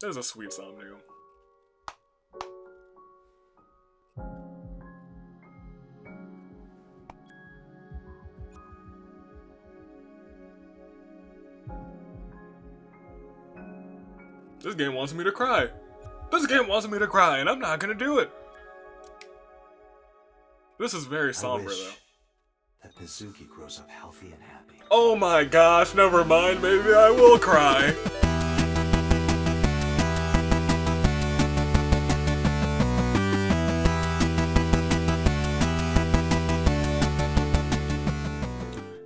There's a sweet Somnium. This game wants me to cry. This game wants me to cry, and I'm not gonna do it. This is very somber, though. That Mizuki grows up healthy and happy. Oh my gosh, never mind. Maybe I will cry.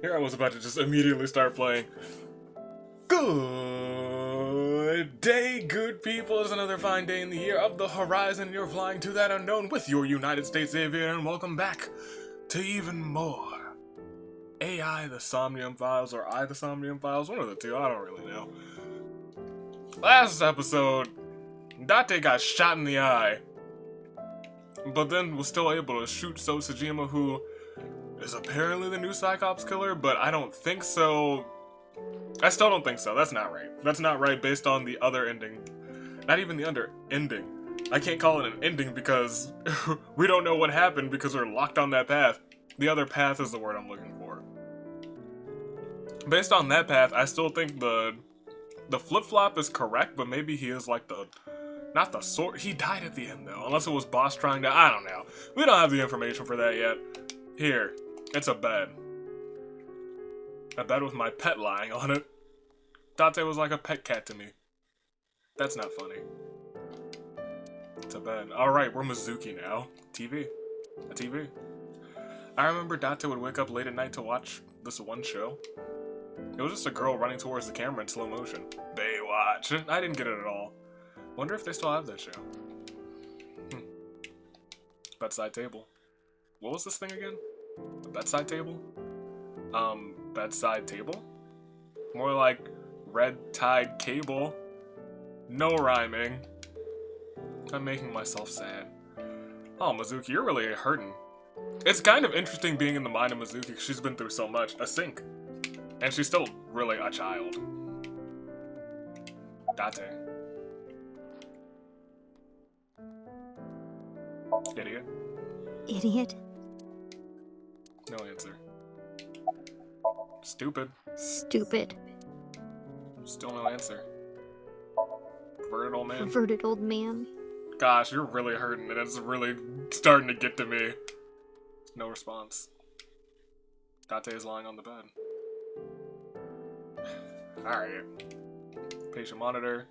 Here I was about to just immediately start playing. Good day, good people. It's another fine day in the year of the horizon. You're flying to that unknown with your United States aviator, and welcome back to even more AI the Somnium Files, or I the Somnium Files, one of the two, I don't really know. Last episode, Date got shot in the eye, but then was still able to shoot So Sejima, who is apparently the new Cyclops Killer, but I don't think so. I still don't think so. That's not right. That's not right based on the other ending. Not even the other ending. I can't call it an ending because we don't know what happened because we're locked on that path. The other path is the word I'm looking for. Based on that path, I still think the flip-flop is correct, but maybe he is like the... Not the sword. He died at the end, though. Unless it was Boss trying to... I don't know. We don't have the information for that yet. Here. It's a bed. A bed with my pet lying on it. Date was like a pet cat to me. That's not funny. It's a bed. Alright, we're Mizuki now. TV. A TV. I remember Date would wake up late at night to watch this one show. It was just a girl running towards the camera in slow motion. Baywatch. I didn't get it at all. Wonder if they still have that show. Bedside table. What was this thing again? A bedside table? Bedside table? More like red tide cable. No rhyming. I'm making myself sad. Oh, Mizuki, you're really hurting. It's kind of interesting being in the mind of Mizuki because she's been through so much. A sink. And she's still really a child. Date. Idiot. Idiot? No answer. Stupid. Stupid. Still no answer. Perverted old man. Perverted old man. Gosh, you're really hurting and it's really starting to get to me. No response. Date is lying on the bed. Alright. Patient monitor.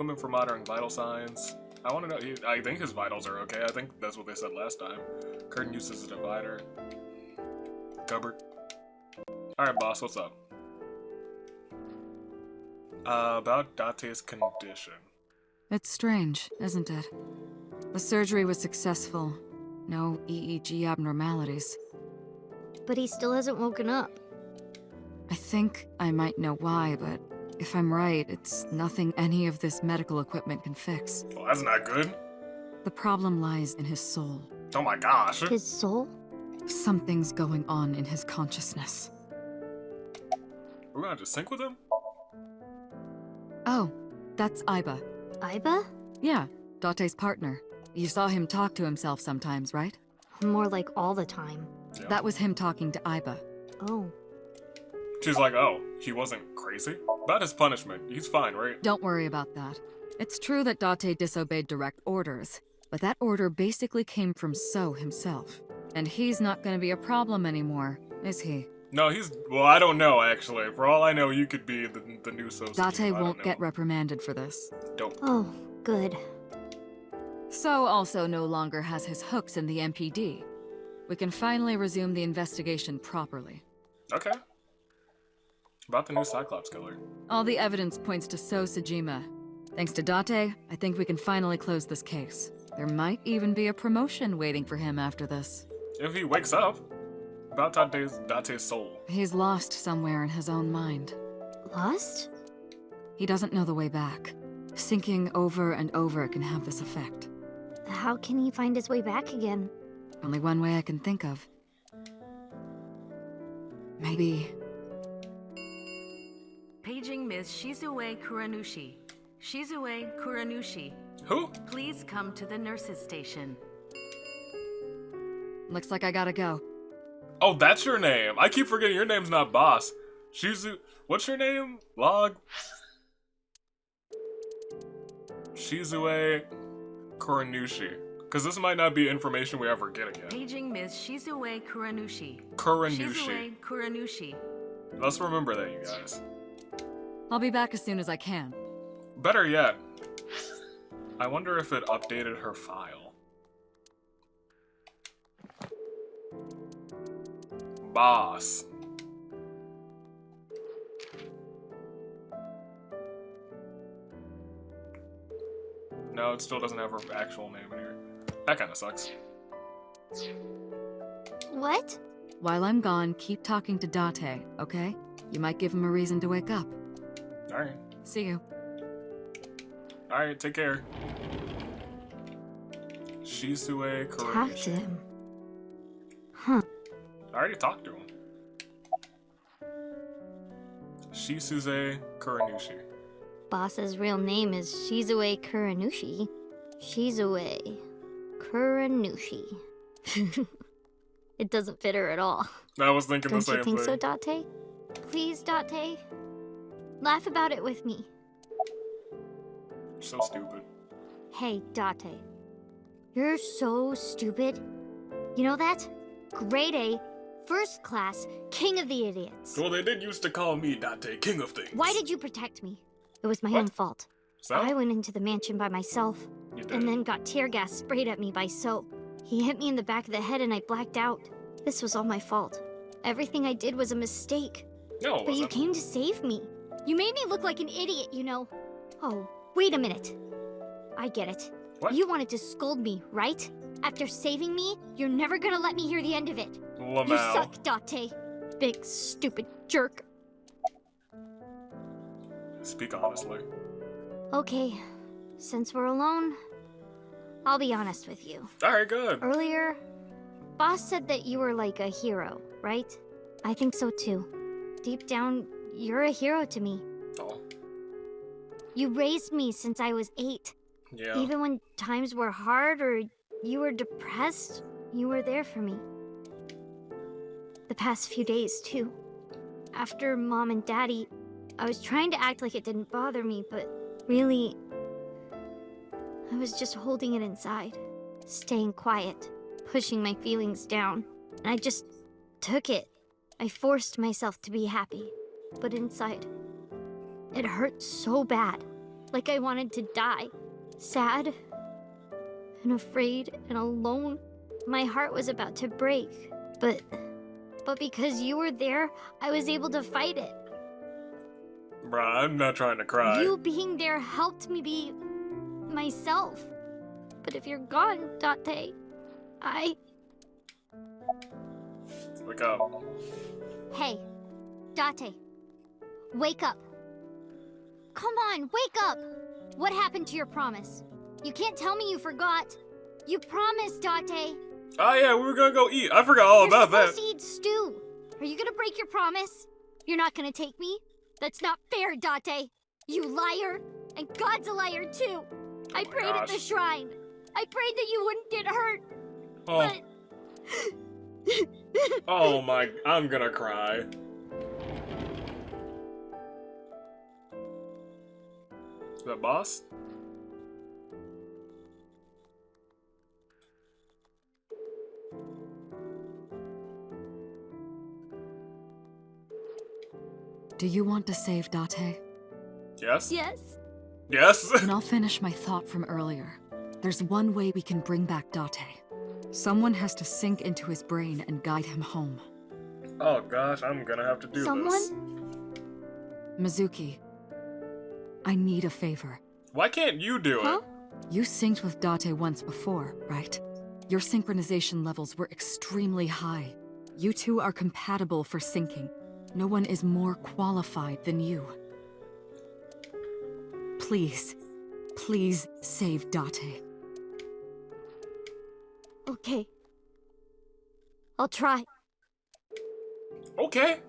Women for monitoring vital signs. I want to know, I think his vitals are okay. I think that's what they said last time. Curtain used as a divider. Cupboard. Alright, boss, what's up? About Date's condition. It's strange, isn't it? The surgery was successful. No EEG abnormalities. But he still hasn't woken up. I think I might know why, but if I'm right, it's nothing any of this medical equipment can fix. Well, that's not good. The problem lies in his soul. Oh my gosh. His soul? Something's going on in his consciousness. We're gonna just sync with him? Oh, that's Aiba. Aiba? Yeah, Date's partner. You saw him talk to himself sometimes, right? More like all the time. Yeah. That was him talking to Aiba. Oh. She's like, oh, he wasn't crazy? About his punishment. He's fine, right? Don't worry about that. It's true that Date disobeyed direct orders, but that order basically came from So himself. And he's not gonna be a problem anymore, is he? No, he's... Well, I don't know, actually. For all I know, you could be the new So Sejima. Date won't get reprimanded for this. Dope. Oh, good. So also no longer has his hooks in the MPD. We can finally resume the investigation properly. Okay. About the new Cyclops Killer. All the evidence points to So Sejima. Thanks to Date, I think we can finally close this case. There might even be a promotion waiting for him after this. If he wakes up. About Date's soul. He's lost somewhere in his own mind. Lost? He doesn't know the way back. Sinking over and over can have this effect. How can he find his way back again? Only one way I can think of. Maybe... Paging Ms. Shizue Kuranushi. Shizue Kuranushi. Who? Please come to the nurses' station. Looks like I gotta go. Oh, that's your name. I keep forgetting your name's not Boss. Shizu. What's your name? Log? Shizue Kuranushi. Because this might not be information we ever get again. Paging Ms. Shizue Kuranushi. Kuranushi. Shizue Kuranushi. Let's remember that, you guys. I'll be back as soon as I can. Better yet, I wonder if it updated her file. Boss. No, it still doesn't have her actual name in here. That kind of sucks. What? While I'm gone, keep talking to Date, okay? You might give him a reason to wake up. Alright. See you. Alright, take care. Shizue Kuranushi. Talk to him. Huh. I already talked to him. Shizue Kuranushi. Boss's real name is Shizue Kuranushi. Shizue Kuranushi. It doesn't fit her at all. I was thinking the Don't same you think thing. so, Date? Please, Date. Laugh about it with me. So stupid. Hey, Date. You're so stupid. You know that? Grade A, first class, king of the idiots. Well, they did used to call me Date, king of things. Why did you protect me? It was my What? own fault. So? I went into the mansion by myself, You did. and then got tear gas sprayed at me by So. He hit me in the back of the head and I blacked out. This was all my fault. Everything I did was a mistake. No, it But you wasn't. came to save me. You made me look like an idiot, you know. Oh, wait a minute. I get it. What? You wanted to scold me, right? After saving me, you're never gonna let me hear the end of it. You Lamau. suck, Date. Big, stupid jerk. Speak honestly. Okay, since we're alone, I'll be honest with you. Alright, good. Earlier, Boss said that you were like a hero, right? I think so too. Deep down, you're a hero to me. Oh, You raised me since I was 8. yeah. Even when times were hard or you were depressed, you were there for me. The past few days, too. After Mom and Daddy, I was trying to act like it didn't bother me, but really, I was just holding it inside, staying quiet, pushing my feelings down. And I just took it. I forced myself to be happy, but inside, it hurt so bad, like I wanted to die. Sad and afraid and alone. My heart was about to break, but because you were there, I was able to fight it. Bruh, I'm not trying to cry. You being there helped me be myself. But if you're gone, Date, Wake up. Hey, Date, wake up. Come on, wake up! What happened to your promise? You can't tell me you forgot. You promised, Date. Oh yeah, we were gonna go eat. I forgot all You're about supposed that. to eat stew. Are you gonna break your promise? You're not gonna take me? That's not fair, Date. You liar. And God's a liar, too. I prayed at the gosh. shrine. I prayed that you wouldn't get hurt, Oh, but... oh my, I'm gonna cry. Is that boss? Do you want to save Date? Yes? Yes? Yes? Then I'll finish my thought from earlier. There's one way we can bring back Date. Someone has to sink into his brain and guide him home. Oh gosh, I'm gonna have to do this. Someone? Mizuki, I need a favor. Why can't you do Huh? it? You synced with Date once before, right? Your synchronization levels were extremely high. You two are compatible for syncing. No one is more qualified than you. Please, please save Date. Okay. I'll try. Okay.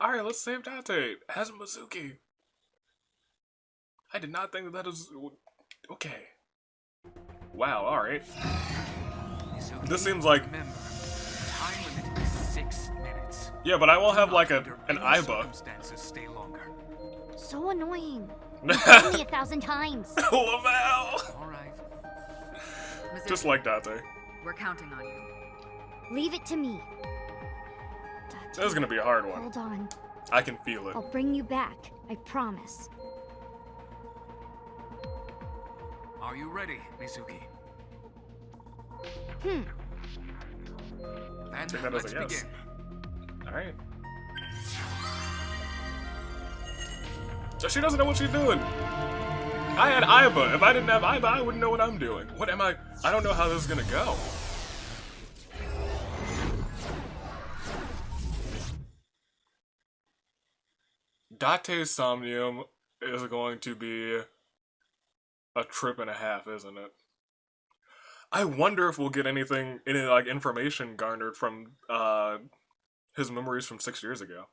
Alright, let's save Date as Mizuki. I did not think that was... Okay. Wow, alright. This seems like... Remember, time limit is 6 minutes. Yeah, but I won't have like an Under any Aiba. circumstances, stay longer. So annoying. You told me 1,000 times. Lamau! All right. Just like Date. We're counting on you. Leave it to me. This is gonna be a hard one. Hold on. I can feel it. I'll bring you back. I promise. Are you ready, Mizuki? Hmm. Then Take that as let's a yes. begin. Alright. So she doesn't know what she's doing. I had Aiba. If I didn't have Aiba, I wouldn't know what I'm doing. What am I? I don't know how this is gonna go. Date's Somnium is going to be a trip and a half, isn't it? I wonder if we'll get any like information garnered from his memories from 6 years ago.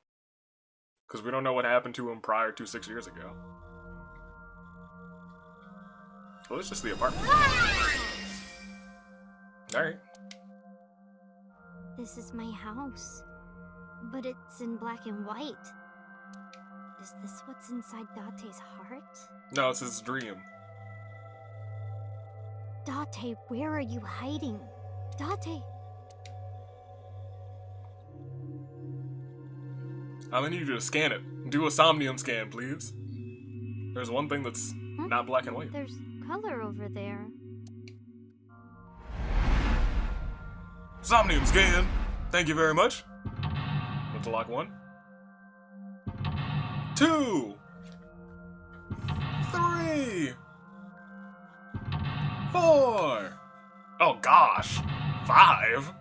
Because we don't know what happened to him prior to 6 years ago. Well, it's just the apartment. Alright. This is my house. But it's in black and white. Is this what's inside Date's heart? No, it's his dream. Date, where are you hiding? Date! I'm gonna need you to scan it. Do a Somnium scan, please. There's one thing that's not black and white. There's color over there. Somnium scan! Thank you very much. Mental lock 1. 2! 3! 4! Oh gosh! 5!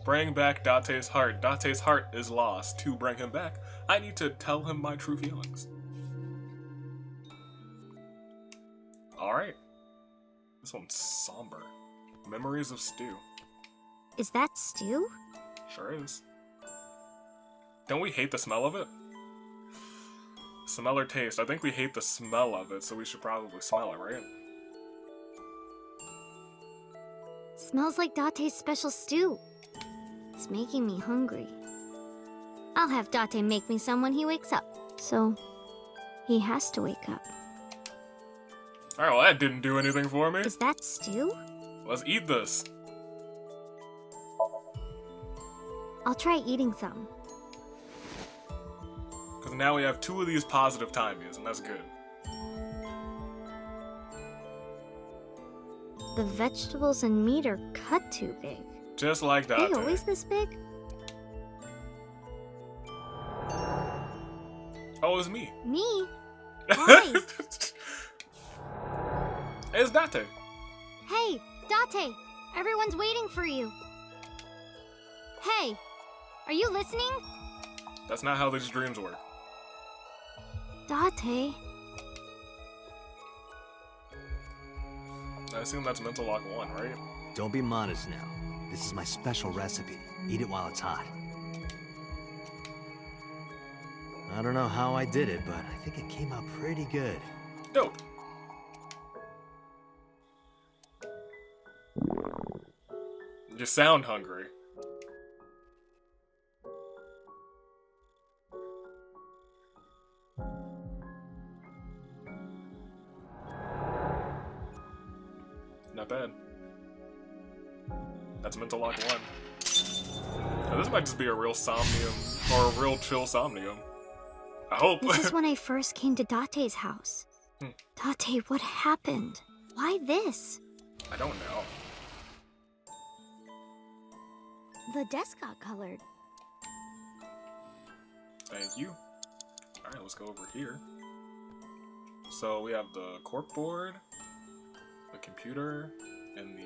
Bring back Date's heart. Date's heart is lost. To bring him back, I need to tell him my true feelings. Alright. This one's somber. Memories of Stew. Is that stew? Sure is. Don't we hate the smell of it? Smell or taste? I think we hate the smell of it, so we should probably smell it, right? Smells like Date's special stew. It's making me hungry. I'll have Date make me some when he wakes up. So, he has to wake up. Alright, well that didn't do anything for me. Is that stew? Let's eat this. I'll try eating some. Because now we have 2 of these positive time views, and that's good. The vegetables and meat are cut too big. Just like Are Date. they always this big? Oh, it's me. Me? Why? It's Date. Hey, Date! Everyone's waiting for you. Hey, are you listening? That's not how these dreams work. Date? I assume that's mental lock 1, right? Don't be modest now. This is my special recipe. Eat it while it's hot. I don't know how I did it, but I think it came out pretty good. Dope. You sound hungry. Not bad. That's mental lock 1. Now, this might just be a real Somnium, or a real chill Somnium. I hope. This is when I first came to Date's house. Date, what happened? Why this? I don't know. The desk got colored. Thank you. Alright, let's go over here. So we have the corkboard, the computer, and the...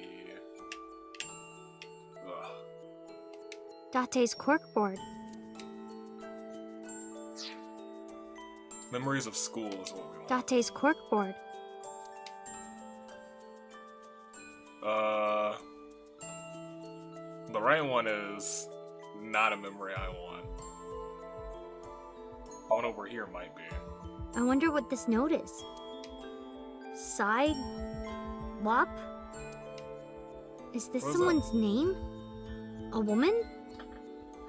Date's corkboard. Memories of school is what we want. Date's corkboard. The right one is not a memory I want. One over here might be. I wonder what this note is. Side? Wop? Is this What is someone's name? A woman?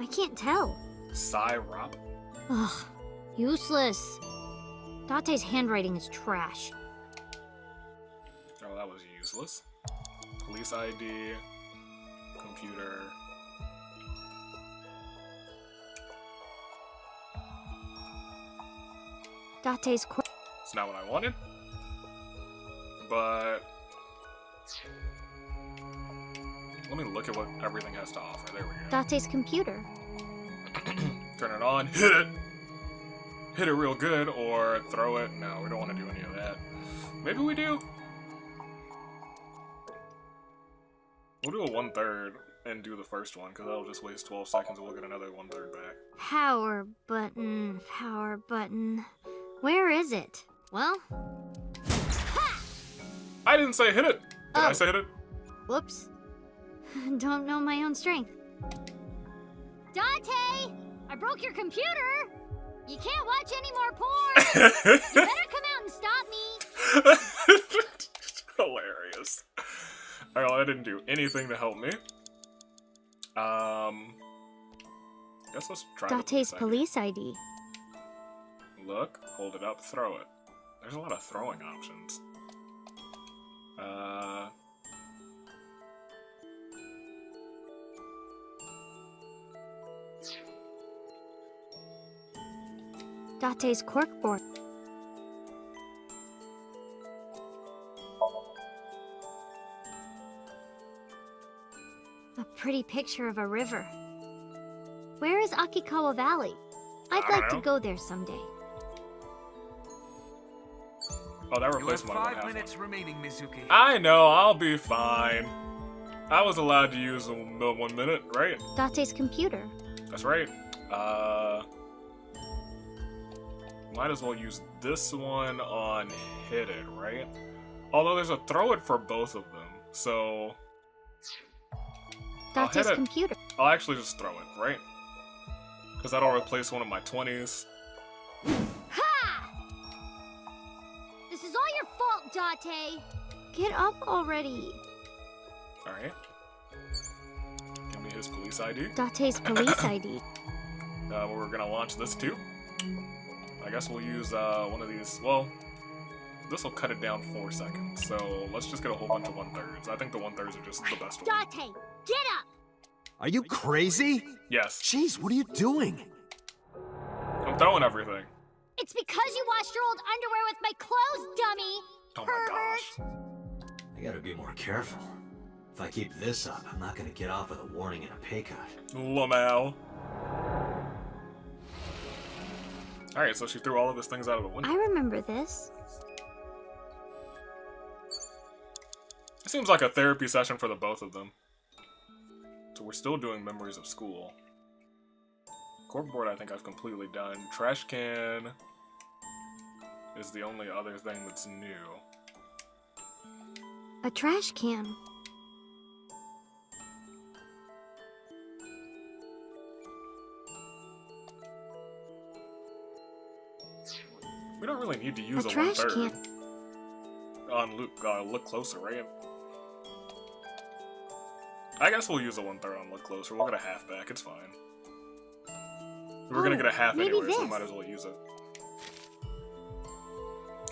I can't tell. Cyrop? Ugh, useless. Date's handwriting is trash. Oh, that was useless. Police ID. Computer. Date's It's not what I wanted. But let me look at what everything has to offer. There we go. Date's computer. Turn it on, hit it! Hit it real good, or throw it. No, we don't want to do any of that. Maybe we do? We'll do a 1/3 and do the first one, because that'll just waste 12 seconds and we'll get another 1/3 back. Power button, power button. Where is it? Well, I didn't say hit it! Did I say hit it? whoops. Don't know my own strength. Date! I broke your computer! You can't watch any more porn! You better come out and stop me! Hilarious. Alright, well, that didn't do anything to help me. Guess let's try Date's police ID. Look, hold it up, throw it. There's a lot of throwing options. Date's corkboard. A pretty picture of a river. Where is Akikawa Valley? I'd I don't like to know. go there someday. Oh, that You have replaced my 5 one. minutes remaining, Mizuki. I know, I'll be fine. I was allowed to use the 1 minute, right? Date's computer. That's right. Might as well use this one on hit it, right? Although there's a throw it for both of them, so I'll hit Date's it. computer. I'll actually just throw it, right? Because that'll replace one of my 20s. Ha! This is all your fault, Date. Get up already. Alright. Give me his police ID. Date's police ID. We're gonna launch this too. I guess we'll use one of these. Well, this will cut it down 4 seconds. So let's just get a whole bunch of 1/3s. I think the 1/3s are just the best one. Date, get up! Are you crazy? Yes, Jeez, what are you doing? I'm throwing everything. It's because you washed your old underwear with my clothes, dummy! Oh my gosh. I gotta be more careful. If I keep this up, I'm not gonna get off with a warning and a pay cut. Lamau. Alright, so she threw all of his things out of the window. I remember this. It seems like a therapy session for the both of them. So we're still doing memories of school. Corkboard I think I've completely done. Trash can is the only other thing that's new. A trash can. We don't really need to use A a trash 1/3. can. On look closer, right? I guess we'll use a 1/3 on look closer. We'll get a half back. It's fine. We're gonna get a half maybe anyway, so we this. might as well use it.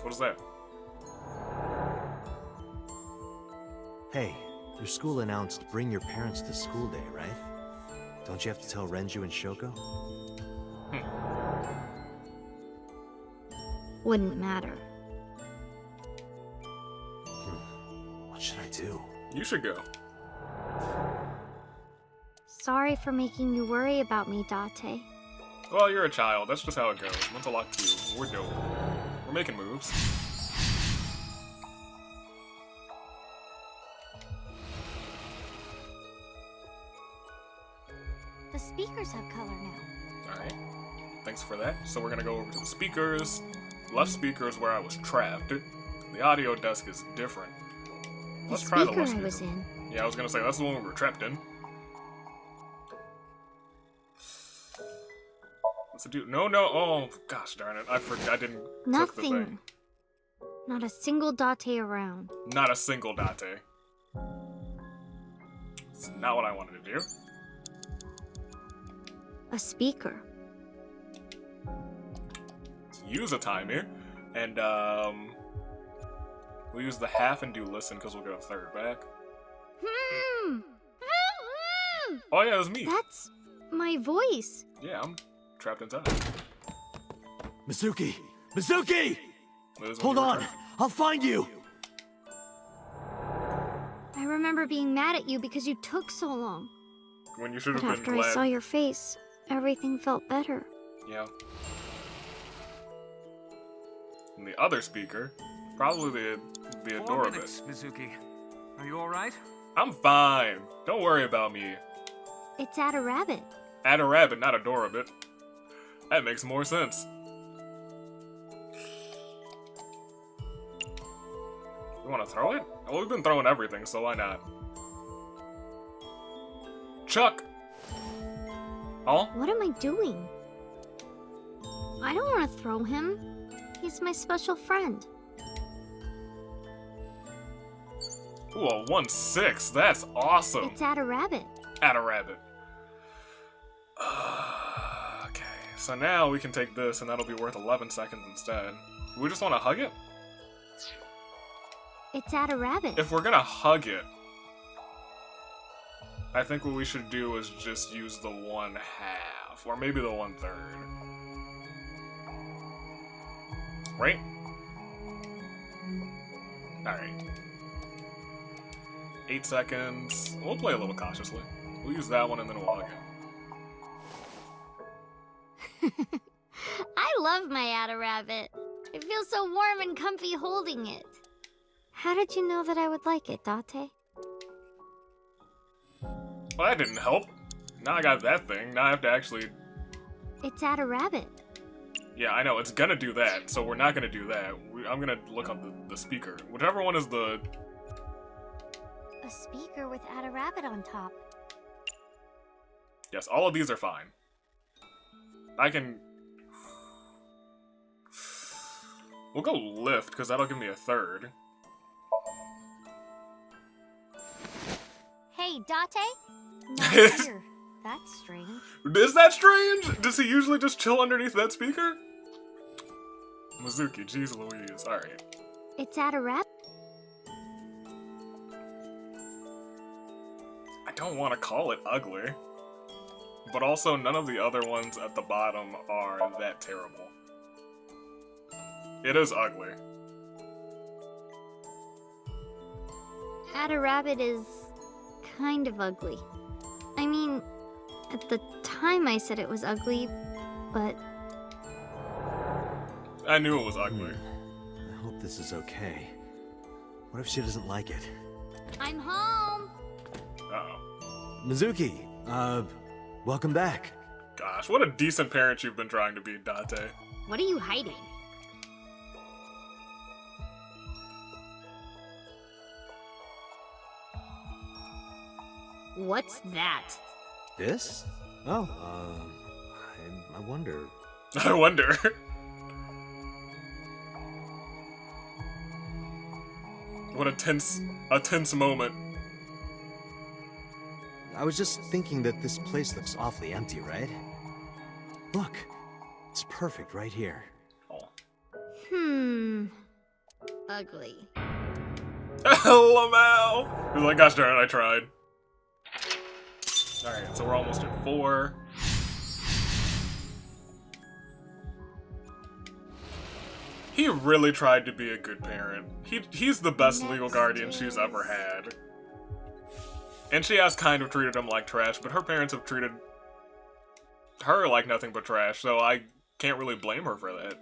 What is that? Hey, your school announced bring your parents to school day, right? Don't you have to tell Renju and Shoko? Wouldn't matter. What should I do? You should go. Sorry for making you worry about me, Date. Well, you're a child. That's just how it goes. Once a lock two, we're dope. We're making moves. The speakers have color now. Alright. Thanks for that. So we're gonna go over to the speakers. Left speaker is where I was trapped. The audio desk is different. Let's The try the speaker left I speaker. was in. Yeah, I was gonna say, that's the one we were trapped in. What's it do? No, no. Oh, gosh darn it. I forgot. I didn't click the thing. Nothing. Not a single Date around. Not a single Date. It's not what I wanted to do. A speaker. Let's use a timer. And, we'll use the half and do listen because we'll get a third back. Oh, yeah, it was me. That's my voice. Yeah, I'm trapped inside. Mizuki! Mizuki! Liz, when Hold you were on! trapped. I'll find you! I remember being mad at you because you took so long. When you should But have been after glad. I saw your face, everything felt better. Yeah. And the other speaker, probably the 4 Adorabit. minutes, Mizuki. Are you alright? I'm fine. Don't worry about me. It's at a rabbit. Add a rabbit, not Adorabit. That makes more sense. You want to throw it? Well, we've been throwing everything, so why not? Chuck! Oh? What am I doing? I don't want to throw him. He's my special friend. Ooh, a 1-6. That's awesome. It's at a rabbit. Add a rabbit. Okay, so now we can take this, and that'll be worth 11 seconds instead. Do we just want to hug it? It's at a rabbit. If we're gonna hug it, I think what we should do is just use the 1/2, or maybe the 1/3. Right? Alright. 8 seconds. We'll play a little cautiously. We'll use that one and then we'll hug it. I love my Ada rabbit. It feels so warm and comfy holding it. How did you know that I would like it, Date? Well, that didn't help. Now I got that thing. Now I have to actually... It's at a rabbit. Yeah, I know. It's gonna do that, so we're not gonna do that. I'm gonna look up the speaker. Whichever one is the... A speaker with Ada rabbit on top. Yes, all of these are fine. I can... We'll go lift, because that'll give me a 3rd. Hey, Date? Not here. That's strange. Is that strange? Does he usually just chill underneath that speaker? Mizuki, jeez Louise. Alright. It's at a rabbit. I don't want to call it ugly. But also, none of the other ones at the bottom are that terrible. It is ugly. Ada rabbit is kind of ugly. I mean, at the time I said it was ugly, but I knew it was ugly. I hope this is okay. What if she doesn't like it? I'm home. Uh-oh. Mizuki, welcome back. Gosh, what a decent parent you've been trying to be, Date. What are you hiding? What's that? This? Oh, I wonder. I wonder. What a tense moment. I was just thinking that this place looks awfully empty, right? Look, it's perfect right here. Oh. Ugly. LMAO! He's like, gosh darn it, I tried. Alright, so we're almost at 4. He really tried to be a good parent. He's the best legal guardian she's ever had. And she has kind of treated him like trash, but her parents have treated her like nothing but trash, so I can't really blame her for that.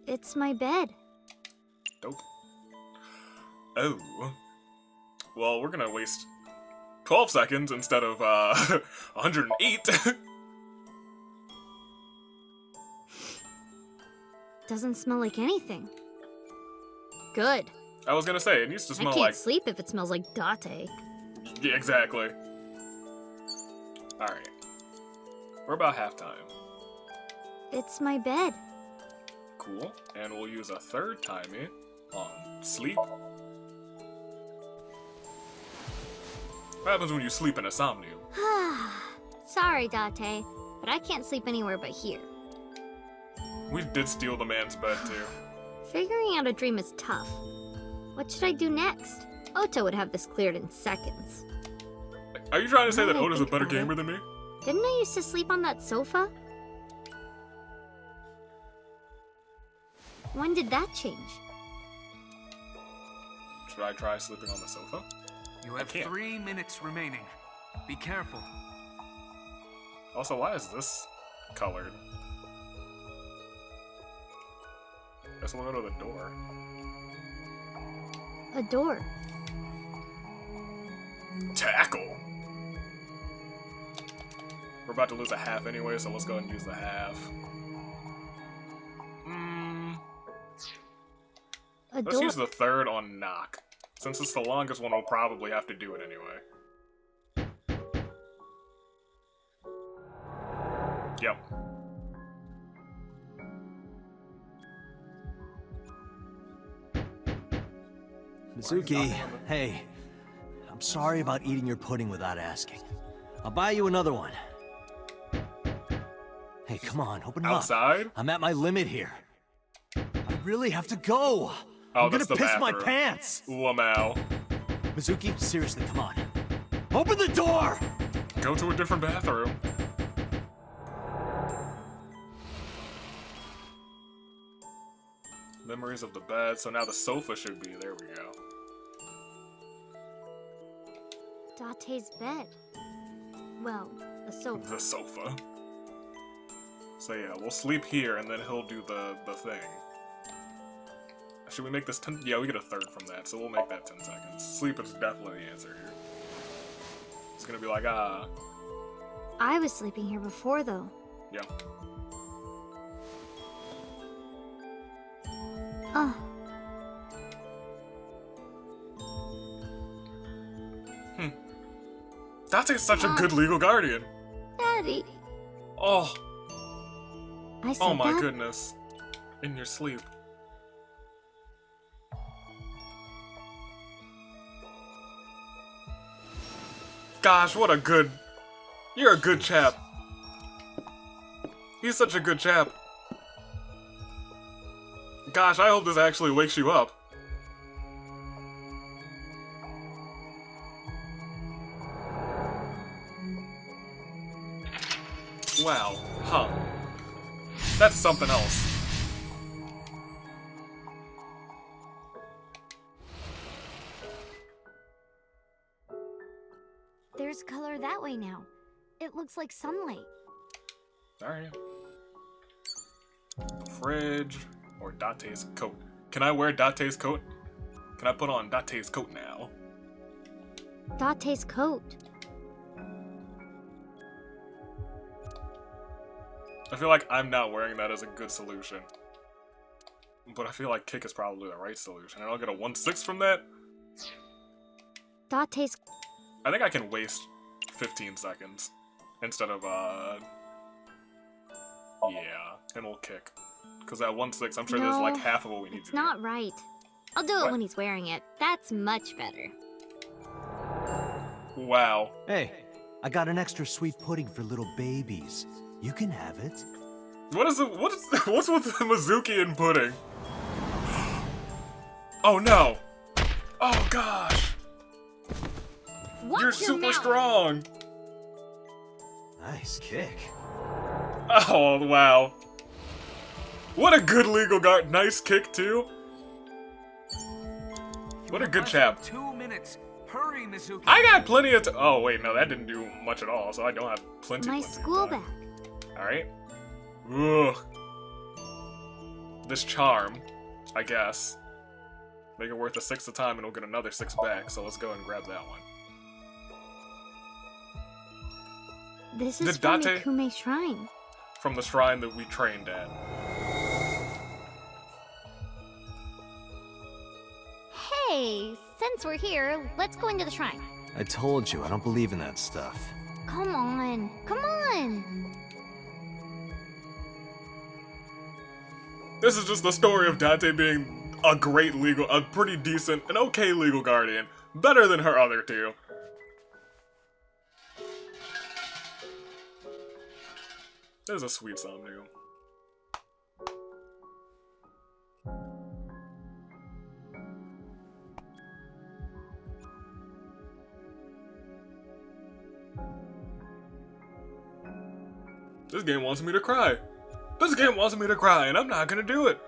It's my bed. Dope. Oh. Well, we're gonna waste 12 seconds instead of 108. Doesn't smell like anything. Good. I was gonna say, it needs to I smell can't like... sleep if it smells like Date. Yeah, exactly. Alright. We're about halftime. It's my bed. Cool. And we'll use a third timing on sleep. What happens when you sleep in a Somnium? Sorry, Date, but I can't sleep anywhere but here. We did steal the man's bed too. Figuring out a dream is tough. What should I do next? Otto would have this cleared in seconds. Are you trying to say Now that that I Oda's a think better about it. gamer than me? Didn't I used to sleep on that sofa? When did that change? Should I try sleeping on the sofa? You have can't. 3 minutes remaining. Be careful. Also, why is this colored? Guess we'll go to the door. A door. Tackle! We're about to lose a half anyway, so let's go ahead and use the half. A Let's door. use the third on knock. Since it's the longest one, we'll probably have to do it anyway. Yep. Mizuki, hey. I'm sorry about eating your pudding without asking. I'll buy you another one. Hey, come on, open it up. Outside? I'm at my limit here. I really have to go. Oh, I'm gonna that's the piss my bathroom. pants. Lamau. Mizuki, seriously, come on. Open the door! Go to a different bathroom. Memories of the bed, so now the sofa should be. There we go. Date's bed. Well, the sofa. The sofa. So yeah, we'll sleep here and then he'll do the thing. Should we make this 10? Yeah, we get a third from that, so we'll make that 10 seconds. Sleep is definitely the answer here. It's gonna be like, I was sleeping here before, though. yeah. Oh, Date's such a good legal guardian. Daddy. Oh, I said oh my that. goodness. In your sleep. Gosh, what a good... You're a good chap. He's such a good chap. Gosh, I hope this actually wakes you up. Wow. Huh. That's something else. There's color that way now. It looks like sunlight. Alright. Fridge or Date's coat. Can I wear Date's coat? Can I put on Date's coat now? Date's coat. I feel like I'm not wearing that as a good solution. But I feel like kick is probably the right solution. And I'll get a 1/6 from that. Date's... I think I can waste 15 seconds. Instead of, yeah. And we'll kick. Because that 1/6, I'm sure there's like No, half of what we need to It's do. not right. I'll do it What? when he's wearing it. That's much better. Wow. Hey, I got an extra sweet pudding for little babies. You can have it. What's with Mizuki and pudding? Oh no! Oh gosh! Watch You're your super mouth. strong! Nice kick. Oh wow. What a good legal guard. Nice kick too. What a good Less chap. than 2 minutes. Hurry, Mizuki. I got plenty of oh wait, no, that didn't do much at all, so I don't have plenty My of school time. bag. Alright. Ugh. This charm, I guess. Make it worth a 6 a time and we'll get another 6 back, so let's go and grab that one. This is Did from Date- Ikume Shrine. From the shrine that we trained at. Hey, since we're here, let's go into the shrine. I told you, I don't believe in that stuff. Come on. Come on. This is just the story of Date being a pretty decent, an okay legal guardian. Better than her other two. There's a sweet Somnium. This game wants me to cry. This game wants me to cry, and I'm not gonna do it.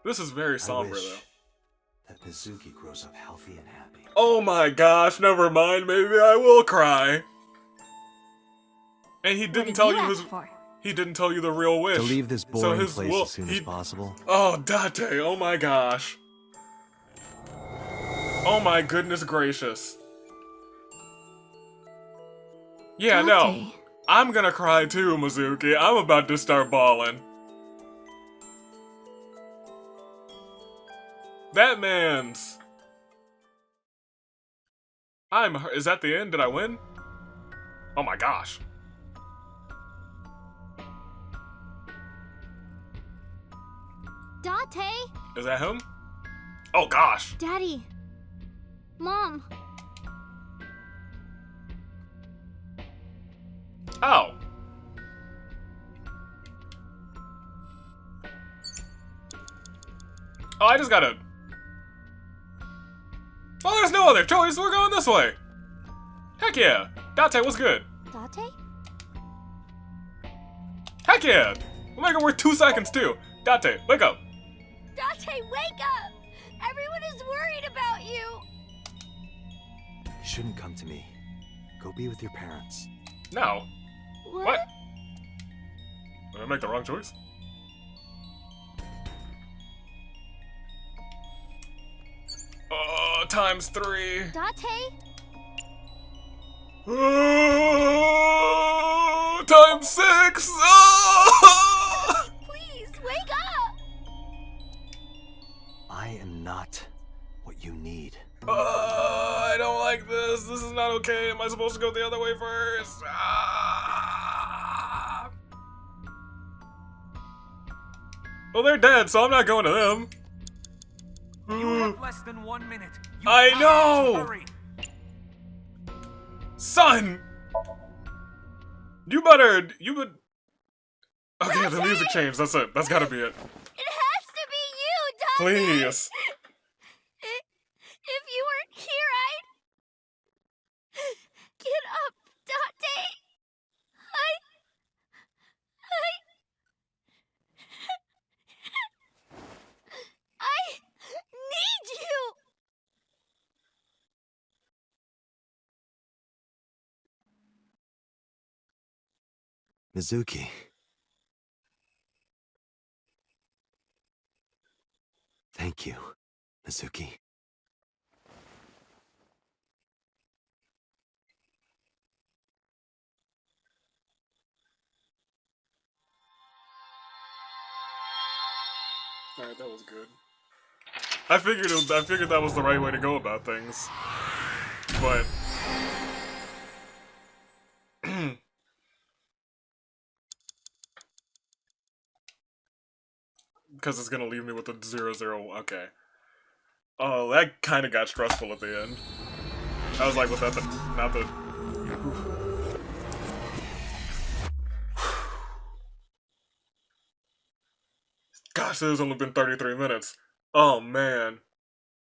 This is very somber, though. That Mizuki grows up healthy and happy. Oh my gosh, never mind. Maybe I will cry. And he didn't tell you his. He didn't tell you the real wish. To leave this boring place as soon as possible. Oh, Date. Oh my gosh. Oh my goodness gracious. Yeah, no. I'm gonna cry too, Mizuki. I'm about to start bawling. That man's... Is that the end? Did I win? Oh my gosh. Date? Is that him? Oh gosh. Daddy. Mom. Oh. Oh, I just gotta... Oh, there's no other choice. We're going this way. Heck yeah. Date, what's good? Date? Heck yeah. We'll make it worth 2 seconds, too. Date, wake up. Date, wake up! Everyone is worried about you! You shouldn't come to me. Go be with your parents. No. What? Did I make the wrong choice? Times 3. Date? Times 6. Please, wake up! I am not what you need. I don't like this. This is not okay. Am I supposed to go the other way first? Well, they're dead, so I'm not going to them. You have less than 1 minute. You I have know! to hurry. Son! You better... Okay, the music changed. That's it. That's gotta be it. It has to be you, Date! Please. If you weren't here, I'd... Get up, Date! I need you! Mizuki. Thank you, Mizuki. Alright, that was good. I figured that was the right way to go about things. But because it's gonna leave me with a 0-0. Okay. Oh, that kind of got stressful at the end. I was like, was that not the... Gosh, it has only been 33 minutes. Oh, man.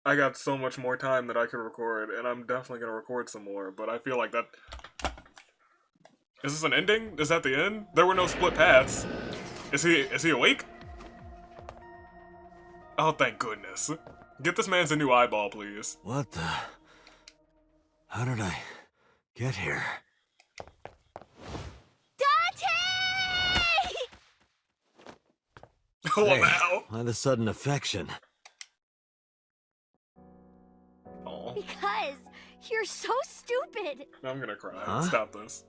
I got so much more time that I could record, and I'm definitely gonna record some more, but I feel like that... Is this an ending? Is that the end? There were no split paths. Is he awake? Oh, thank goodness. Get this man a new eyeball, please. What the... How did I get here? Date! Oh, Hey, now. why the sudden affection? Oh, Because you're so stupid. I'm gonna cry. Huh? Stop this.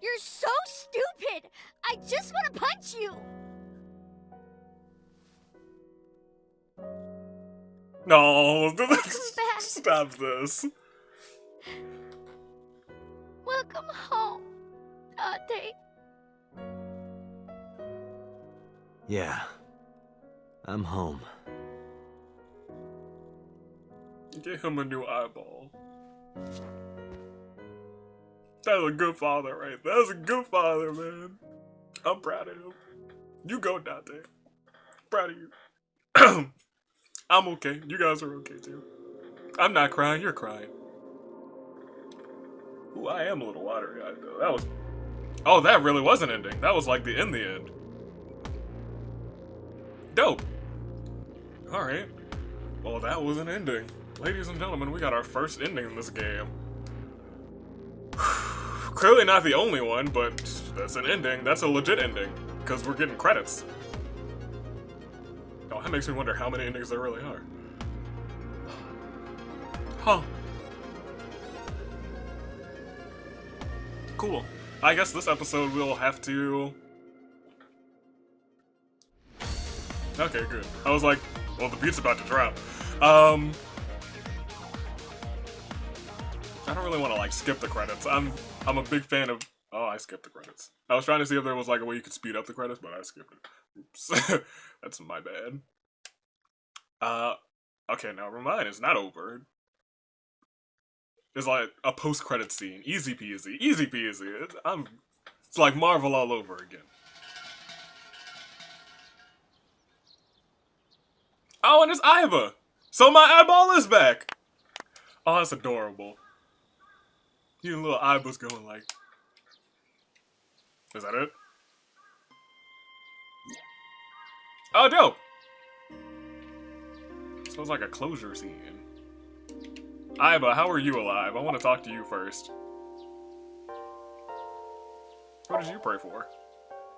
You're so stupid. I just want to punch you. No, back. stop this. Welcome home, Date. Yeah. I'm home. Get him a new eyeball. That's a good father, right? That's a good father, man. I'm proud of him. You go, Dante. Proud of you. I'm okay. You guys are okay too. I'm not crying. You're crying. Ooh, I am a little watery-eyed though. That was. Oh, that really was an ending. That was like the end. Dope. All right. Well, that was an ending. Ladies and gentlemen, we got our first ending in this game. Clearly not the only one, but that's an ending. That's a legit ending, because we're getting credits. Oh, that makes me wonder how many endings there really are. Huh. Cool. I guess this episode we'll have to... Okay, good. I was like, well, the beat's about to drop. I don't really want to like skip the credits. I'm a big fan of. Oh, I skipped the credits. I was trying to see if there was like a way you could speed up the credits, but I skipped it. Oops, that's my bad. Okay, now remind, it's not over. It's like a post-credit scene. Easy peasy, easy peasy. It's like Marvel all over again. Oh, and it's Iva. So my eyeball is back. Oh, that's adorable. You and little Iva's going like... Is that it? Oh, dope! So it's like a closure scene. Iva, how are you alive? I want to talk to you first. What did you pray for?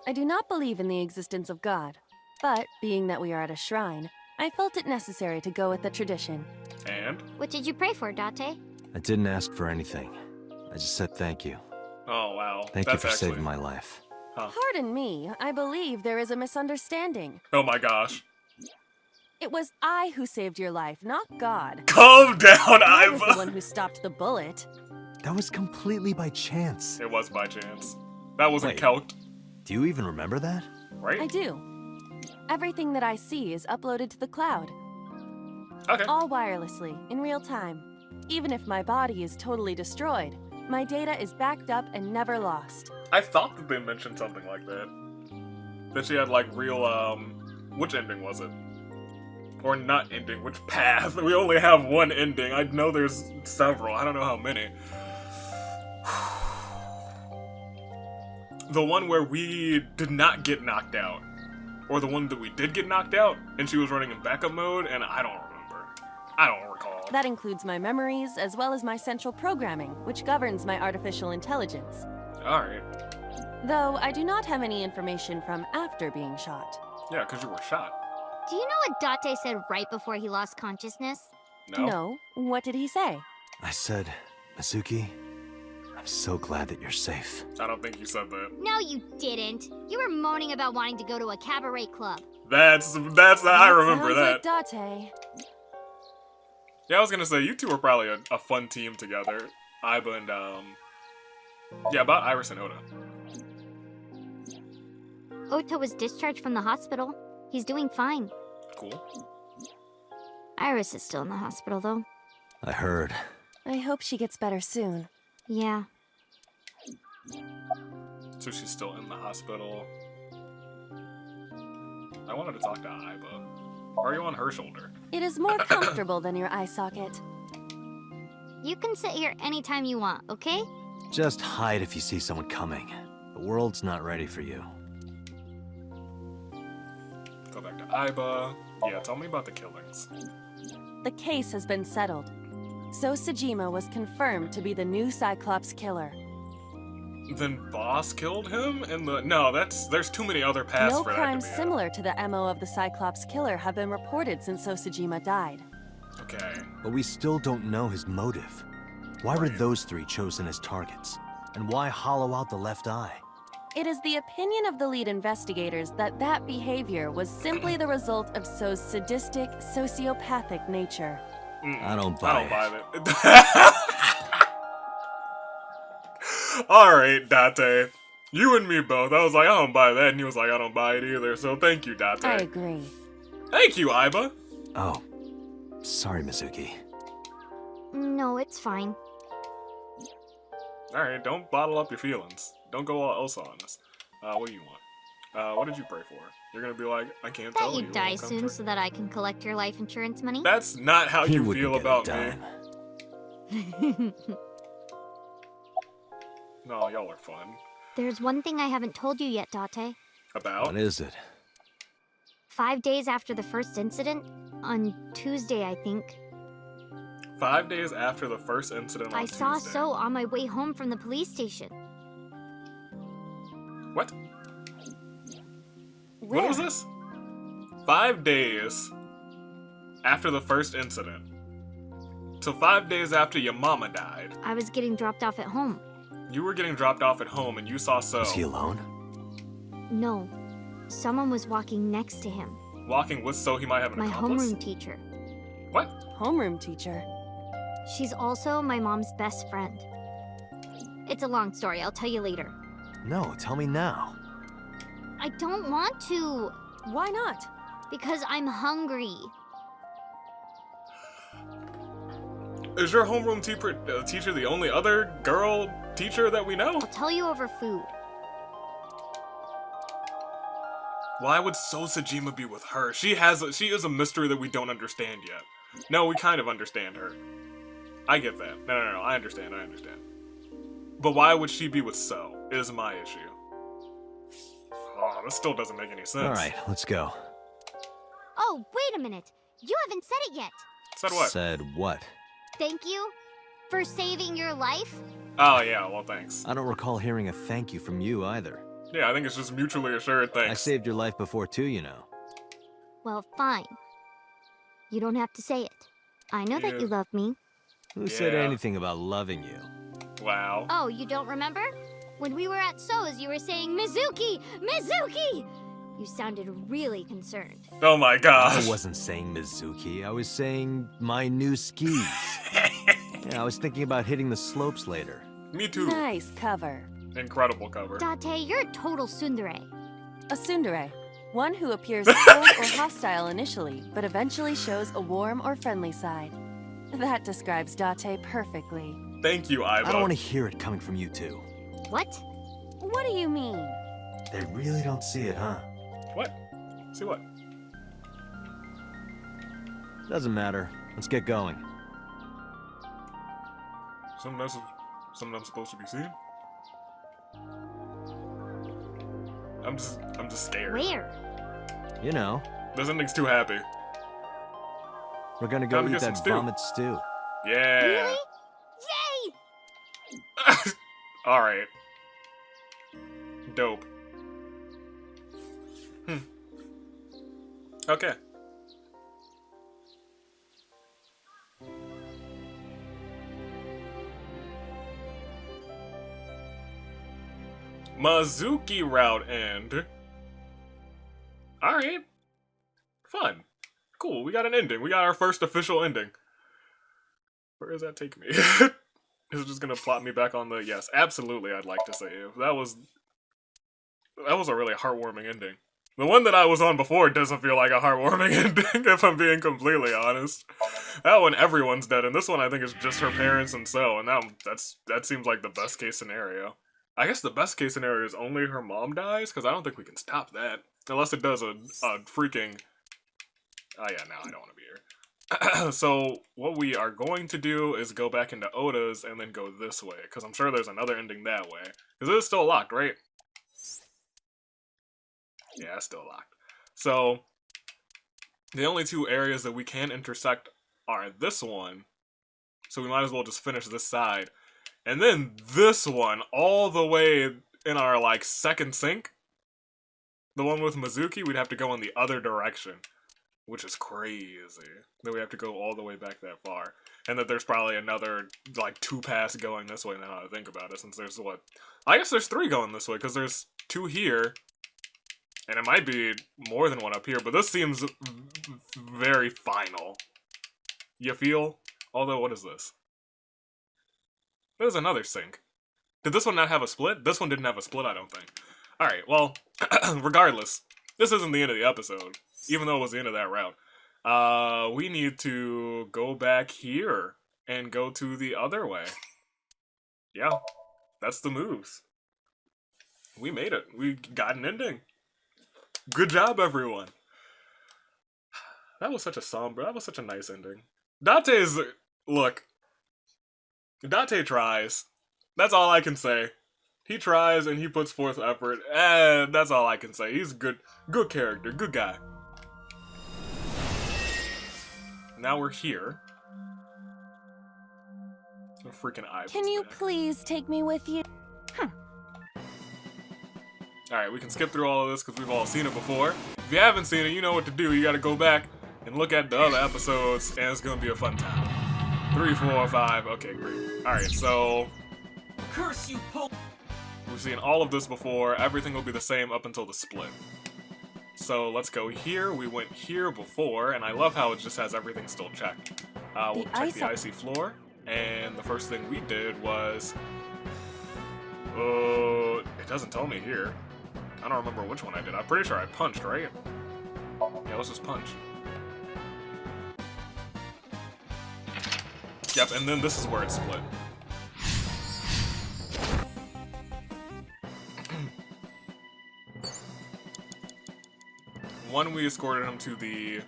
I do not believe in the existence of God, but being that we are at a shrine, I felt it necessary to go with the tradition. And? What did you pray for, Date? I didn't ask for anything. I just said thank you. Oh, wow. Thank you for saving my life. Huh. Pardon me, I believe there is a misunderstanding. Oh my gosh. It was I who saved your life, not God. Calm down, I was the Iva! one who stopped the bullet. That was completely by chance. It was by chance. That wasn't Wait. calced, Do you even remember that? right? I do. Everything that I see is uploaded to the cloud, Okay. all wirelessly, in real time. Even if my body is totally destroyed, my data is backed up and never lost. I thought that they mentioned something like that. That she had like real, which ending was it? Or not ending, which path? We only have one ending. I know there's several. I don't know how many. The one where we did not get knocked out. Or the one that we did get knocked out, and she was running in backup mode, and I don't remember. I don't recall. That includes my memories, as well as my central programming, which governs my artificial intelligence. Alright. Though I do not have any information from after being shot. Yeah, because you were shot. Do you know what Date said right before he lost consciousness? No? No? What did he say? I said, Mizuki, I'm so glad that you're safe. I don't think you said that. No, you didn't. You were moaning about wanting to go to a cabaret club. That's I remember that. Sounds like Date. Yeah, I was gonna say, you two were probably a fun team together. Iba and, yeah, about Iris and Oda. Ota was discharged from the hospital. He's doing fine. Cool. Iris is still in the hospital, though. I heard. I hope she gets better soon. Yeah. So she's still in the hospital. I wanted to talk to Iba. Or are you on her shoulder? It is more comfortable than your eye socket. You can sit here anytime you want, okay? Just hide if you see someone coming. The world's not ready for you. Go back to Iba. Yeah, tell me about the killings. The case has been settled. So Sejima was confirmed to be the new Cyclops Killer. Then Boss killed him? And no, there's too many other paths No for that crimes to be similar to the MO of the Cyclops Killer have been reported since Sojima died. Okay. But we still don't know his motive. Why were those three chosen as targets? And why hollow out the left eye? It is the opinion of the lead investigators that that behavior was simply the result of So's sadistic, sociopathic nature. I don't buy that. Alright, Date. You and me both. I was like, I don't buy that, and he was like, I don't buy it either. So thank you, Date. I agree. Thank you, Iba. Oh, sorry, Mizuki. No, it's fine. Alright, don't bottle up your feelings. Don't go all Elsa on us. What do you want? What did you pray for? You're gonna be like, I can't tell That you. you die Won't come soon true. so that I can collect your life insurance money. That's not how He you wouldn't feel get a about me. dime. No, y'all are fun. There's one thing I haven't told you yet, Date. About? What is it? 5 days after the first incident, on Tuesday, I think, 5 days after the first incident on I saw Tuesday. So on my way home from the police station. What? Where? What was this? 5 days after the first incident. So 5 days after your mama died. I was getting dropped off at home. You were getting dropped off at home and you saw So. Was he alone? No, someone was walking next to him. Walking with So he might have an My accomplice? homeroom teacher. What? Homeroom teacher. She's also my mom's best friend. It's a long story, I'll tell you later. No, tell me now. I don't want to, Why not? because I'm hungry. Is your homeroom teacher the only other girl teacher that we know? I'll tell you over food. Why would So Sajima be with her? She is a mystery that we don't understand yet. No, we kind of understand her. I get that. No, I understand. But why would she be with So, is my issue. Oh, this still doesn't make any sense. Alright, let's go. Oh, wait a minute. You haven't said it yet. Said what? Said what? Thank you for saving your life. Oh, yeah, well, thanks. I don't recall hearing a thank you from you either. Yeah, I think it's just mutually assured thanks. I saved your life before too, you know. Well, fine. You don't have to say it. I know that you love me. Who said Yeah. anything about loving you? Wow. Oh, you don't remember? When we were at So's, you were saying, Mizuki! Mizuki! You sounded really concerned. Oh my gosh. I wasn't saying Mizuki, I was saying my new skis. Yeah, I was thinking about hitting the slopes later. Me too. Nice cover. Incredible cover. Date, you're a total tsundere. A tsundere. One who appears cold or hostile initially, but eventually shows a warm or friendly side. That describes Date perfectly. Thank you, Ivo. I don't want to hear it coming from you two. What? What do you mean? They really don't see it, huh? What? See what? Doesn't matter. Let's get going. Something I'm supposed to be seeing? I'm just scared. Where? You know, This ending's too happy. we're gonna go Time to eat get some that stew. vomit stew. Yeah. Really? Yay! Alright. Dope. Okay. Mizuki route end. Alright. Fun. Cool, we got an ending. We got our first official ending. Where does that take me? Is it just gonna plot me back on the... Yes, absolutely I'd like to save. That was a really heartwarming ending. The one that I was on before doesn't feel like a heartwarming ending, if I'm being completely honest. That one, everyone's dead, and this one I think is just her parents and So, and that seems like the best case scenario. I guess the best case scenario is only her mom dies, because I don't think we can stop that. Unless it does a freaking... Oh yeah, no, I don't want to be here. So, what we are going to do is go back into Oda's and then go this way, because I'm sure there's another ending that way. Because it is still locked, right? Yeah, it's still locked. So, the only two areas that we can intersect are this one, so we might as well just finish this side. And then this one, all the way in our, like, second sink. The one with Mizuki, we'd have to go in the other direction. Which is crazy. That we have to go all the way back that far. And that there's probably another, like, 2 paths going this way now that I think about it. Since there's, what? I guess there's 3 going this way, because there's 2 here. And it might be more than 1 up here, but this seems very final. You feel? Although, what is this? There's another sink. Did this one not have a split? This one didn't have a split, I don't think. Alright, well, regardless, this isn't the end of the episode, even though it was the end of that route. We need to go back here and go to the other way. Yeah, that's the moves. We made it. We got an ending. Good job, everyone. That was such a somber, that was such a nice ending. Dante's, look, Dante tries. That's all I can say. He tries and he puts forth effort, and that's all I can say. He's a good character, good guy. Now we're here. A freaking eye. Can you please take me with you? Alright, we can skip through all of this because we've all seen it before. If you haven't seen it, you know what to do. You gotta go back and look at the other episodes, and it's gonna be a fun time. 3, 4, 5. Okay, great. Alright, so Curse you, Pope! we've seen all of this before. Everything will be the same up until the split. So let's go here. We went here before, and I love how it just has everything still checked. We'll check the icy floor, and the first thing we did was... it doesn't tell me here. I don't remember which one I did. I'm pretty sure I punched, right? Yeah, let's just punch. Yep, and then this is where it split. One, we escorted him to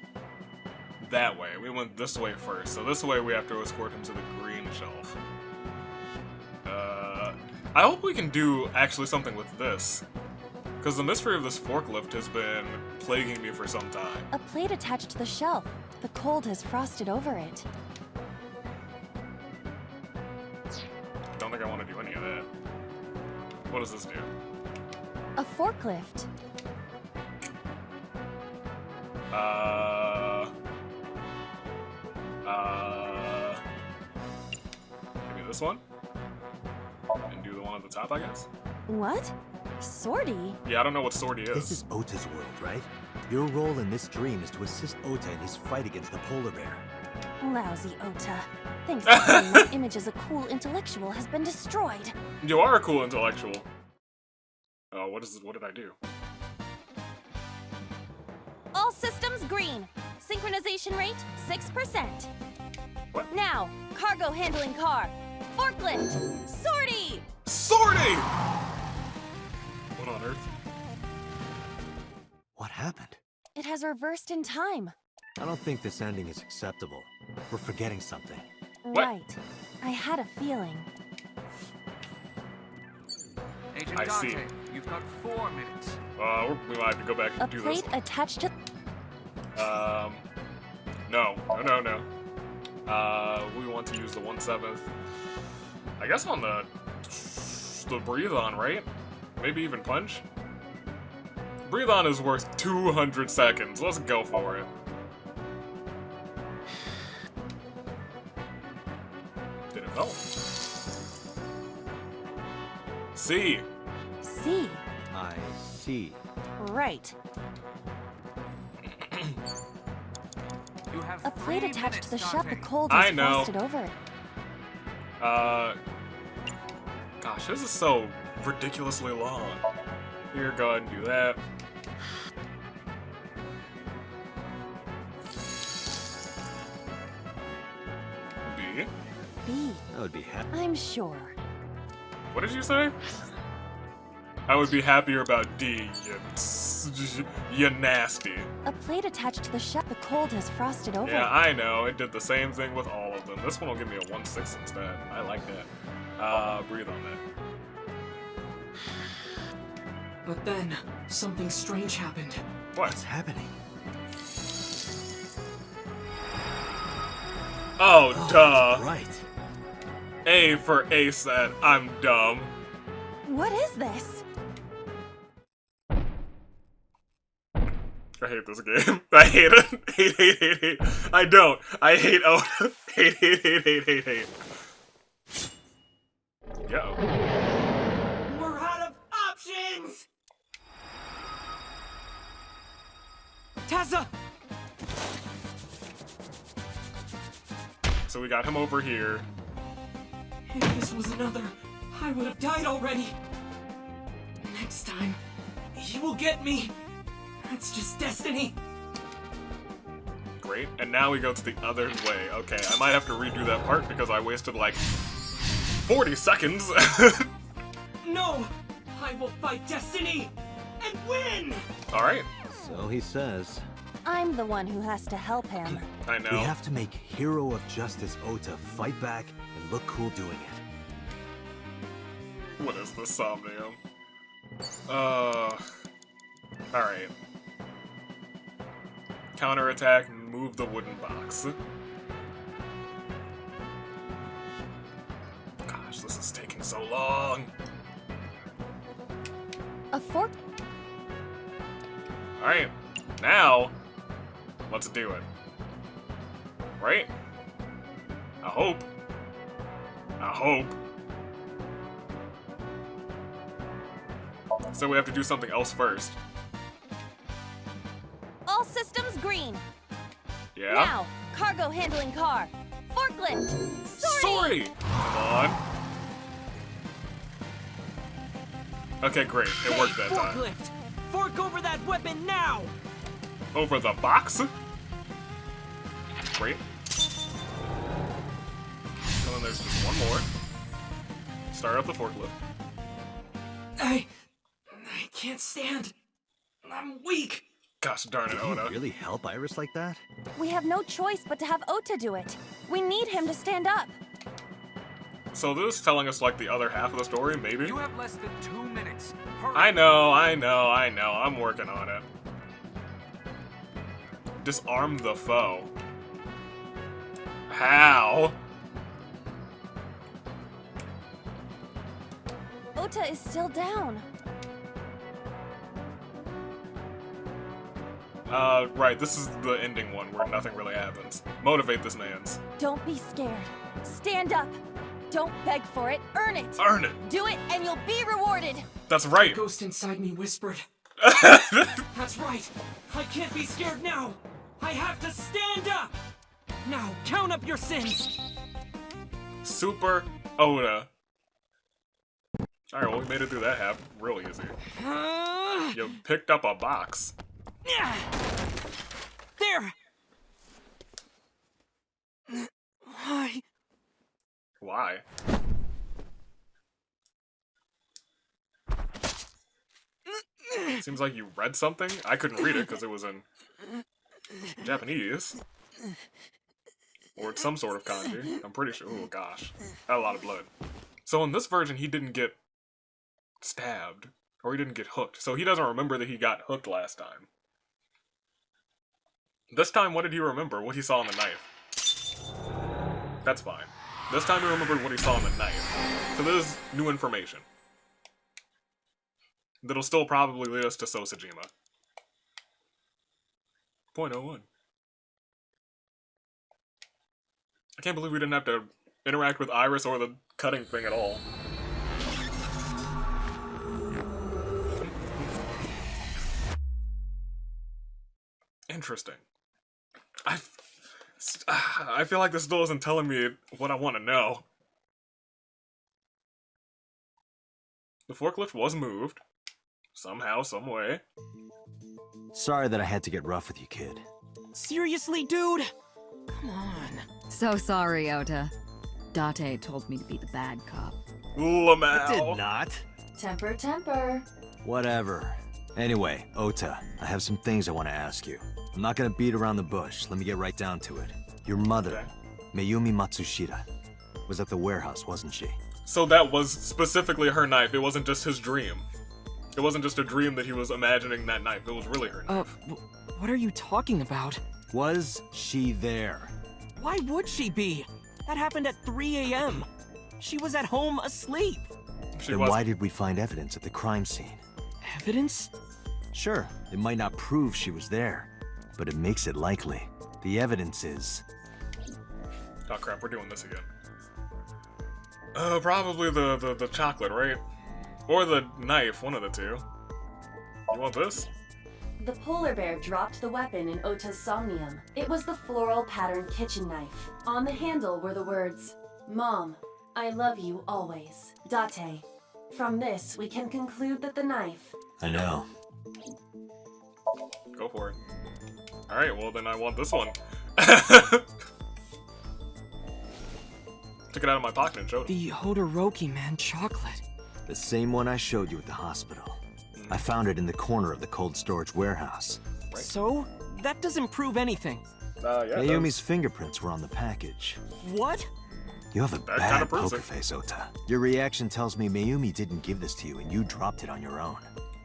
that way. We went this way first, so this way we have to escort him to the green shelf. I hope we can do actually something with this, because the mystery of this forklift has been plaguing me for some time. A plate attached to the shelf. The cold has frosted over it. Don't think I want to do any of that. What does this do? A forklift. Maybe this one? And do the one at the top, I guess? What? Sortie? Yeah, I don't know what sortie is. This is Ota's world, right? Your role in this dream is to assist Ota in his fight against the polar bear. Lousy Ota. Thanks to him, my image as a cool intellectual has been destroyed. You are a cool intellectual. Oh, what did I do? All systems green. Synchronization rate 6%. What? Now, cargo handling car. Forklift. Sortie! Sortie! What on earth? What happened? It has reversed in time. I don't think this ending is acceptable. We're forgetting something. What? Right. I had a feeling. Agent I Dante, see. you've got 4 minutes. We might have to go back A and do this. plate attached to... No. We want to use the 1/7. I guess on the breathe on, right? Maybe even punch? Breathe on is worth 200 seconds. Let's go for it. Did it go? C. C. I see. Right. You have A plate 3 attached to the minutes, shell. The Dante. cold I has know. frosted over it. Gosh, this is so ridiculously long. Here, go ahead and do that. B. B. I would be happy. I'm sure. What did you say? I would be happier about D, you nasty. A plate attached to the shell. The cold has frosted over Yeah, it. I know. It did the same thing with all of them. This one will give me a 1/6 instead. I like that. Breathe on that. But then, something strange happened. What's happening? Oh, duh. Right. A for A said, I'm dumb. What is this? I hate this game. I hate it. Hate. I don't. I hate Oda. Hate. Yo. We're out of options! Tessa! So we got him over here. If this was another I would have died already. Next time, he will get me. That's just destiny. Great. And now we go to the other way. Okay, I might have to redo that part because I wasted like 40 seconds. No! I will fight destiny and win! Alright. So he says. I'm the one who has to help him. I know. We have to make Hero of Justice Ota fight back and look cool doing it. What is this, Somnium? Alright. Counterattack, move the wooden box. Gosh, this is taking so long. A fork? Alright, now, let's do it. Right? I hope. I hope. So we have to do something else first. All systems green. Yeah? Now, cargo handling car. Forklift. Sorry! Come on. Okay, great. It worked that time. Forklift! Fork over that weapon now! Over the box? Great. And then there's just one more. Start up the forklift. I can't stand. I'm weak. Gosh darn it, Did you Oda. really help Iris like that? We have no choice but to have Ota do it. We need him to stand up. So this is telling us like the other half of the story, maybe? You have less than 2 minutes. Hurry. I know. I'm working on it. Disarm the foe. How? Ota is still down. Right, this is the ending one where nothing really happens. Motivate this man's. Don't be scared. Stand up. Don't beg for it. Earn it. Earn it! Do it and you'll be rewarded. That's right! The ghost inside me whispered. That's right. I can't be scared now. I have to stand up. Now, count up your sins. Super Oda. Alright, well we made it through that half real easy. You picked up a box. There. Why? Why? Seems like you read something. I couldn't read it because it was in Japanese. Or it's some sort of kanji. I'm pretty sure. Oh gosh. Had a lot of blood. So in this version, he didn't get stabbed. Or he didn't get hooked. So he doesn't remember that he got hooked last time. This time, what did he remember? What he saw on the knife. That's fine. This time he remembered what he saw on the knife. So this is new information. That'll still probably lead us to Sosajima. 0.01. I can't believe we didn't have to interact with Iris or the cutting thing at all. Interesting. I feel like this still isn't telling me what I want to know. The forklift was moved. Somehow, some way. Sorry that I had to get rough with you, kid. Seriously, dude? Come on. So sorry, Ota. Date told me to be the bad cop. Lamau. Did not. Temper, temper. Whatever. Anyway, Ota, I have some things I want to ask you. I'm not gonna beat around the bush. Let me get right down to it. Your mother, Mayumi Matsushita, was at the warehouse, wasn't she? So that was specifically her knife. It wasn't just his dream. It wasn't just a dream that he was imagining that knife. It was really her knife. What are you talking about? Was she there? Why would she be? That happened at 3 a.m. She was at home asleep. Then why did we find evidence at the crime scene? Evidence? Sure, it might not prove she was there, but it makes it likely. The evidence is... Oh crap, we're doing this again. Probably the chocolate, right? Or the knife, one of the two. You want this? The polar bear dropped the weapon in Ota's Somnium. It was the floral patterned kitchen knife. On the handle were the words, "Mom, I love you always. Date. From this, we can conclude that the knife... I know. Go for it. Alright, well then I want this one. Took it out of my pocket and showed it. The Hodoroki man chocolate. The same one I showed you at the hospital. I found it in the corner of the cold storage warehouse. Right. So? That doesn't prove anything. Yeah, Mayumi's fingerprints were on the package. What? You have a That bad kinda proves poker it. face, Ota. Your reaction tells me Mayumi didn't give this to you and you dropped it on your own.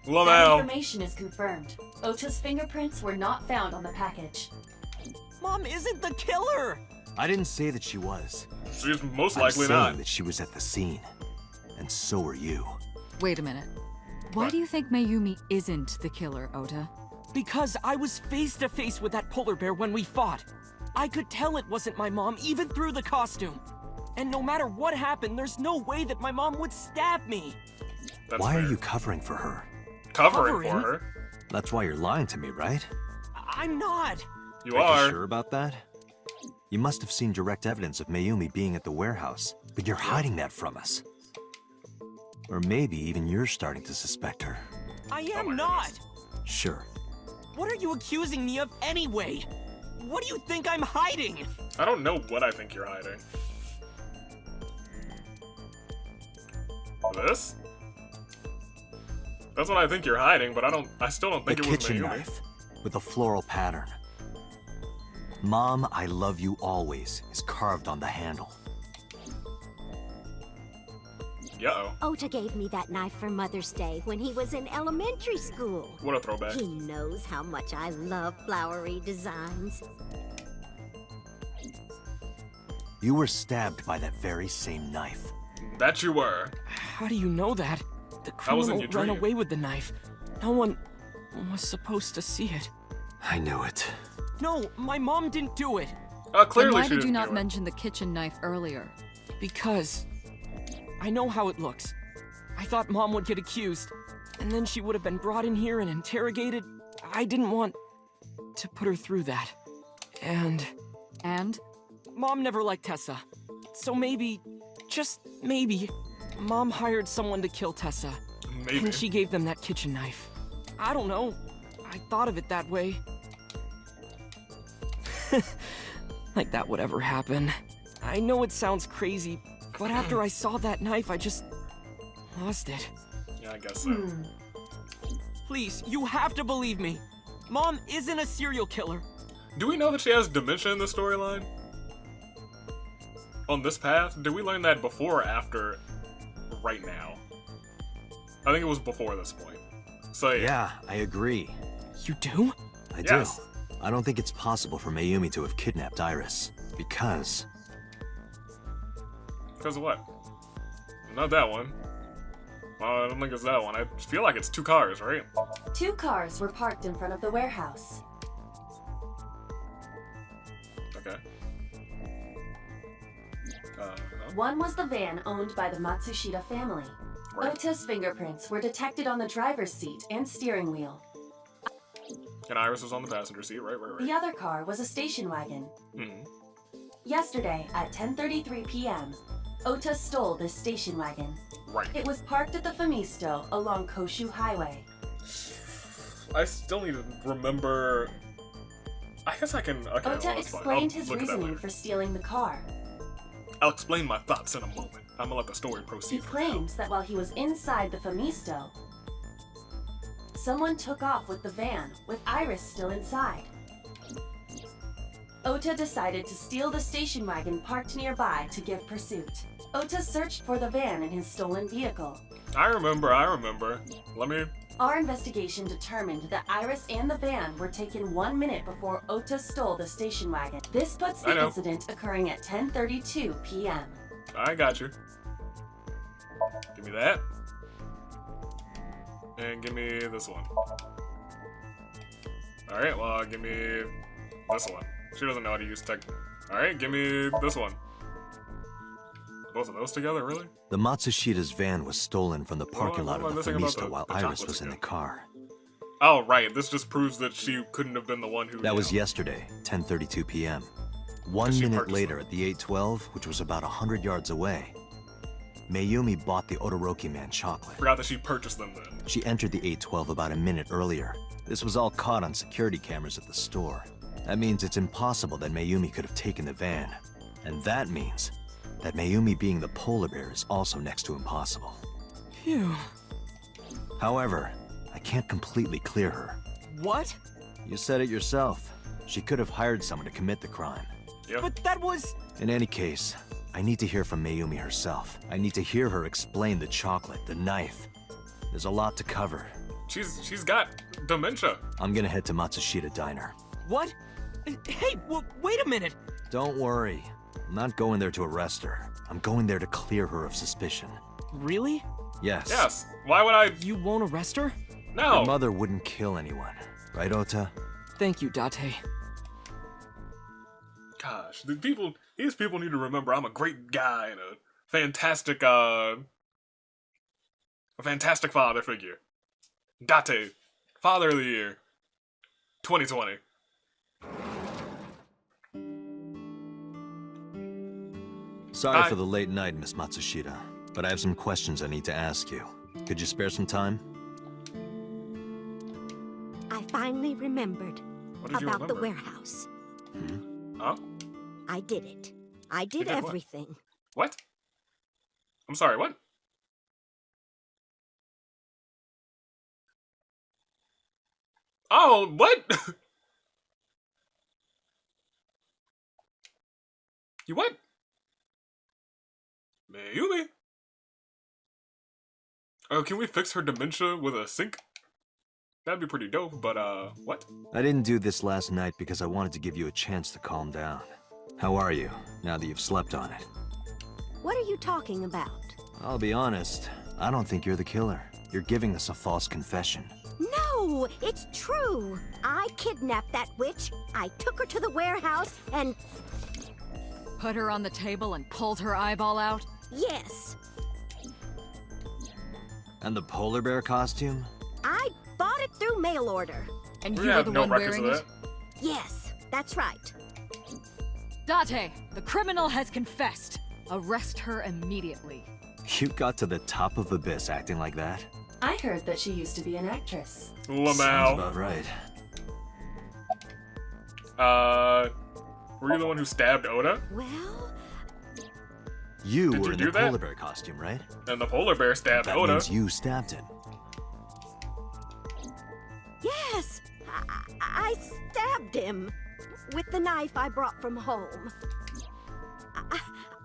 That Lamau. information is confirmed. Ota's fingerprints were not found on the package. Mom isn't the killer! I didn't say that she was. She's most I'm likely saying not. that she was at the scene. And so were you. Wait a minute. Why do you think Mayumi isn't the killer, Ota? Because I was face to face with that polar bear when we fought. I could tell it wasn't my mom, even through the costume. And no matter what happened, there's no way that my mom would stab me. That's Why fair. are you covering for her? covering for covering? her? That's why you're lying to me, right? I'm not. You Are are. you sure about that? You must have seen direct evidence of Mayumi being at the warehouse, but you're hiding that from us. Or maybe even you're starting to suspect her. I Oh am my not. goodness. Sure. What are you accusing me of anyway? What do you think I'm hiding? I don't know what I think you're hiding. This? That's what I think you're hiding, but I still don't The think it was kitchen Mayumi. knife with a floral pattern. Mom, I love you always is carved on the handle. Uh-oh. Ota gave me that knife for Mother's Day when he was in elementary school. What a throwback. He knows how much I love flowery designs. You were stabbed by that very same knife. That you were. How do you know that? The That was in criminal your ran dream. away with the knife. No one was supposed to see it. I knew it. No, my mom didn't do it. Clearly Then why she did you didn't not do it. mention the kitchen knife earlier? Because I know how it looks. I thought Mom would get accused, and then she would have been brought in here and interrogated. I didn't want to put her through that. And And? Mom never liked Tessa. So maybe, just maybe, Mom hired someone to kill Tessa. Maybe. And she gave them that kitchen knife. I don't know. I thought of it that way. Like that would ever happen. I know it sounds crazy, but after I saw that knife, I just lost it. Yeah, I guess so. Please, you have to believe me. Mom isn't a serial killer. Do we know that she has dementia in the storyline? On this path? Did we learn that before or after right now? I think it was before this point. So Yeah, I agree. You do? I Yes. do. I don't think it's possible for Mayumi to have kidnapped Iris. Because Because of what? Not that one. I don't think it's that one. I feel like it's two cars, right? 2 cars were parked in front of the warehouse. Okay. One was the van owned by the Matsushita family. Right. Ota's fingerprints were detected on the driver's seat and steering wheel. And Iris was on the passenger seat, right? The other car was a station wagon. Hmm. Yesterday, at 10:33 p.m., Ota stole this station wagon. Right. It was parked at the Famisto along Koshu Highway. I still need to remember. I guess I can. Okay, well, Ota that's fine. explained I'll his look at that reasoning later. for stealing the car. I'll explain my thoughts in a moment. I'm gonna let the story He proceed. claims that while he was inside the Famisto, someone took off with the van, with Iris still inside. Ota decided to steal the station wagon parked nearby to give pursuit. Ota searched for the van in his stolen vehicle. I remember. Let me. Our investigation determined that Iris and the van were taken 1 minute before Ota stole the station wagon. This puts I the know. incident occurring at 10:32 p.m. I got you. Give me that. And give me this one. Alright, well, give me this one. She doesn't know how to use tech. Alright, give me this one. Both of those together, really? the Matsushita's van was stolen from the What parking am lot I of the missing about Famisto the while Iris chocolates was in the again? car. Oh, right. This just proves that she couldn't have been the one who. That was yeah. yesterday, 10:32 p.m. 1 She minute purchased later them. at the 812, which was about 100 yards away, Mayumi bought the Odoroki Man chocolate. Forgot that she purchased them then. She entered the 812 about a minute earlier. This was all caught on security cameras at the store. That means it's impossible that Mayumi could have taken the van. And that means that Mayumi being the polar bear is also next to impossible. Phew. However, I can't completely clear her. What? You said it yourself. She could have hired someone to commit the crime. Yep. But that was... In any case, I need to hear from Mayumi herself. I need to hear her explain the chocolate, the knife. There's a lot to cover. She's got dementia. I'm gonna head to Matsushita Diner. What? Hey, wait a minute. Don't worry. I'm not going there to arrest her. I'm going there to clear her of suspicion. Really? Yes. Yes. Why would I? You won't arrest her? No. Your mother wouldn't kill anyone. Right, Ota? Thank you, Date. Gosh, these people need to remember I'm a great guy and a fantastic father figure. Date, Father of the Year, 2020. Sorry Hi. for the late night, Miss Matsushita, but I have some questions I need to ask you. Could you spare some time? I finally remembered What did you about the remember? warehouse. Huh? I did it. I did did what? everything. What? I'm sorry, what? Oh, what? You what? Mayumi? Oh, can we fix her dementia with a sink? That'd be pretty dope, but what? I didn't do this last night because I wanted to give you a chance to calm down. How are you, now that you've slept on it? What are you talking about? I'll be honest, I don't think you're the killer. You're giving us a false confession. No, it's true. I kidnapped that witch. I took her to the warehouse and Put her on the table and pulled her eyeball out? yes, And the polar bear costume? I bought it through mail order. And We you were have the no one records wearing of it? that. Yes, that's right. Date, the criminal has confessed. Arrest her immediately. You got to the top of Abyss acting like that? I heard that she used to be an actress. Sounds Lamau. about right. Were you the one who stabbed Oda? Well, You Did were you in do the that? polar bear costume, right? And the polar bear stabbed That Oda. means you stabbed it. yes, I stabbed him with the knife I brought from home.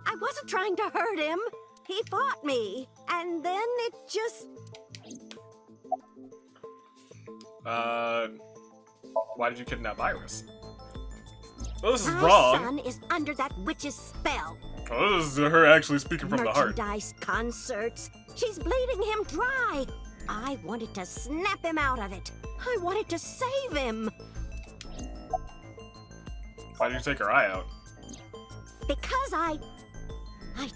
I wasn't trying to hurt him. He fought me, and then it just... Why did you kidnap Iris? Well, this is My wrong. son is under that witch's spell. Oh, this is her actually speaking from the heart. Merchandise, concerts. She's bleeding him dry. I wanted to snap him out of it. I wanted to save him. Why did you take her eye out? Because I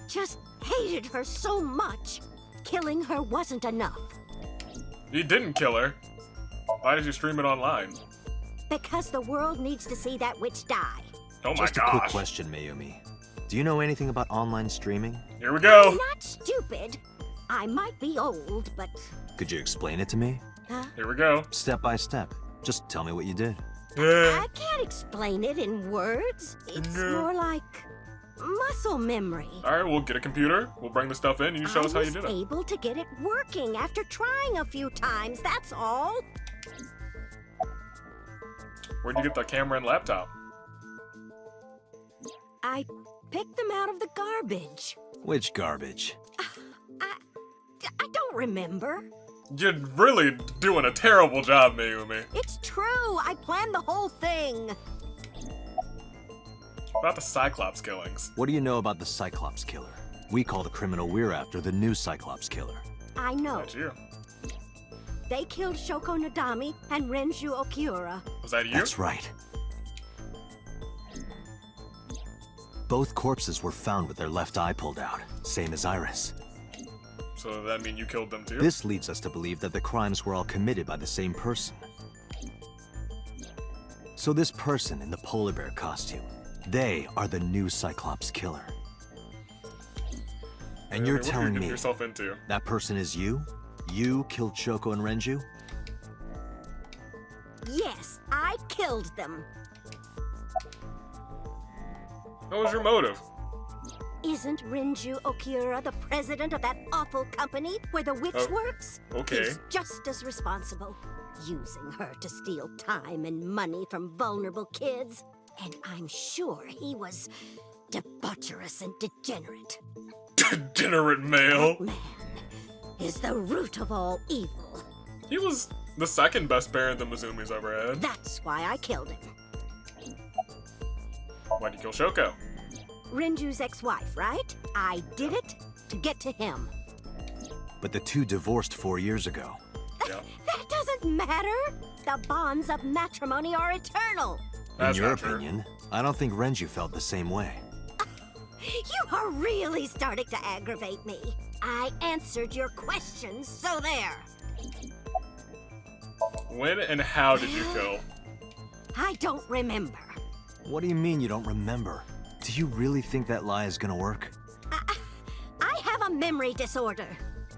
just hated her so much. Killing her wasn't enough. You didn't kill her. Why did you stream it online? Because the world needs to see that witch die. Oh my Just a quick gosh. question, Mayumi. Do you know anything about online streaming? Here we go. I'm not stupid. I might be old, but... Could you explain it to me? Here we go. Step by step. Just tell me what you did. I can't explain it in words. It's No. more like muscle memory. Alright, we'll get a computer. We'll bring the stuff in and you show us how you did I it. was able to get it working after trying a few times, that's all. Where'd you get the camera and laptop? I picked them out of the garbage. Which garbage? I don't remember. You're really doing a terrible job, Mayumi. It's true, I planned the whole thing. About the Cyclops Killings. What do you know about the Cyclops Killer? We call the criminal we're after the new Cyclops Killer. I know. That's you. They killed Shoko Nadami and Renju Okiura. Was that you? That's right. Both corpses were found with their left eye pulled out, same as Iris. So does that mean you killed them too? This leads us to believe that the crimes were all committed by the same person. So this person in the polar bear costume, they are the new Cyclops Killer. And you're what are you telling getting me yourself into? that person is you? You killed Shoko and Renju? Yes, I killed them. What was your motive? Isn't Renju Okiura the president of that awful company where the witch works? Okay. He's just as responsible, using her to steal time and money from vulnerable kids. And I'm sure he was debaucherous and degenerate. Degenerate male. That man is the root of all evil. He was the second best parent that Mizumi's ever had. That's why I killed him. Why'd you kill Shoko? Renju's ex-wife, right? I did it to get to him. But the two divorced 4 years ago. Yeah. That doesn't matter. The bonds of matrimony are eternal. That's In your not true. opinion, I don't think Renju felt the same way. You are really starting to aggravate me. I answered your questions, so there. When and how did you kill? I don't remember. What do you mean you don't remember? Do you really think that lie is gonna work? I have a memory disorder.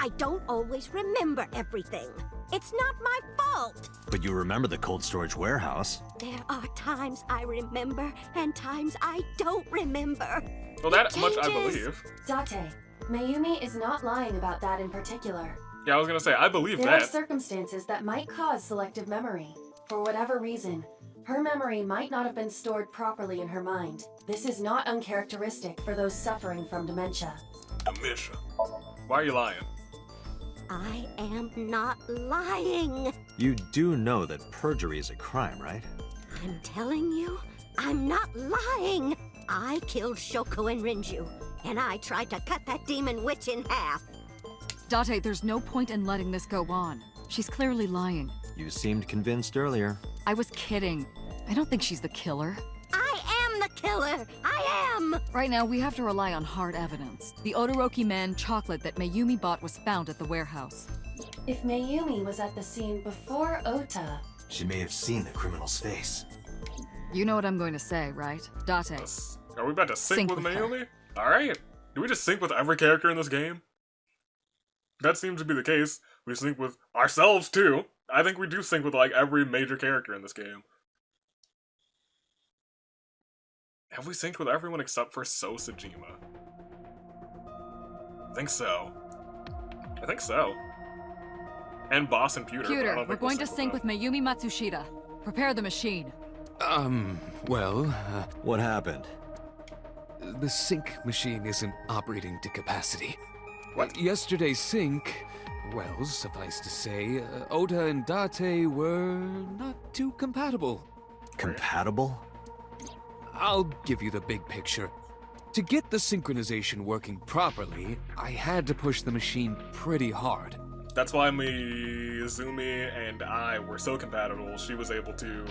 I don't always remember everything. It's not my fault. But you remember the cold storage warehouse. There are times I remember and times I don't remember. Well, that much I changes. believe. Date, Mayumi is not lying about that in particular. Yeah, I was gonna say, I believe There are that. circumstances that might cause selective memory. For whatever reason, her memory might not have been stored properly in her mind. This is not uncharacteristic for those suffering from dementia. Dementia. Why are you lying? I am not lying. You do know that perjury is a crime, right? I'm telling you, I'm not lying. I killed Shoko and Renju, and I tried to cut that demon witch in half. Date, there's no point in letting this go on. She's clearly lying. You seemed convinced earlier. I was kidding. I don't think she's the killer. I am the killer. I am. Right now, we have to rely on hard evidence. The Odoroki Man chocolate that Mayumi bought was found at the warehouse. If Mayumi was at the scene before Ota, She may have seen the criminal's face. You know what I'm going to say, right? Date. Are we about to sync with with her. Mayumi? Alright. Do we just sync with every character in this game? That seems to be the case. We sync with ourselves, too. I think we do sync with, like, every major character in this game. Have we synced with everyone except for So Sajima? I think so. I think so. And Boss and Pewter. but I Pewter, don't we're think we'll going to sync with them. Mayumi Matsushita. Prepare the machine. Well, What happened? the sync machine isn't operating to capacity. What? Yesterday's sync, well, suffice to say, Ota and Date were not too compatible. Compatible? I'll give you the big picture. To get the synchronization working properly, I had to push the machine pretty hard. That's why Mizumi and I were so compatible. She was able to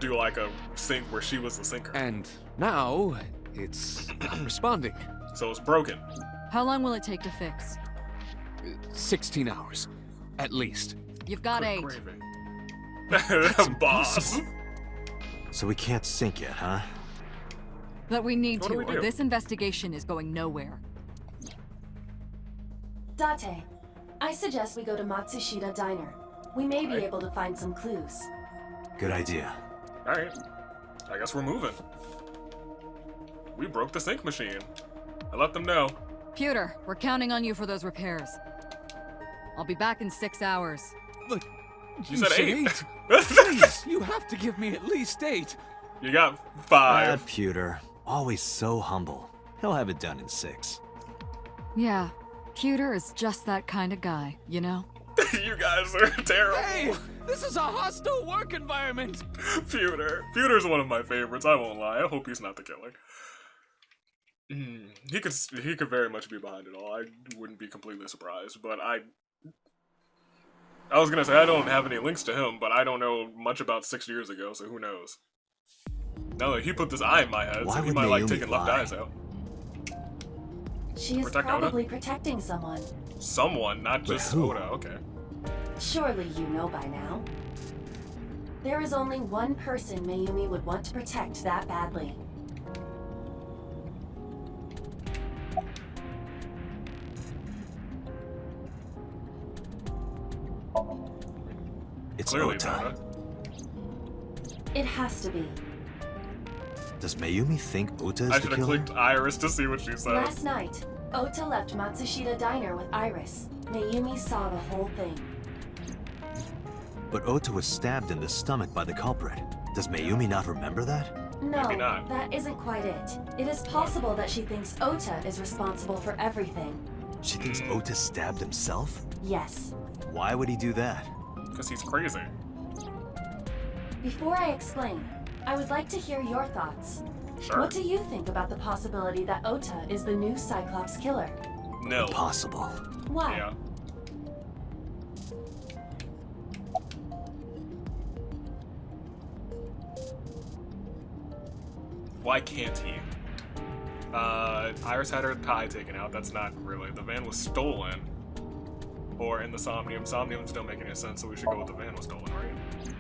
do like a sync where she was the syncer. And now, it's not responding. So it's broken. How long will it take to fix? 16 hours, at least. You've got 8. Boss. So we can't sync yet, huh? But we need What to, do we or do? this investigation is going nowhere. Date, I suggest we go to Matsushita Diner. We may be Alright. able to find some clues. Good idea. Alright. I guess we're moving. We broke the sync machine. I let them know. Pewter, we're counting on you for those repairs. I'll be back in 6 hours. Look, You said 8. Please, you have to give me at least 8. You got 5. That Pewter, always so humble. He'll have it done in 6. Yeah, Pewter is just that kind of guy, you know? You guys are terrible. Hey, this is a hostile work environment. Pewter. Pewter's one of my favorites, I won't lie. I hope he's not the killer. He could very much be behind it all. I wouldn't be completely surprised, but I was gonna say I don't have any links to him, but I don't know much about 6 years ago, so who knows? Now that he put this eye in my head, Why so he would might like Mayumi taking left lie? eyes out. She is Protect Ota? probably protecting someone. Someone, not But just who? Oda. Okay. Surely you know by now. There is only one person Mayumi would want to protect that badly. It's Clearly Ota. Ota. It has to be. Does Mayumi think Ota is I the should have killer? clicked Iris to see what she said. Last night, Ota left Matsushita Diner with Iris. Mayumi saw the whole thing. But Ota was stabbed in the stomach by the culprit. Does Mayumi not remember that? No, Maybe not. that isn't quite it. It is possible that she thinks Ota is responsible for everything. She thinks Ota stabbed himself? Yes. Why would he do that? Because he's crazy. Before I explain, I would like to hear your thoughts. Sure. What do you think about the possibility that Ota is the new Cyclops killer? No. Impossible. Why? Yeah. Why can't he? Iris had her tie taken out. That's not really. The van was stolen. Or in the Somnium. Somniums don't make any sense, so we should go with the van was stolen, right?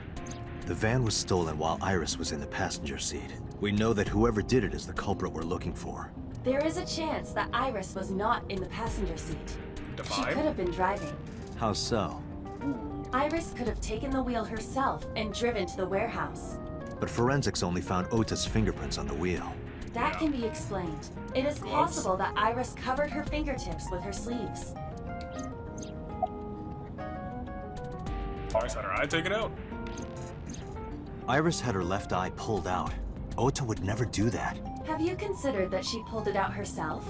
The van was stolen while Iris was in the passenger seat. We know that whoever did it is the culprit we're looking for. There is a chance that Iris was not in the passenger seat. She Define? could have been driving. How so? Iris could have taken the wheel herself and driven to the warehouse. But forensics only found Ota's fingerprints on the wheel. That Yeah. can be explained. It is possible that Iris covered her fingertips with her sleeves. Iris had her eye taken out? Iris had her left eye pulled out. Ota would never do that. Have you considered that she pulled it out herself?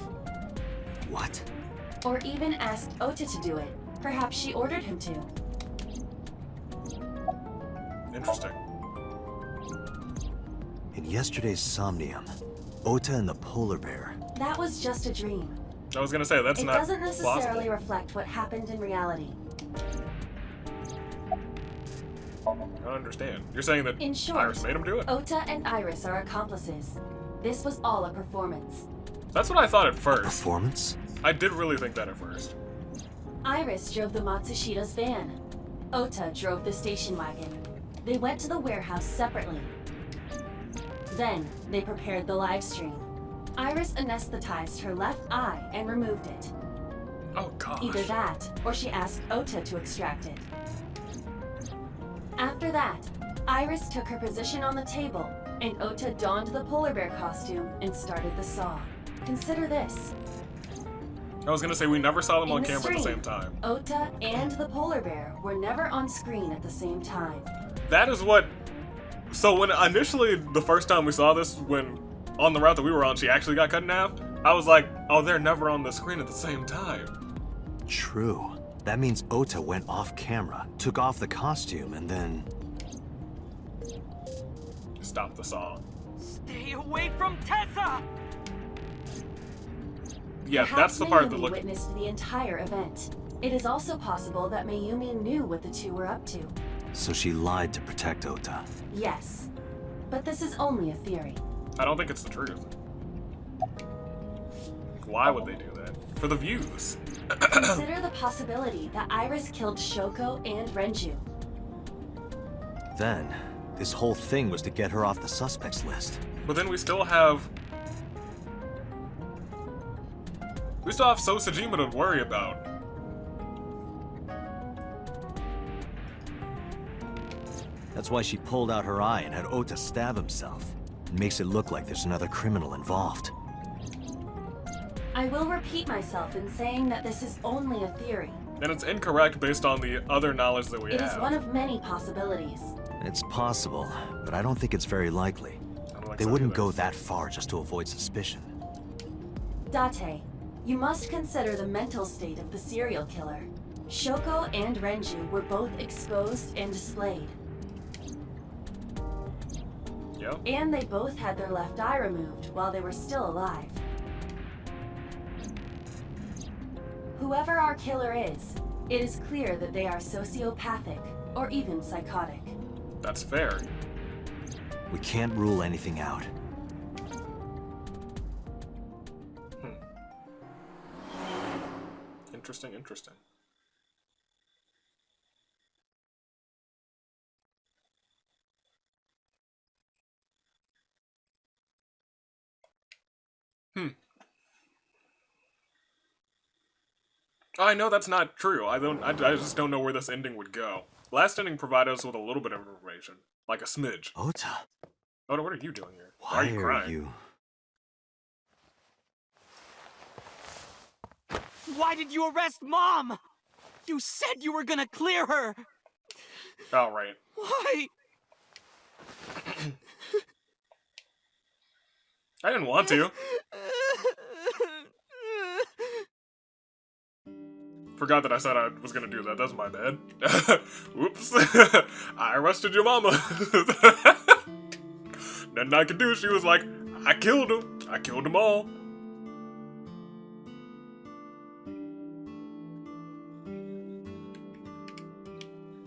What? Or even asked Ota to do it? Perhaps she ordered him to. Interesting. In yesterday's Somnium, Ota and the polar bear. That was just a dream. I was gonna say, that's It not doesn't necessarily plausible. reflect what happened in reality. I don't understand. You're saying that In short, Iris made him do it? Ota and Iris are accomplices. This was all a performance. That's what I thought at first. Performance? I did really think that at first. Iris drove the Matsushita's van. Ota drove the station wagon. They went to the warehouse separately. Then, they prepared the live stream. Iris anesthetized her left eye and removed it. Oh gosh. Either that, or she asked Ota to extract it. After that, Iris took her position on the table, and Ota donned the polar bear costume and started the saw. Consider this. I was gonna say, we never saw them In on the camera at the stream, same time. Ota and the polar bear were never on screen at the same time. That is what... So when initially, the first time we saw this, when on the route that we were on, she actually got cut in half, I was like, oh, they're never on the screen at the same time. True. That means Ota went off camera, took off the costume, and then... Stop the saw. Stay away from Tessa! Yeah, Perhaps that's the part that Mayumi looked... witnessed the entire event. It is also possible that Mayumi knew what the two were up to. So she lied to protect Ota. Yes. But this is only a theory. I don't think it's the truth. Why would they do that? For the views. Consider the possibility that Iris killed Shoko and Renju. Then, this whole thing was to get her off the suspects list. But then we still have... We still have Sosajima to worry about. That's why she pulled out her eye and had Ota stab himself. It makes it look like there's another criminal involved. I will repeat myself in saying that this is only a theory. And it's incorrect based on the other knowledge that we It have. is one of many possibilities. It's possible, but I don't think it's very likely. I don't like They that wouldn't either. go that far just to avoid suspicion. Date, you must consider the mental state of the serial killer. Shoko and Renju were both exposed and displayed. Yeah. And they both had their left eye removed while they were still alive. Whoever our killer is, it is clear that they are sociopathic or even psychotic. That's fair. We can't rule anything out. Interesting, interesting. I know that's not true. I just don't know where this ending would go. Last ending provided us with a little bit of information, like a smidge. Ota, Oh, what are you doing here? why are you crying? Why did you arrest Mom? You said you were gonna clear her! Oh, right. Why? I didn't want to. Forgot that I said I was gonna do that. That's my bad. Whoops. I arrested your mama. Nothing I could do. She was like, I killed him. I killed them all.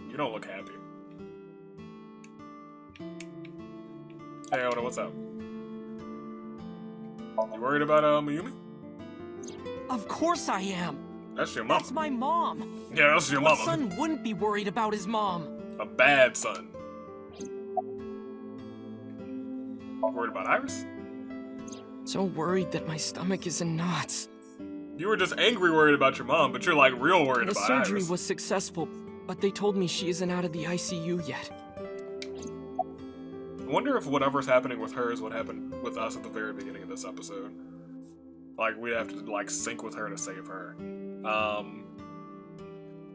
You don't look happy. Hey, Oda, what's up? You worried about Mayumi? Of course I am. That's your mama. That's my mom. Yeah, that's your What mama. son wouldn't be worried about his mom? A bad son. Worried about Iris? So worried that my stomach is in knots. You were just angry worried about your mom, but you're like real worried The about surgery Iris. was successful, but they told me she isn't out of the ICU yet. I wonder if whatever's happening with her is what happened with us at the very beginning of this episode. Like, we have to, like, sync with her to save her.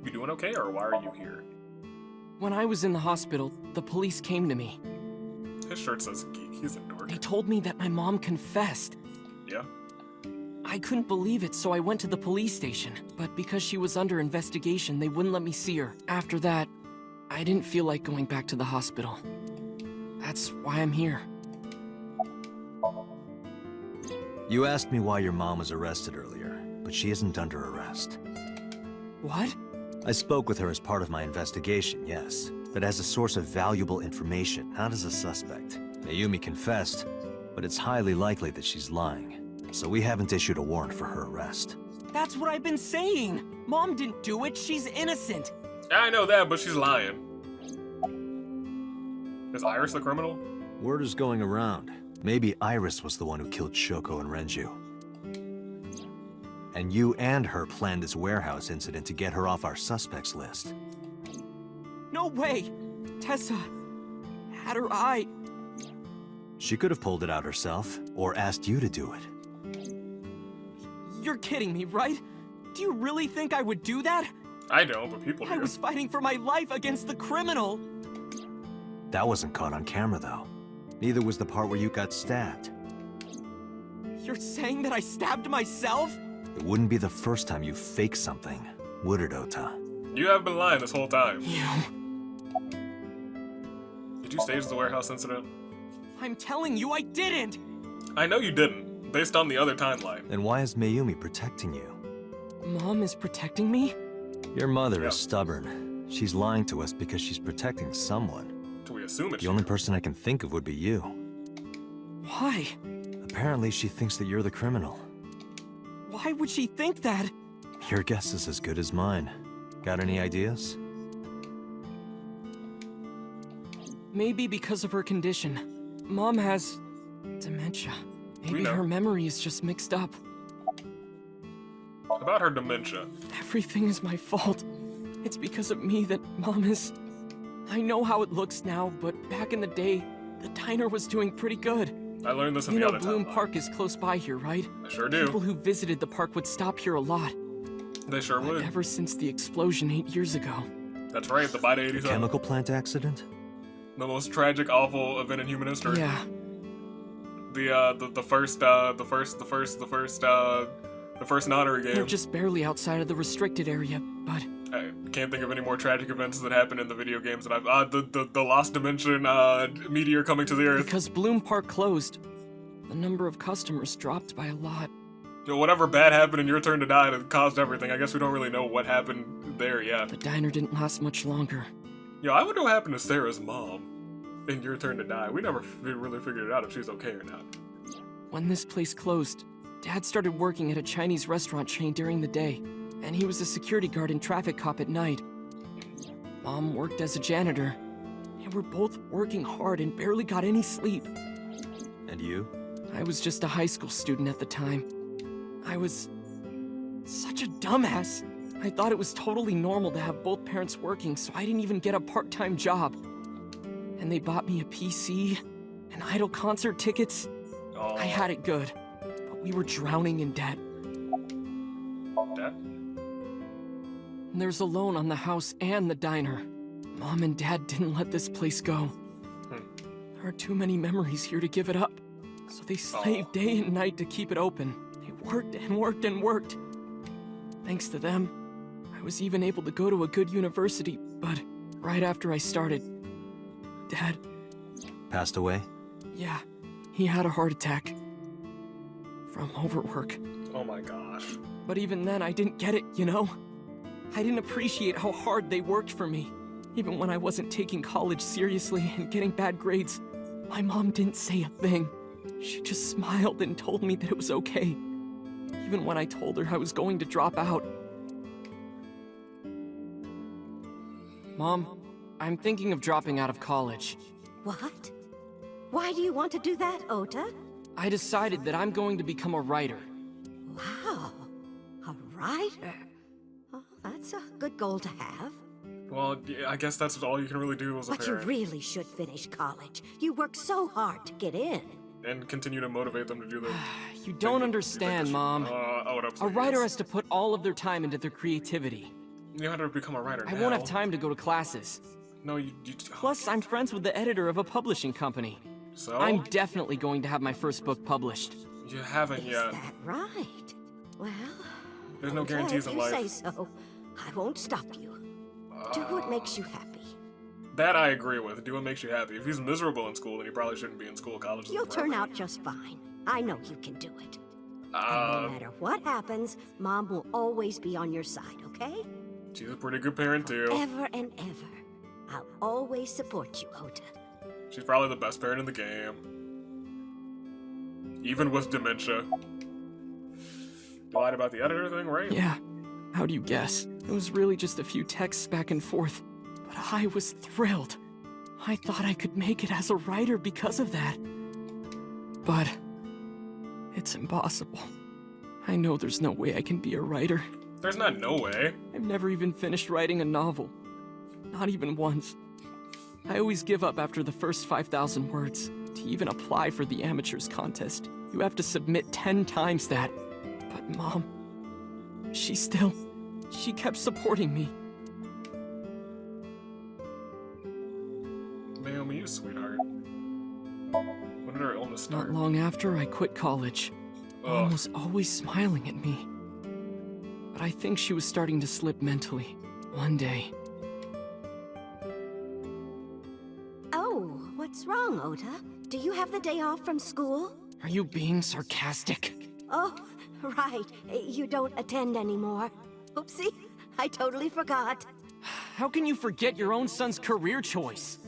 You doing okay, or why are you here? When I was in the hospital, the police came to me. His shirt says geek. He's a dork. They told me that my mom confessed. Yeah? I couldn't believe it, so I went to the police station. But because she was under investigation, they wouldn't let me see her. After that, I didn't feel like going back to the hospital. That's why I'm here. You asked me why your mom was arrested earlier, but she isn't under arrest. What? I spoke with her as part of my investigation, yes, but as a source of valuable information, not as a suspect. Mayumi confessed, but it's highly likely that she's lying, so we haven't issued a warrant for her arrest. That's what I've been saying! Mom didn't do it, she's innocent! I know that, but she's lying. Is Iris the criminal? Word is going around. Maybe Iris was the one who killed Shoko and Renju. And you and her planned this warehouse incident to get her off our suspects list. No way! Tessa had her eye. She could have pulled it out herself, or asked you to do it. You're kidding me, right? Do you really think I would do that? I don't, but people I do. was fighting for my life against the criminal! That wasn't caught on camera, though. Neither was the part where you got stabbed. You're saying that I stabbed myself? It wouldn't be the first time you faked something, would it, Ota? You have been lying this whole time. You... Did you stage the warehouse incident? I'm telling you, I didn't! I know you didn't, based on the other timeline. Then why is Mayumi protecting you? Mom is protecting me? Your mother Yeah. is stubborn. She's lying to us because she's protecting someone. Do we assume it's The only person I can think of would be you. Why? Apparently, she thinks that you're the criminal. Why would she think that? Your guess is as good as mine. Got any ideas? Maybe because of her condition. Mom has... dementia. Maybe know. her memory is just mixed up. about her dementia. Everything is my fault. It's because of me that Mom is... I know how it looks now, but back in the day, the diner was doing pretty good. I learned this in You the know other Bloom timeline. Park is close by here, right? I sure do. People who visited the park would stop here a lot. They sure But would. ever since the explosion 8 years ago. That's right, the Bite The 87. chemical plant accident? The most tragic, awful event in human history. Yeah, The first Nonary game. we're just barely outside of the restricted area, but I can't think of any more tragic events that happened in the video games that I've. The Lost Dimension meteor coming to the Earth. because Bloom Park closed, the number of customers dropped by a lot. You know, whatever bad happened in Your Turn to Die that caused everything. I guess we don't really know what happened there yet. The diner didn't last much longer. Yo, I wonder what happened to Sarah's mom in Your Turn to Die. We never really figured out if she's okay or not. When this place closed, Dad started working at a Chinese restaurant chain during the day, and he was a security guard and traffic cop at night. Mom worked as a janitor, and we're both working hard and barely got any sleep. And you? I was just a high school student at the time. I was such a dumbass. I thought it was totally normal to have both parents working, so I didn't even get a part-time job. And they bought me a PC and Idol concert tickets. Oh. I had it good, but we were drowning in debt. Debt? And there's a loan on the house and the diner. Mom and Dad didn't let this place go. There are too many memories here to give it up. So they slaved day and night to keep it open. They worked and worked and worked. Thanks to them, I was even able to go to a good university, but right after I started, Dad... Passed away? Yeah, he had a heart attack. From overwork. Oh my gosh. But even then, I didn't get it, you know? I didn't appreciate how hard they worked for me. Even when I wasn't taking college seriously and getting bad grades, my mom didn't say a thing. She just smiled and told me that it was okay. Even when I told her I was going to drop out. Mom, I'm thinking of dropping out of college. What? Why do you want to do that, Ota? I decided that I'm going to become a writer. Wow. A writer? Oh, that's a good goal to have. Well, yeah, I guess that's all you can really do as a But parent. you really should finish college. You worked so hard to get in. And continue to motivate them to do their... You don't understand, Mom. A writer has to put all of their time into their creativity. You have to become a writer I now. won't have time to go to classes. No, you Plus, I'm friends with the editor of a publishing company. So? I'm definitely going to have my first book published. You haven't yet. Is that right? Well... There's no okay, guarantees in life. If you say so. I won't stop you. Do what makes you happy. That I agree with. Do what makes you happy. If he's miserable in school, then he probably shouldn't be in school. College You'll turn out just fine. I know you can do it. And no matter what happens, Mom will always be on your side, okay? She's a pretty good parent, too. Ever and ever. I'll always support you, Ota. She's probably the best parent in the game. Even with dementia. You lied about the editor thing, right? Yeah. How do you guess? It was really just a few texts back and forth. But I was thrilled. I thought I could make it as a writer because of that. But... it's impossible. I know there's no way I can be a writer. There's not no way. I've never even finished writing a novel. Not even once. I always give up after the first 5,000 words. To even apply for the amateurs contest, you have to submit 10 times that. But Mom, she kept supporting me. Naomi, you sweetheart. When did her illness start? Not long after I quit college, Mom was always smiling at me. But I think she was starting to slip mentally. One day. Oh, what's wrong, Ota? Do you have the day off from school? Are you being sarcastic? Oh, right. You don't attend anymore. Oopsie, I totally forgot. How can you forget your own son's career choice?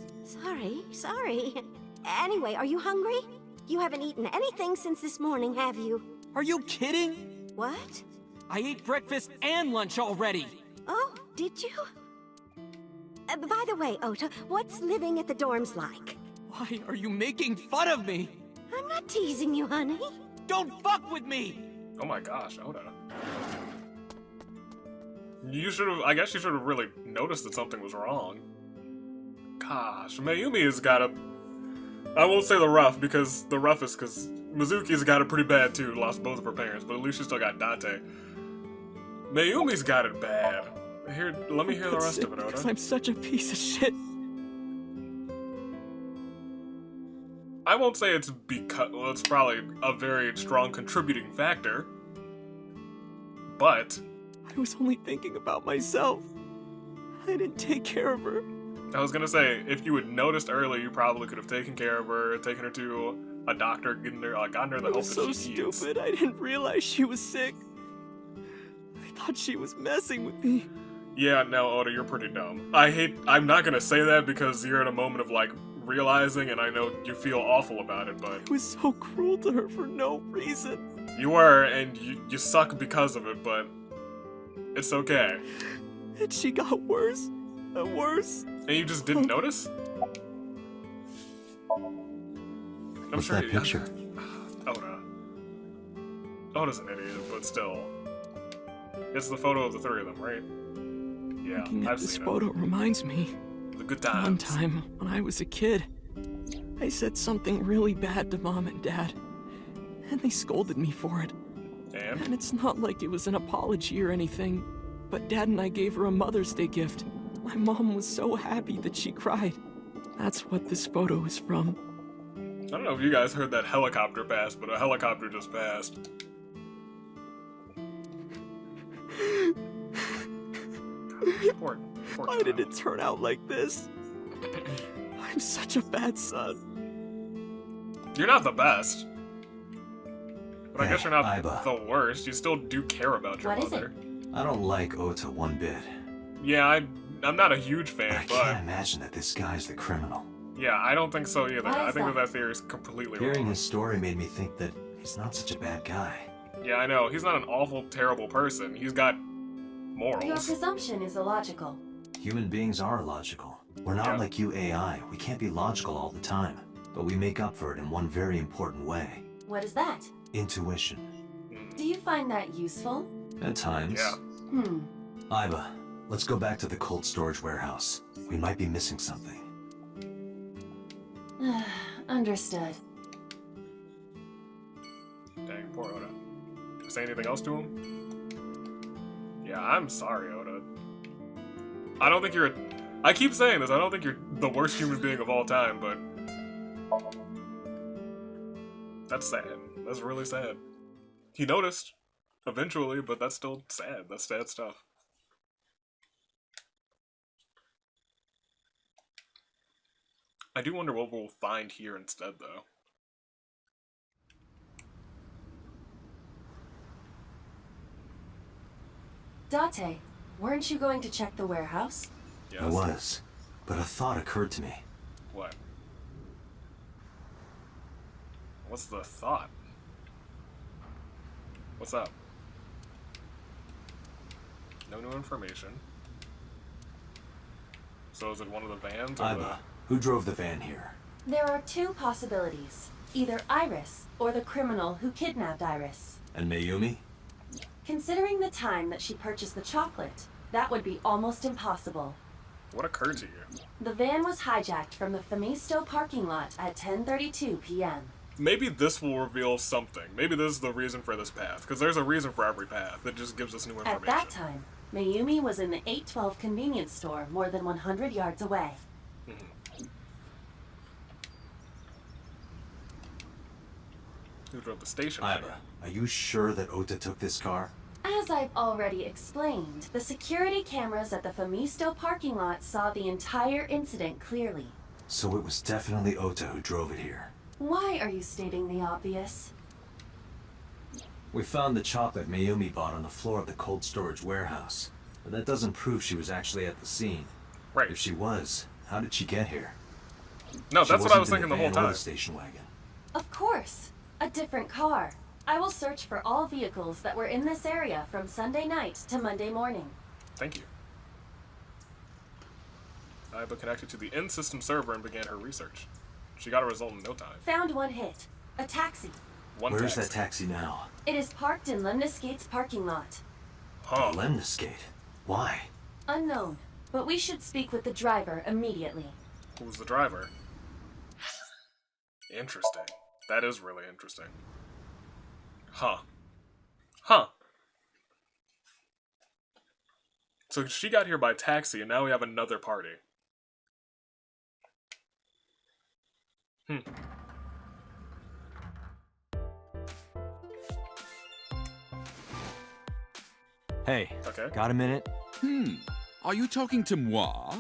Sorry. Anyway, are you hungry? You haven't eaten anything since this morning, have you? Are you kidding? What? I ate breakfast and lunch already. Oh, did you? By the way, Ota, what's living at the dorms like? Why are you making fun of me? I'm not teasing you, honey. Don't fuck with me! Oh my gosh, Oda. I guess you should have really noticed that something was wrong. Gosh, Mayumi has got a... I won't say the rough, because the roughest, because Mizuki's got it pretty bad too, lost both of her parents, but at least she still got Date. Mayumi's got it bad. Here, let me hear the rest of it, Oda. Because I'm such a piece of shit. I won't say it's because, well, it's probably a very strong contributing factor, but... I was only thinking about myself. I didn't take care of her. I was gonna say, if you had noticed earlier, you probably could have taken care of her, taken her to a doctor, gotten her the help was so that she needs. stupid. I didn't realize she was sick. I thought she was messing with me. Yeah, no, Oda, you're pretty dumb. I'm not gonna say that because you're in a moment of, like, realizing, and I know you feel awful about it, but... I was so cruel to her for no reason. You were, and you suck because of it, but... it's okay. And she got worse and worse. And you just didn't notice? What's that picture? Oda. Oda's an idiot, but still. It's the photo of the three of them, right? Yeah, Looking at I've this seen photo reminds me. it. The good times. One time, when I was a kid, I said something really bad to Mom and Dad, and they scolded me for it. And it's not like it was an apology or anything, but Dad and I gave her a Mother's Day gift. My mom was so happy that she cried. That's what this photo is from. I don't know if you guys heard that helicopter pass, but a helicopter just passed. Poor Why did it turn out like this? I'm such a bad son. You're not the best. But I guess you're not Aiba. the worst. You still do care about your What is mother. I don't like Ota one bit. Yeah, I'm not a huge fan, But I but can't imagine that this guy's the criminal. yeah, I don't think so either. Why I is think that? that theory is completely Hearing wrong. his story made me think that he's not such a bad guy. Yeah, I know. He's not an awful, terrible person. He's got Your morals. presumption is illogical. Human beings are illogical. We're not Yeah. like you AI. We can't be logical all the time. But we make up for it in one very important way. What is that? Intuition. Do you find that useful? At times. Yeah. Aiba, let's go back to the cold storage warehouse. We might be missing something. Understood. Dang, poor Oda. Say anything else to him? Yeah, I'm sorry, Oda. I don't think you're... I keep saying this, I don't think you're the worst human being of all time, but... That's sad. That's really sad. He noticed, eventually, but that's still sad. That's sad stuff. I do wonder what we'll find here instead, though. Date, weren't you going to check the warehouse? Yes. I was, but a thought occurred to me. What? What's the thought? What's up? No new information. So is it one of the vans or Aiba, who drove the van here? There are two possibilities. Either Iris, or the criminal who kidnapped Iris. And Mayumi? Considering the time that she purchased the chocolate, that would be almost impossible. what occurred to you? The van was hijacked from the Famisto parking lot at 10:32 p.m. Maybe this will reveal something. Maybe this is the reason for this path, because there's a reason for every path. It just gives us new information. At that time, Mayumi was in the 812 convenience store more than 100 yards away. Who drove the station Aiba, wagon? are you sure that Ota took this car? As I've already explained, the security cameras at the Famisto parking lot saw the entire incident clearly. So it was definitely Ota who drove it here. Why are you stating the obvious? We found the chocolate Mayumi bought on the floor of the cold storage warehouse. But that doesn't prove she was actually at the scene. Right. If she was, how did she get here? No, She that's what I was wasn't thinking in the whole van or time. the station wagon. Of course, a different car. I will search for all vehicles that were in this area from Sunday night to Monday morning. Thank you. Aiba connected to the in-system server and began her research. She got a result in no time. Found one hit. A taxi. Where's that taxi now? It is parked in Lemniscate's parking lot. Huh. Lemniscate. Why? Unknown, but we should speak with the driver immediately. Who's the driver? Interesting. That is really interesting. Huh. Huh. So she got here by taxi, and now we have another party. Hey, Okay. got a minute? Are you talking to moi?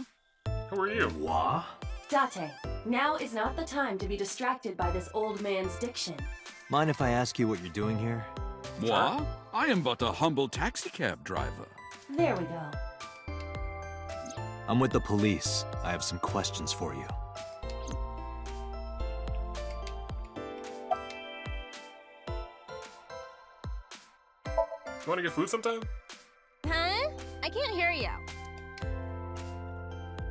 Who are you? What? Date, now is not the time to be distracted by this old man's diction. Mind if I ask you what you're doing here? Moi? I am but a humble taxicab driver. There we go. I'm with the police. I have some questions for you. You want to get food sometime? Huh? I can't hear you.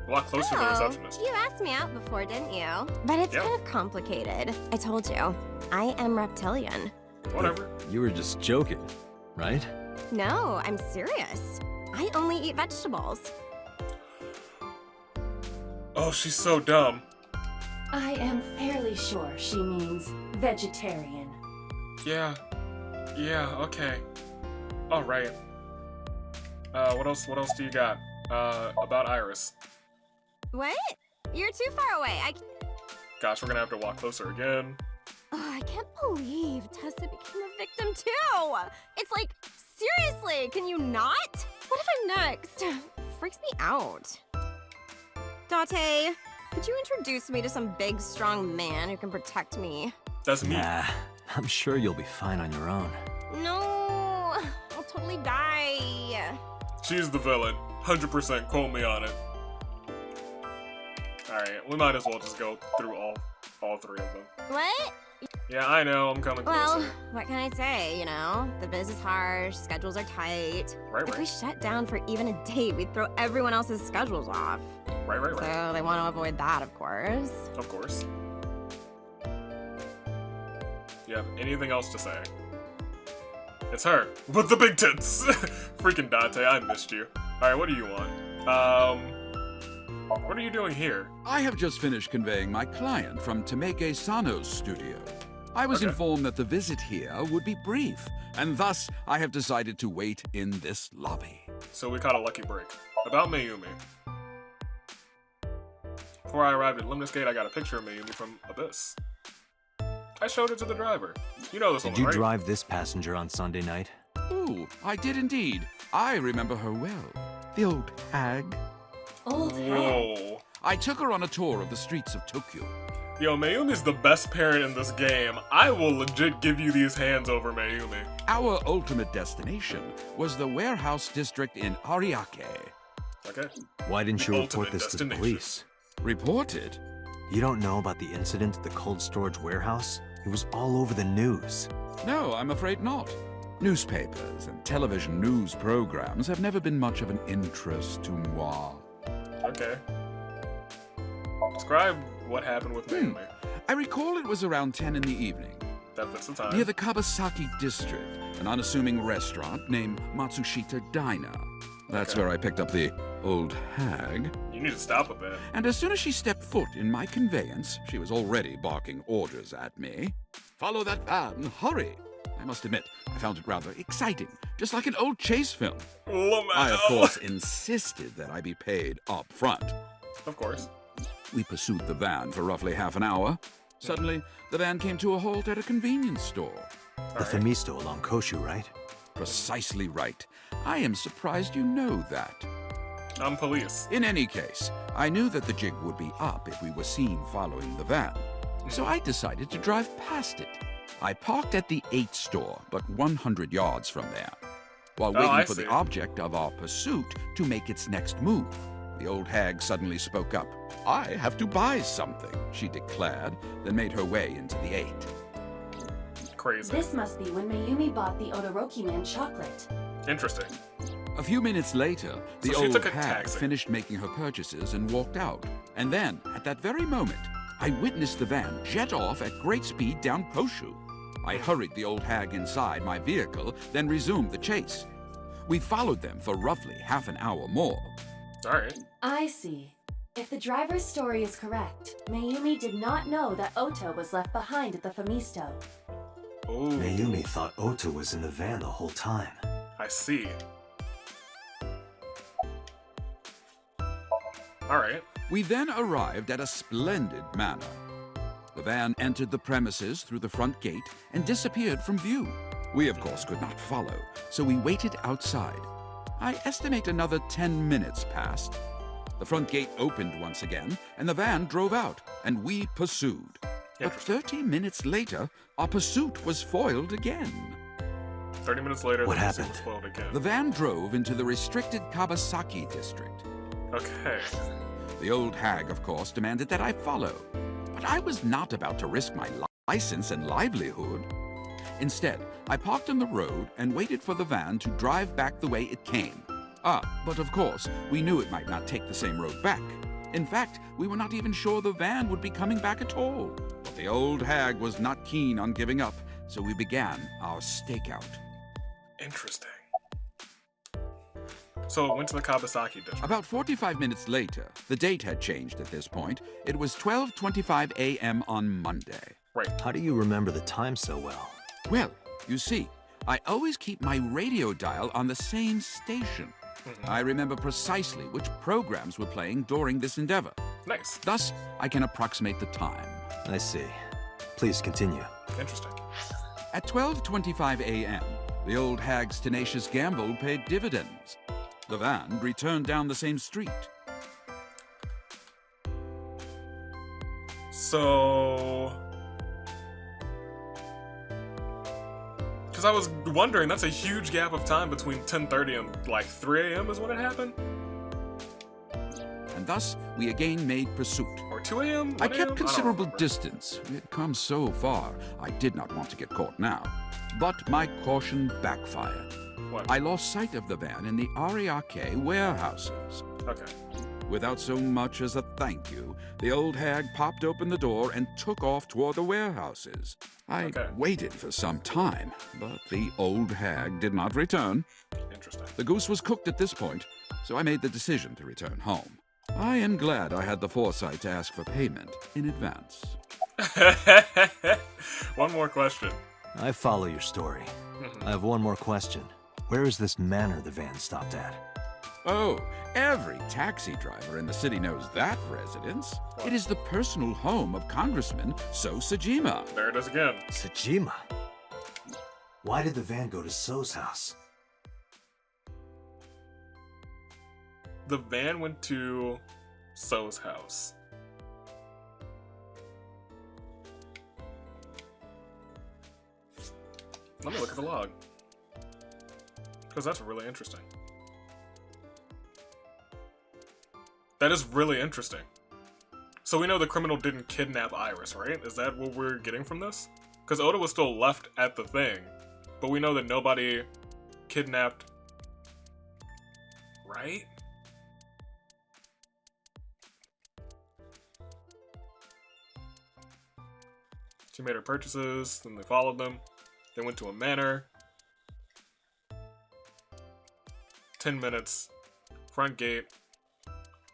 Walk closer to the receptionist. You asked me out before, didn't you? But it's Yeah. kind of complicated. I told you. I am reptilian. Whatever. You were just joking, right? No, I'm serious. I only eat vegetables. Oh, she's so dumb. I am fairly sure she means vegetarian. Yeah. Yeah, okay. Alright. What else do you got? About Iris. What? You're too far away. Gosh, we're gonna have to walk closer again. Oh, I can't believe Tessa became a victim too. It's like, seriously, can you not? What if I'm next? Freaks me out. Date, could you introduce me to some big, strong man who can protect me? That's me. Nah, I'm sure you'll be fine on your own. No, I'll totally die. She's the villain. 100% quote me on it. Alright, we might as well just go through all three of them. What? Yeah, I know, I'm coming Well, closer. what can I say, you know? The biz is harsh, schedules are tight. Right. If we shut down for even a date, we'd throw everyone else's schedules off. Right. So they want to avoid that, of course. Of course. You have anything else to say? It's her, with the big tits! Freaking Date, I missed you. Alright, what do you want? What are you doing here? I have just finished conveying my client from Tameke Sano's studio. I was informed that the visit here would be brief, and thus I have decided to wait in this lobby. So we caught a lucky break. About Mayumi. Before I arrived at Limnus Gate, I got a picture of Mayumi from Abyss. I showed it to the driver. You know this one, Did you right? drive this passenger on Sunday night? Oh, I did indeed. I remember her well. The old hag. Old hag. Whoa. I took her on a tour of the streets of Tokyo. Yo, Mayumi's the best parent in this game. I will legit give you these hands over Mayumi. Our ultimate destination was the warehouse district in Ariake. Okay. Why didn't you report Ultimate this to the destination. police? Reported? You don't know about the incident at the cold storage warehouse? It was all over the news. No, I'm afraid not. Newspapers and television news programs have never been much of an interest to moi. Okay. Describe what happened with Mayumi. I recall it was around 10 in the evening. That fits the time. Near the Kabasaki district, an unassuming restaurant named Matsushita Diner. That's Okay. where I picked up the old hag. You need to stop a bit. And as soon as she stepped foot in my conveyance, she was already barking orders at me. Follow that van, hurry! I must admit, I found it rather exciting, just like an old chase film. I, of course, insisted that I be paid up front. Of course. We pursued the van for roughly half an hour. Suddenly, the van came to a halt at a convenience store. The Femisto along Koshu, right? Precisely right. I am surprised you know that. I'm police. In any case, I knew that the jig would be up if we were seen following the van. So I decided to drive past it. I parked at the 8 store, but 100 yards from there, while Oh, I waiting for see. the object of our pursuit to make its next move. The old hag suddenly spoke up. I have to buy something, she declared, then made her way into the 8. Crazy. This must be when Mayumi bought the Odoroki Man chocolate. Interesting. A few minutes later, the So she old took a hag taxi. finished making her purchases and walked out. And then, at that very moment, I witnessed the van jet off at great speed down Koshu. I hurried the old hag inside my vehicle, then resumed the chase. We followed them for roughly half an hour more. Alright. I see. If the driver's story is correct, Mayumi did not know that Ota was left behind at the Femisto. Ooh. Mayumi thought Ota was in the van the whole time. I see. Alright. We then arrived at a splendid manor. The van entered the premises through the front gate and disappeared from view. We, of course, could not follow, so we waited outside. I estimate another 10 minutes passed. The front gate opened once again, and the van drove out, and we pursued. But 30 minutes later, our pursuit was foiled again. 30 minutes later, What the pursuit happened? was foiled again. The van drove into the restricted Kabasaki district. Okay. The old hag, of course, demanded that I follow. But I was not about to risk my license and livelihood. Instead, I parked on the road and waited for the van to drive back the way it came. But of course, we knew it might not take the same road back. In fact, we were not even sure the van would be coming back at all. But the old hag was not keen on giving up, so we began our stakeout. Interesting. So it went to the Kabasaki district. About 45 minutes later, the date had changed at this point. It was 12:25 a.m. on Monday. Right. How do you remember the time so well? Well, you see, I always keep my radio dial on the same station. I remember precisely which programs were playing during this endeavor. Nice. Thus, I can approximate the time. I see. Please continue. Interesting. At 12:25 a.m., the old hag's tenacious gamble paid dividends. The van returned down the same street. So... Because I was wondering, that's a huge gap of time between 10:30 and like 3 a.m. is when it happened? And thus, we again made pursuit. Or 2 a.m.? I kept considerable distance. We had come so far, I did not want to get caught now. But my caution backfired. What? I lost sight of the van in the Ariake warehouses. Okay. Without so much as a thank you, the old hag popped open the door and took off toward the warehouses. I waited for some time, but the old hag did not return. Interesting. The goose was cooked at this point, so I made the decision to return home. I am glad I had the foresight to ask for payment in advance. One more question. I follow your story. I have one more question. Where is this manor the van stopped at? Oh, every taxi driver in the city knows that residence. It is the personal home of Congressman So Sajima. There it is again. Sajima? Why did the van go to So's house? The van went to So's house. Let me look at the log. Because that's really interesting. That is really interesting. So we know the criminal didn't kidnap Iris, right? Is that what we're getting from this? Because Oda was still left at the thing, but we know that nobody kidnapped... Right? She made her purchases, then they followed them. They went to a manor. 10 minutes. Front gate.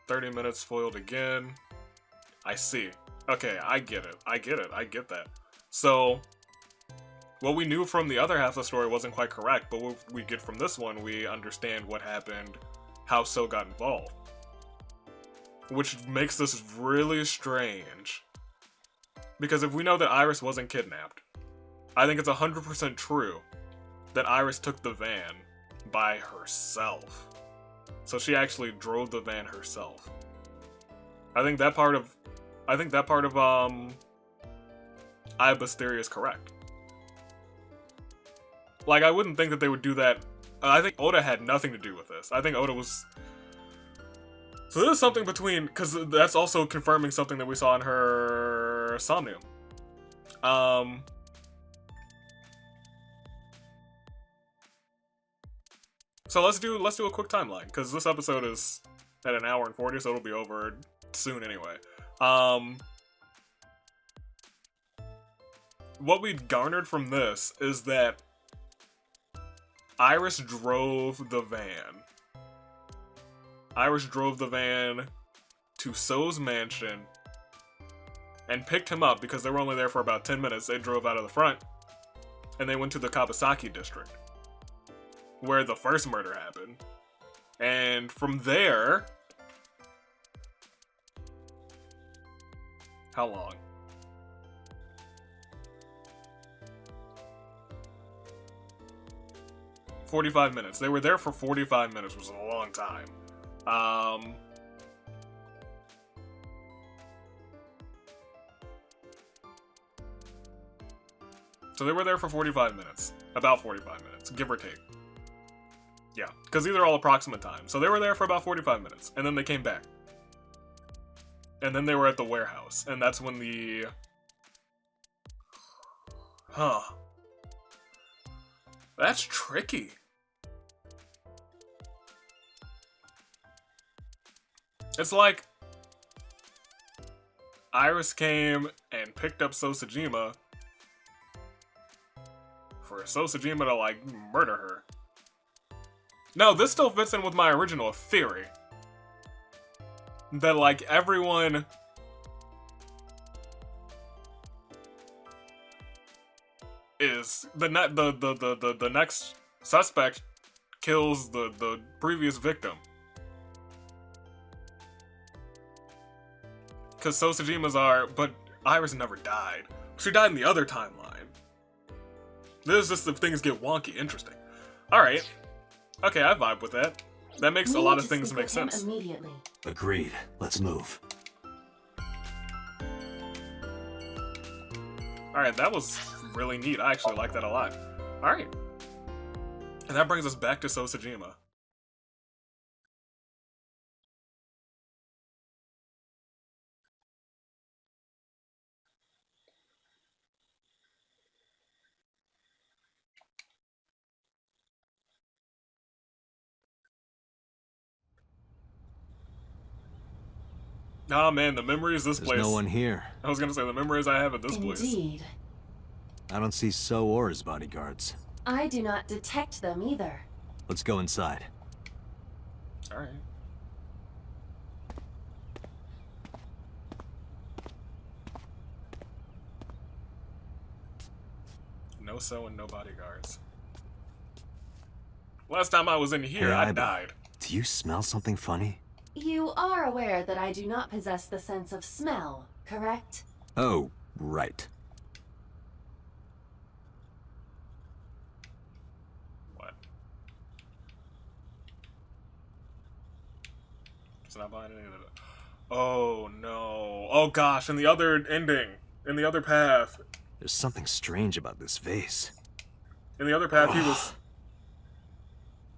30 minutes foiled again. I see. Okay, I get it. I get it. I get that. So, what we knew from the other half of the story wasn't quite correct, but what we get from this one, we understand what happened, how So got involved. Which makes this really strange. Because if we know that Iris wasn't kidnapped, I think it's 100% true that Iris took the van by herself. So she actually drove the van herself. I think that part of Aiba's theory is correct. Like, I wouldn't think that they would do that. I think Oda had nothing to do with this. I think Oda was... So this is something between... Because that's also confirming something that we saw in her Somnium. So let's do a quick timeline, because this episode is at 1 hour and 40, so it'll be over soon anyway. What we garnered from this is that Iris drove the van. Iris drove the van to So's mansion and picked him up because they were only there for about 10 minutes. They drove out of the front and they went to the Kabasaki district where the first murder happened. And from there... How long? "45 minutes. They were there for 45 minutes, which was a long time. So they were there for 45 minutes. About 45 minutes, give or take. Yeah, because these are all approximate times. So they were there for about 45 minutes, and then they came back. And then they were at the warehouse, and that's when the... Huh. That's tricky. It's like... Iris came and picked up So Sajima for So Sajima to, like, murder her. No, this still fits in with my original theory. That, like, everyone... is... The next suspect kills the previous victim. Because Sosajimas are... But Iris never died. She died in the other timeline. This is just if things get wonky interesting. Alright. Okay, I vibe with that. That makes a lot of things make sense. Immediately. Agreed. Let's move. Alright, that was really neat. I actually like that a lot. Alright. And that brings us back to Sosajima. Nah, man, the memories this There's place. no one here. I was gonna say the memories I have at this place. Indeed. I don't see So or his bodyguards. I do not detect them either. Let's go inside. Alright. No So and no bodyguards. Last time I was in here, Hey, I Iba, died. Do you smell something funny? You are aware that I do not possess the sense of smell, correct? Oh, right. What? It's not buying any of that. Oh no. Oh gosh, in the other ending. In the other path. There's something strange about this vase. In the other path, he was...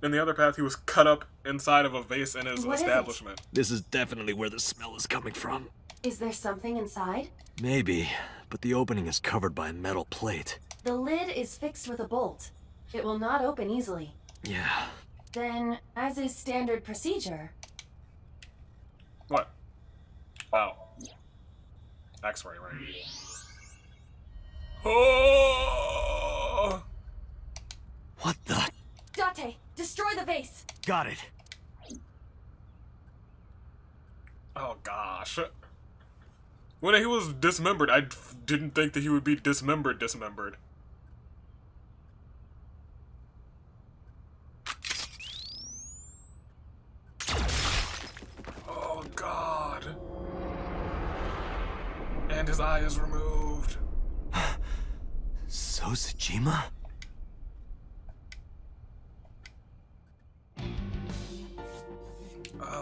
In the other path, he was cut up inside of a vase in his What is it? establishment. This is definitely where the smell is coming from. Is there something inside? Maybe, but the opening is covered by a metal plate. The lid is fixed with a bolt. It will not open easily. Yeah. Then, as is standard procedure... What? Wow. X-ray, right? Oh! What the? Date, destroy the vase! Got it. Oh gosh. When he was dismembered, I didn't think that he would be dismembered. Oh god. And his eye is removed. Sosajima?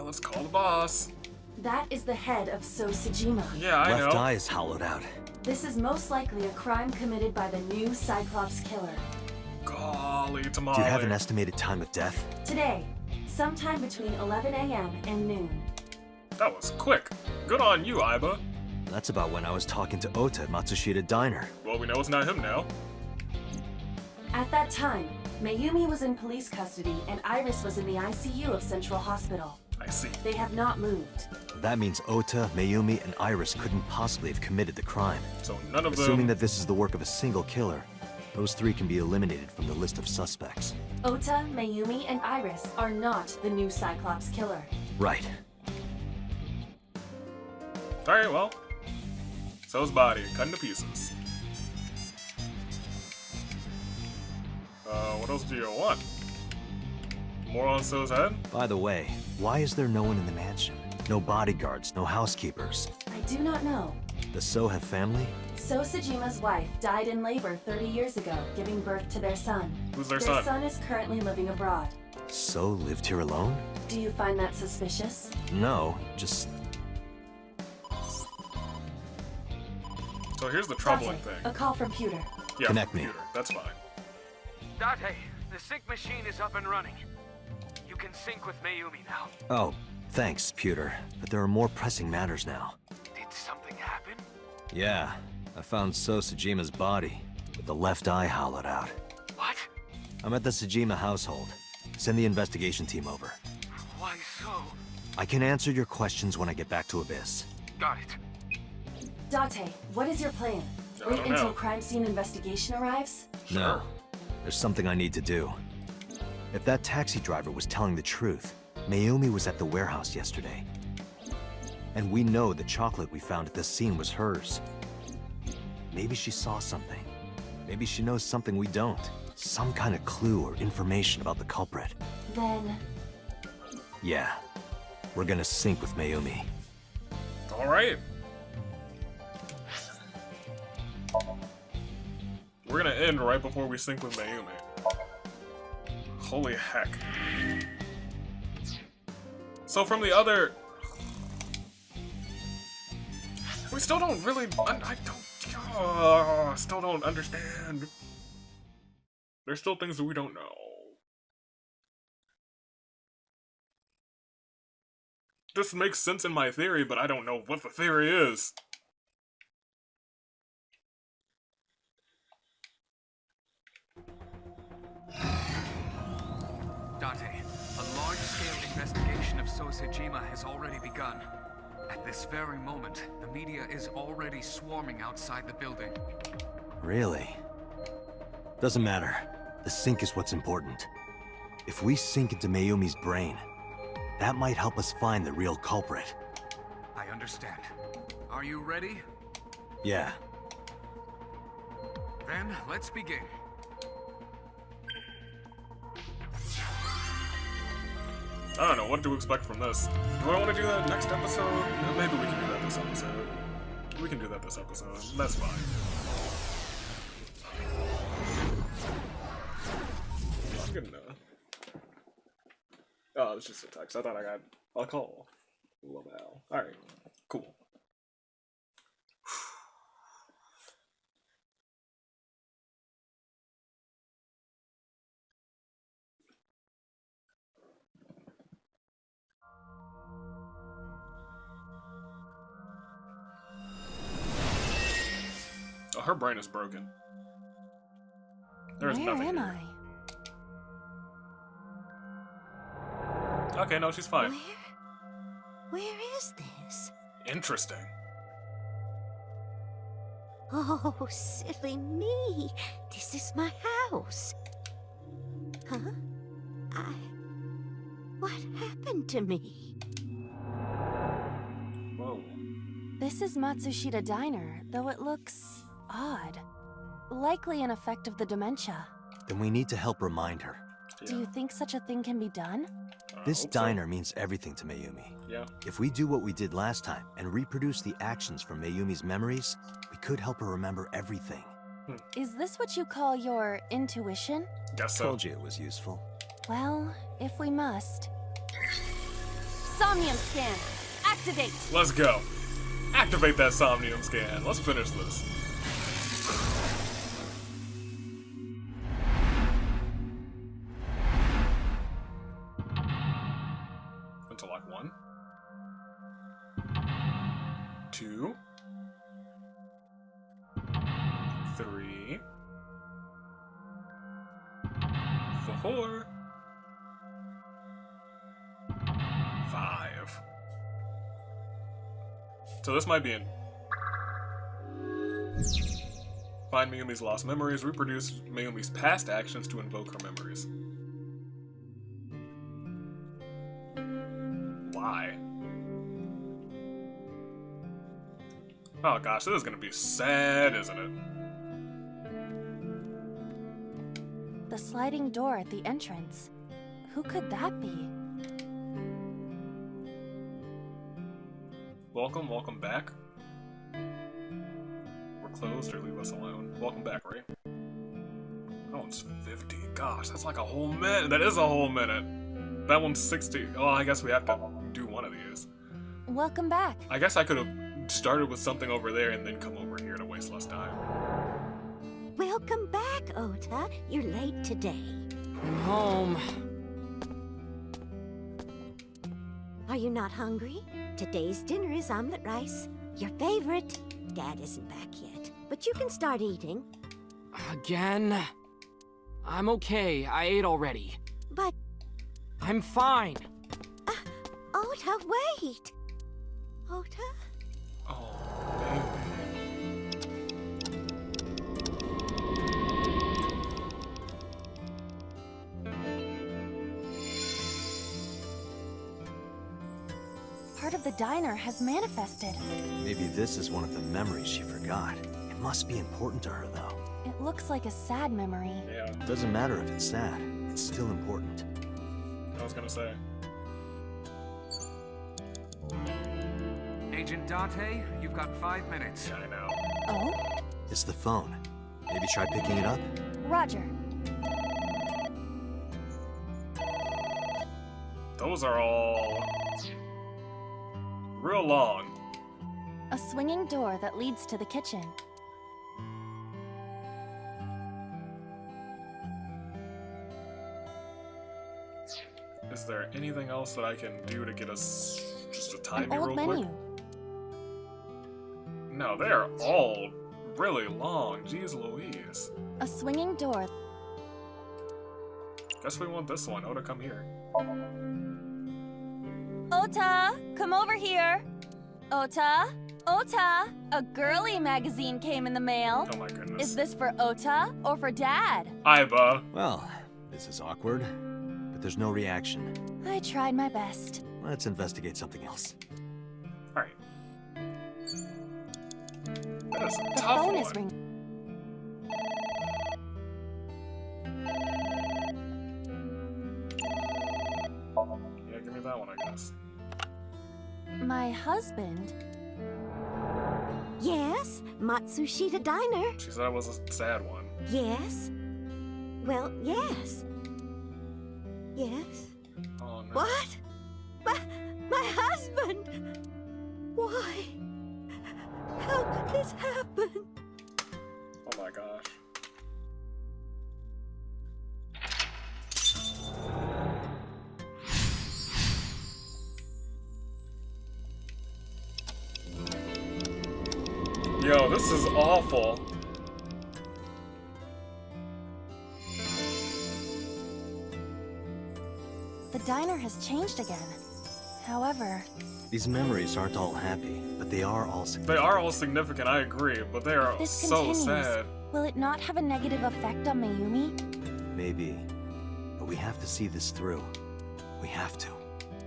Let's call the boss. That is the head of Sosajima. Yeah, I know. Left eye is hollowed out. This is most likely a crime committed by the new Cyclops Killer. Golly, tamale. Do you have an estimated time of death? Today, sometime between 11 a.m. and noon. That was quick. Good on you, Iba. That's about when I was talking to Ota at Matsushita Diner. Well, we know it's not him now. At that time, Mayumi was in police custody and Iris was in the ICU of Central Hospital. I see. They have not moved. That means Ota, Mayumi, and Iris couldn't possibly have committed the crime. So none of them... Assuming that this is the work of a single killer, those three can be eliminated from the list of suspects. Ota, Mayumi, and Iris are not the new Cyclops Killer. Right. Alright, well. So's body, cut into pieces. What else do you want? More on So's head? By the way, why is there no one in the mansion? No bodyguards, no housekeepers. I do not know. Does So have family? Sosajima's wife died in labor 30 years ago, giving birth to their son. Who's their Their son? son is currently living abroad. So lived here alone? Do you find that suspicious? No, just... So here's the troubling Date, thing. a call from Pewter. Yeah, Connect me. computer. That's fine. Date, the sync machine is up and running. You can sync with Mayumi now. Oh, thanks, Pewter. But there are more pressing matters now. Did something happen? Yeah, I found So Sajima's body, with the left eye hollowed out. What? I'm at the Sajima household. Send the investigation team over. Why so? I can answer your questions when I get back to Abyss. Got it. Date, what is your plan? I Wait don't until know. crime scene investigation arrives? No, there's something I need to do. If that taxi driver was telling the truth, Mayumi was at the warehouse yesterday. And we know the chocolate we found at the scene was hers. Maybe she saw something. Maybe she knows something we don't. Some kind of clue or information about the culprit. Then, Yeah. We're gonna sync with Mayumi. Alright. We're gonna end right before we sync with Mayumi. Holy heck. So from the other... We still don't really... still don't understand. There's still things that we don't know. This makes sense in my theory, but I don't know what the theory is. Dante, a large-scale investigation of Sosejima has already begun. At this very moment, the media is already swarming outside the building. Really? Doesn't matter. The sync is what's important. If we sync into Mayumi's brain, that might help us find the real culprit. I understand. Are you ready? Yeah. Then, let's begin. I don't know what to expect from this. Do I want to do that next episode? Maybe we can do that this episode. We can do that this episode. That's fine. I'm good enough. Oh, it's just a text. I thought I got a call. Love Al. Alright, cool. Oh, her brain is broken. There's nothing Where am here. I? Okay, no, she's fine. Where is this? Interesting. Oh, silly me. This is my house. Huh? What happened to me? Whoa. This is Matsushita Diner, though it looks odd. Likely an effect of the dementia. Then we need to help remind her. Do you think such a thing can be done? This diner means everything to Mayumi. Yeah. If we do what we did last time and reproduce the actions from Mayumi's memories, we could help her remember everything. Is this what you call your intuition? Guess so. Told you it was useful. Well, if we must. Somnium scan! Activate! Let's go. Activate that Somnium scan. Let's finish this. Intellect 1. 2. 3. 4. 5. So this might be in. Find Mayumi's lost memories, reproduce Mayumi's past actions to invoke her memories. Why? Oh gosh, this is gonna be sad, isn't it? The sliding door at the entrance. Who could that be? Welcome, welcome back. We're closed or leave us alone. Welcome back, right? That one's 50. Gosh, that's like a whole minute. That is a whole minute. That one's 60. Oh, I guess we have to do one of these. Welcome back. I guess I could have started with something over there and then come over here to waste less time. Welcome back, Ota. You're late today. I'm home. Are you not hungry? Today's dinner is omelet rice. Your favorite. Dad isn't back yet, but you can start eating. Again? I'm okay. I ate already. But, I'm fine. Ota, wait. Ota? Oh, baby. part of the diner has manifested. Maybe this is one of the memories she forgot. It must be important to her, though. It looks like a sad memory. Yeah, It doesn't matter if it's sad. It's still important. I was gonna say. Agent Date, you've got 5 minutes. Yeah, I know. Oh? It's the phone. Maybe try picking it up? Roger. Those are all real long. A swinging door that leads to the kitchen. Is there anything else that I can do to get us just a An tiny old real menu. quick? No, they are all really long. Jeez Louise. A swinging door. Guess we want this one. Oda, come here. Ota, come over here. Ota, Ota, a girly magazine came in the mail. Oh my goodness. Is this for Ota or for Dad? Aiba. Well, this is awkward, but there's no reaction. I tried my best. Let's investigate something else. Alright. That is a The tough phone one. is ringing. Yeah, give me that one, I guess. My husband. Yes, Matsushita Diner. She said it was a sad one. Yes. Well, yes. Yes. Oh no. What? My husband! Why? How could this happen? Oh my gosh. Yo, this is awful. The diner has changed again. However, These memories aren't all happy, but they are all They significant. are all significant, I agree, but they are this so continues. sad. Will it not have a negative effect on Mayumi? Maybe. But we have to see this through. We have to.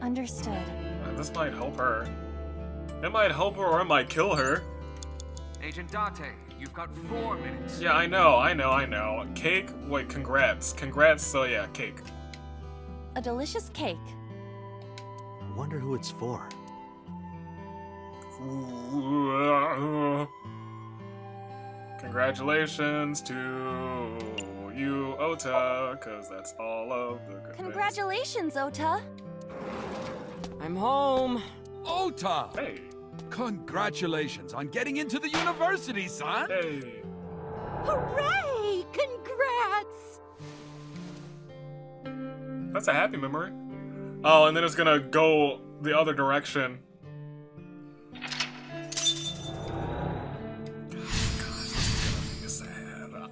Understood. This might help her. It might help her or it might kill her. Agent Date, you've got 4 minutes. Yeah, I know. Cake? Wait, congrats. Congrats, so yeah, cake. A delicious cake. I wonder who it's for. Congratulations to you, Ota, because that's all of the good things. Congratulations, Ota. I'm home. Ota! Hey, Congratulations on getting into the university, son! hey. Hooray! Congrats! That's a happy memory. Oh, and then it's gonna go the other direction.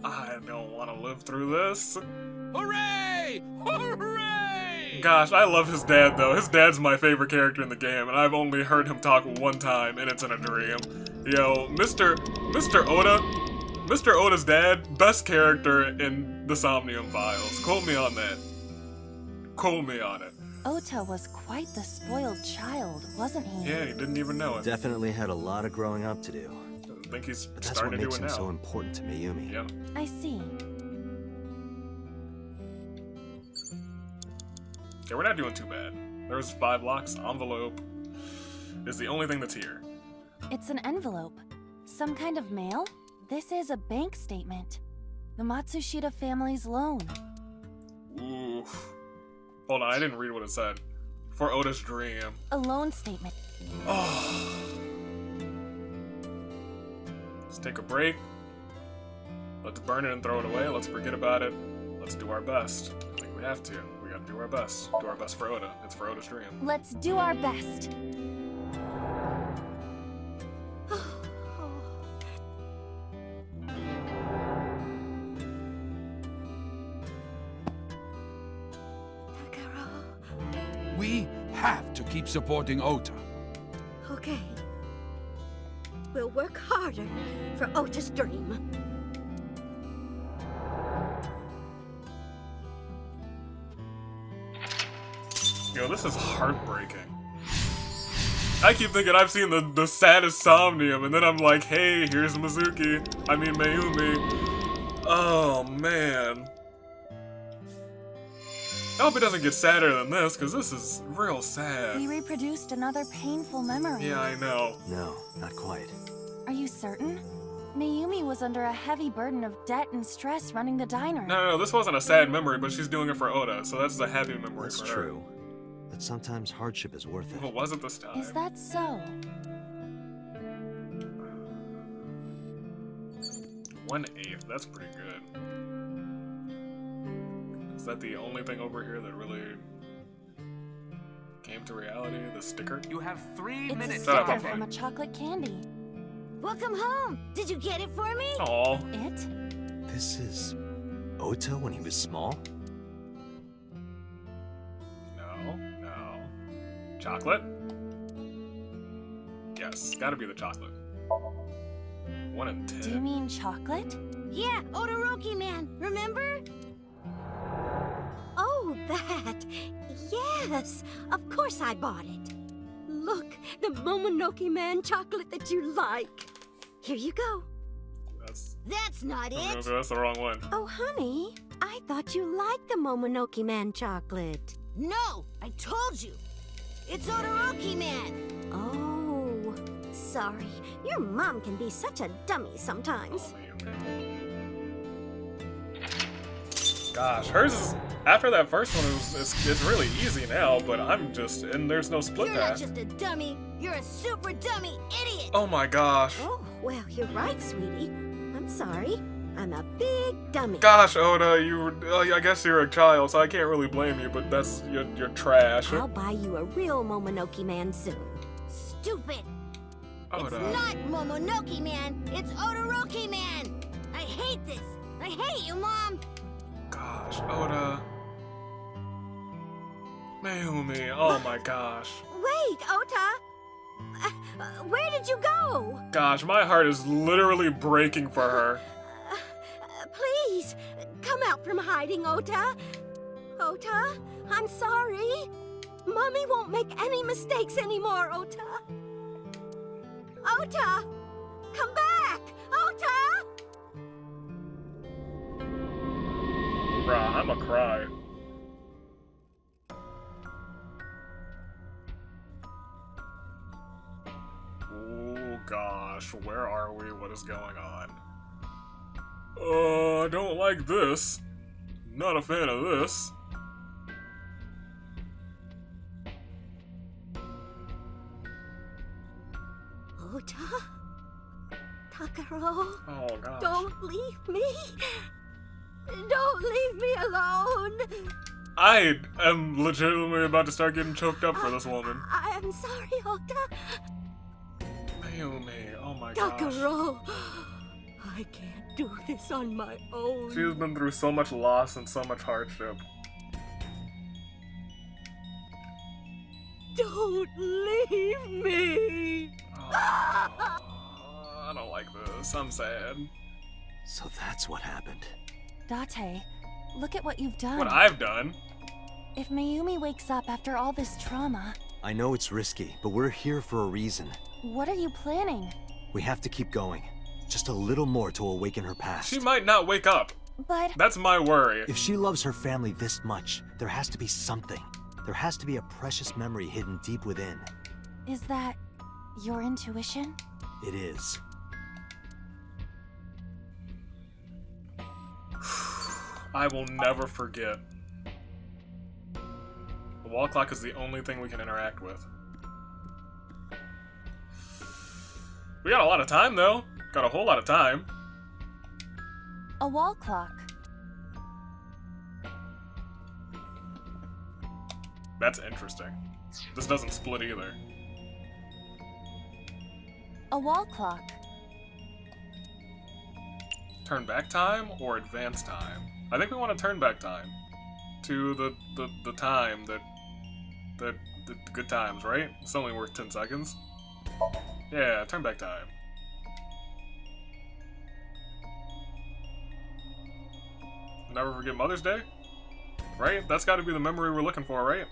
I don't want to live through this. Hooray! Hooray! Gosh, I love his dad though. His dad's my favorite character in the game, and I've only heard him talk one time, and it's in a dream. Yo, Mr. Oda, Mr. Oda's dad, best character in the Somnium files. Quote me on that. Quote me on it. Ota was quite the spoiled child, wasn't he? Yeah, he didn't even know it. Definitely had a lot of growing up to do. I think he's But that's what starting to do makes it him now. so important to Mayumi. Yeah. I see. Okay, we're not doing too bad. There's 5 locks. Envelope is the only thing that's here. It's an envelope. Some kind of mail? This is a bank statement. The Matsushita family's loan. Oof. Hold on, I didn't read what it said. For Oda's dream. A loan statement. Oh. Let's take a break. Let's burn it and throw it away. Let's forget about it. Let's do our best. I think we have to. We gotta do our best. Do our best for Oda. It's for Oda's dream. Let's do our best. We have to keep supporting Ota. Okay. We'll work harder for Ota's dream. Yo, this is heartbreaking. I keep thinking I've seen the saddest Somnium, and then I'm like, hey, here's Mayumi. Oh, man. I hope it doesn't get sadder than this, because this is real sad. We reproduced another painful memory. Yeah, I know. No, not quite. Are you certain? Mayumi was under a heavy burden of debt and stress running the diner. No, this wasn't a sad memory, but she's doing it for Oda, so that's a happy memory That's for her. true. But sometimes hardship is worth it. Well, it wasn't this time. Is that so? 1/8, that's pretty good. Is that the only thing over here that really came to reality? The sticker? You have 3 It's minutes. a Shut up, sticker I'm fine. from a chocolate candy. Welcome home. Did you get it for me? Aw. It? This is Ota when he was small? No. Chocolate? Yes, gotta be the chocolate. 1 in 10. Do you mean chocolate? Yeah, Todoroki man, remember? Oh, that. Yes, of course I bought it. Look, the Momonoke Man chocolate that you like. Here you go. That's not it. That's the wrong one. Oh, honey, I thought you liked the Momonoke Man chocolate. No, I told you. It's Todoroki Man. Oh, sorry. Your mom can be such a dummy sometimes. Gosh, hers is, after that first one, it's really easy now, but I'm just, and there's no split You're not path. just a dummy. You're a super dummy idiot. Oh my gosh. Oh, well, you're right, sweetie. I'm sorry. I'm a big dummy. Gosh, Oda, I guess you're a child, so I can't really blame you, but you're trash. I'll buy you a real Momonoke Man soon. Stupid. Oda. It's not Momonoke Man. It's Todoroki Man. I hate this. I hate you, Mom. Gosh, Oda. Mayumi, oh my gosh. Wait, Ota. Where did you go? Gosh, my heart is literally breaking for her. Please, come out from hiding, Ota. Ota, I'm sorry. Mommy won't make any mistakes anymore, Ota. Ota! Come back! Ota! Bruh, I'ma cry. Oh gosh, where are we? What is going on? I don't like this. Not a fan of this. Ota? Takaro? Oh gosh. Don't leave me! Don't leave me alone! I am legitimately about to start getting choked up for this woman. I am sorry, Ota. Mayumi, oh my gosh. Takaro! I can't do this on my own. She's been through so much loss and so much hardship. Don't leave me! I don't like this. I'm sad. So that's what happened. Date, look at what you've done. What I've done? If Mayumi wakes up after all this trauma, I know it's risky, but we're here for a reason. what are you planning? We have to keep going. Just a little more to awaken her past. She might not wake up. But That's my worry. If she loves her family this much, there has to be something. There has to be a precious memory hidden deep within. is that your intuition? It is. I will never forget. The wall clock is the only thing we can interact with. We got a lot of time, though. Got a whole lot of time. A wall clock. That's interesting. This doesn't split either. A wall clock. Turn back time or advance time? I think we want to turn back time to the time that the good times, right? It's only worth 10 seconds. Yeah, turn back time. Never forget Mother's Day? Right? That's got to be the memory we're looking for, right?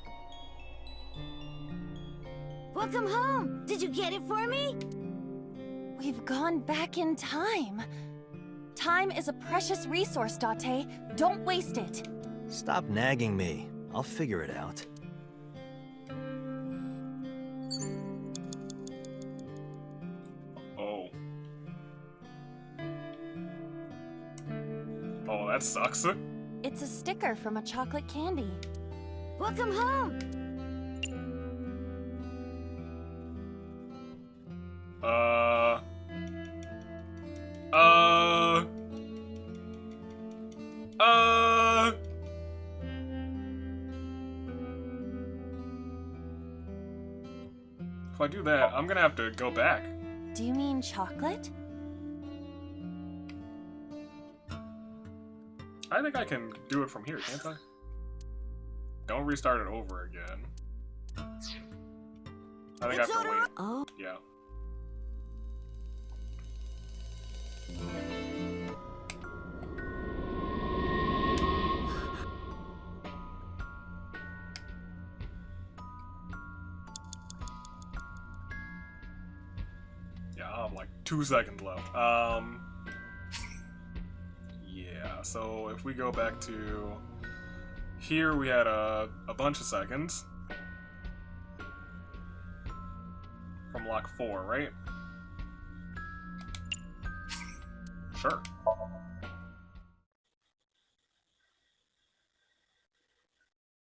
Welcome home. Did you get it for me? We've gone back in time. Time is a precious resource, Date. Don't waste it. Stop nagging me. I'll figure it out. Oh. Oh, that sucks. It's a sticker from a chocolate candy. Welcome home. If I do that, I'm gonna have to go back. Do you mean chocolate? I think I can do it from here, can't I? Don't restart it over again. I think I have to wait. Oh. Yeah. Yeah, I have like 2 seconds left. Yeah, so if we go back to here, we had a bunch of seconds from lock 4, right? Sure.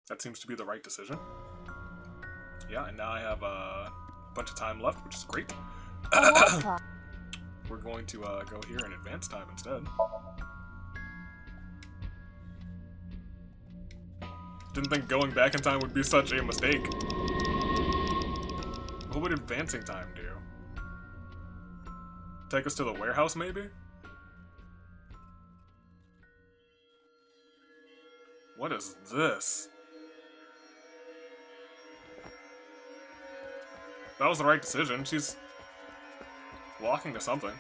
That seems to be the right decision. Yeah, and now I have a bunch of time left, which is great. We're going to go here in advance time instead. Didn't think going back in time would be such a mistake. What would advancing time do? Take us to the warehouse, maybe? What is this? That was the right decision. She's walking to something.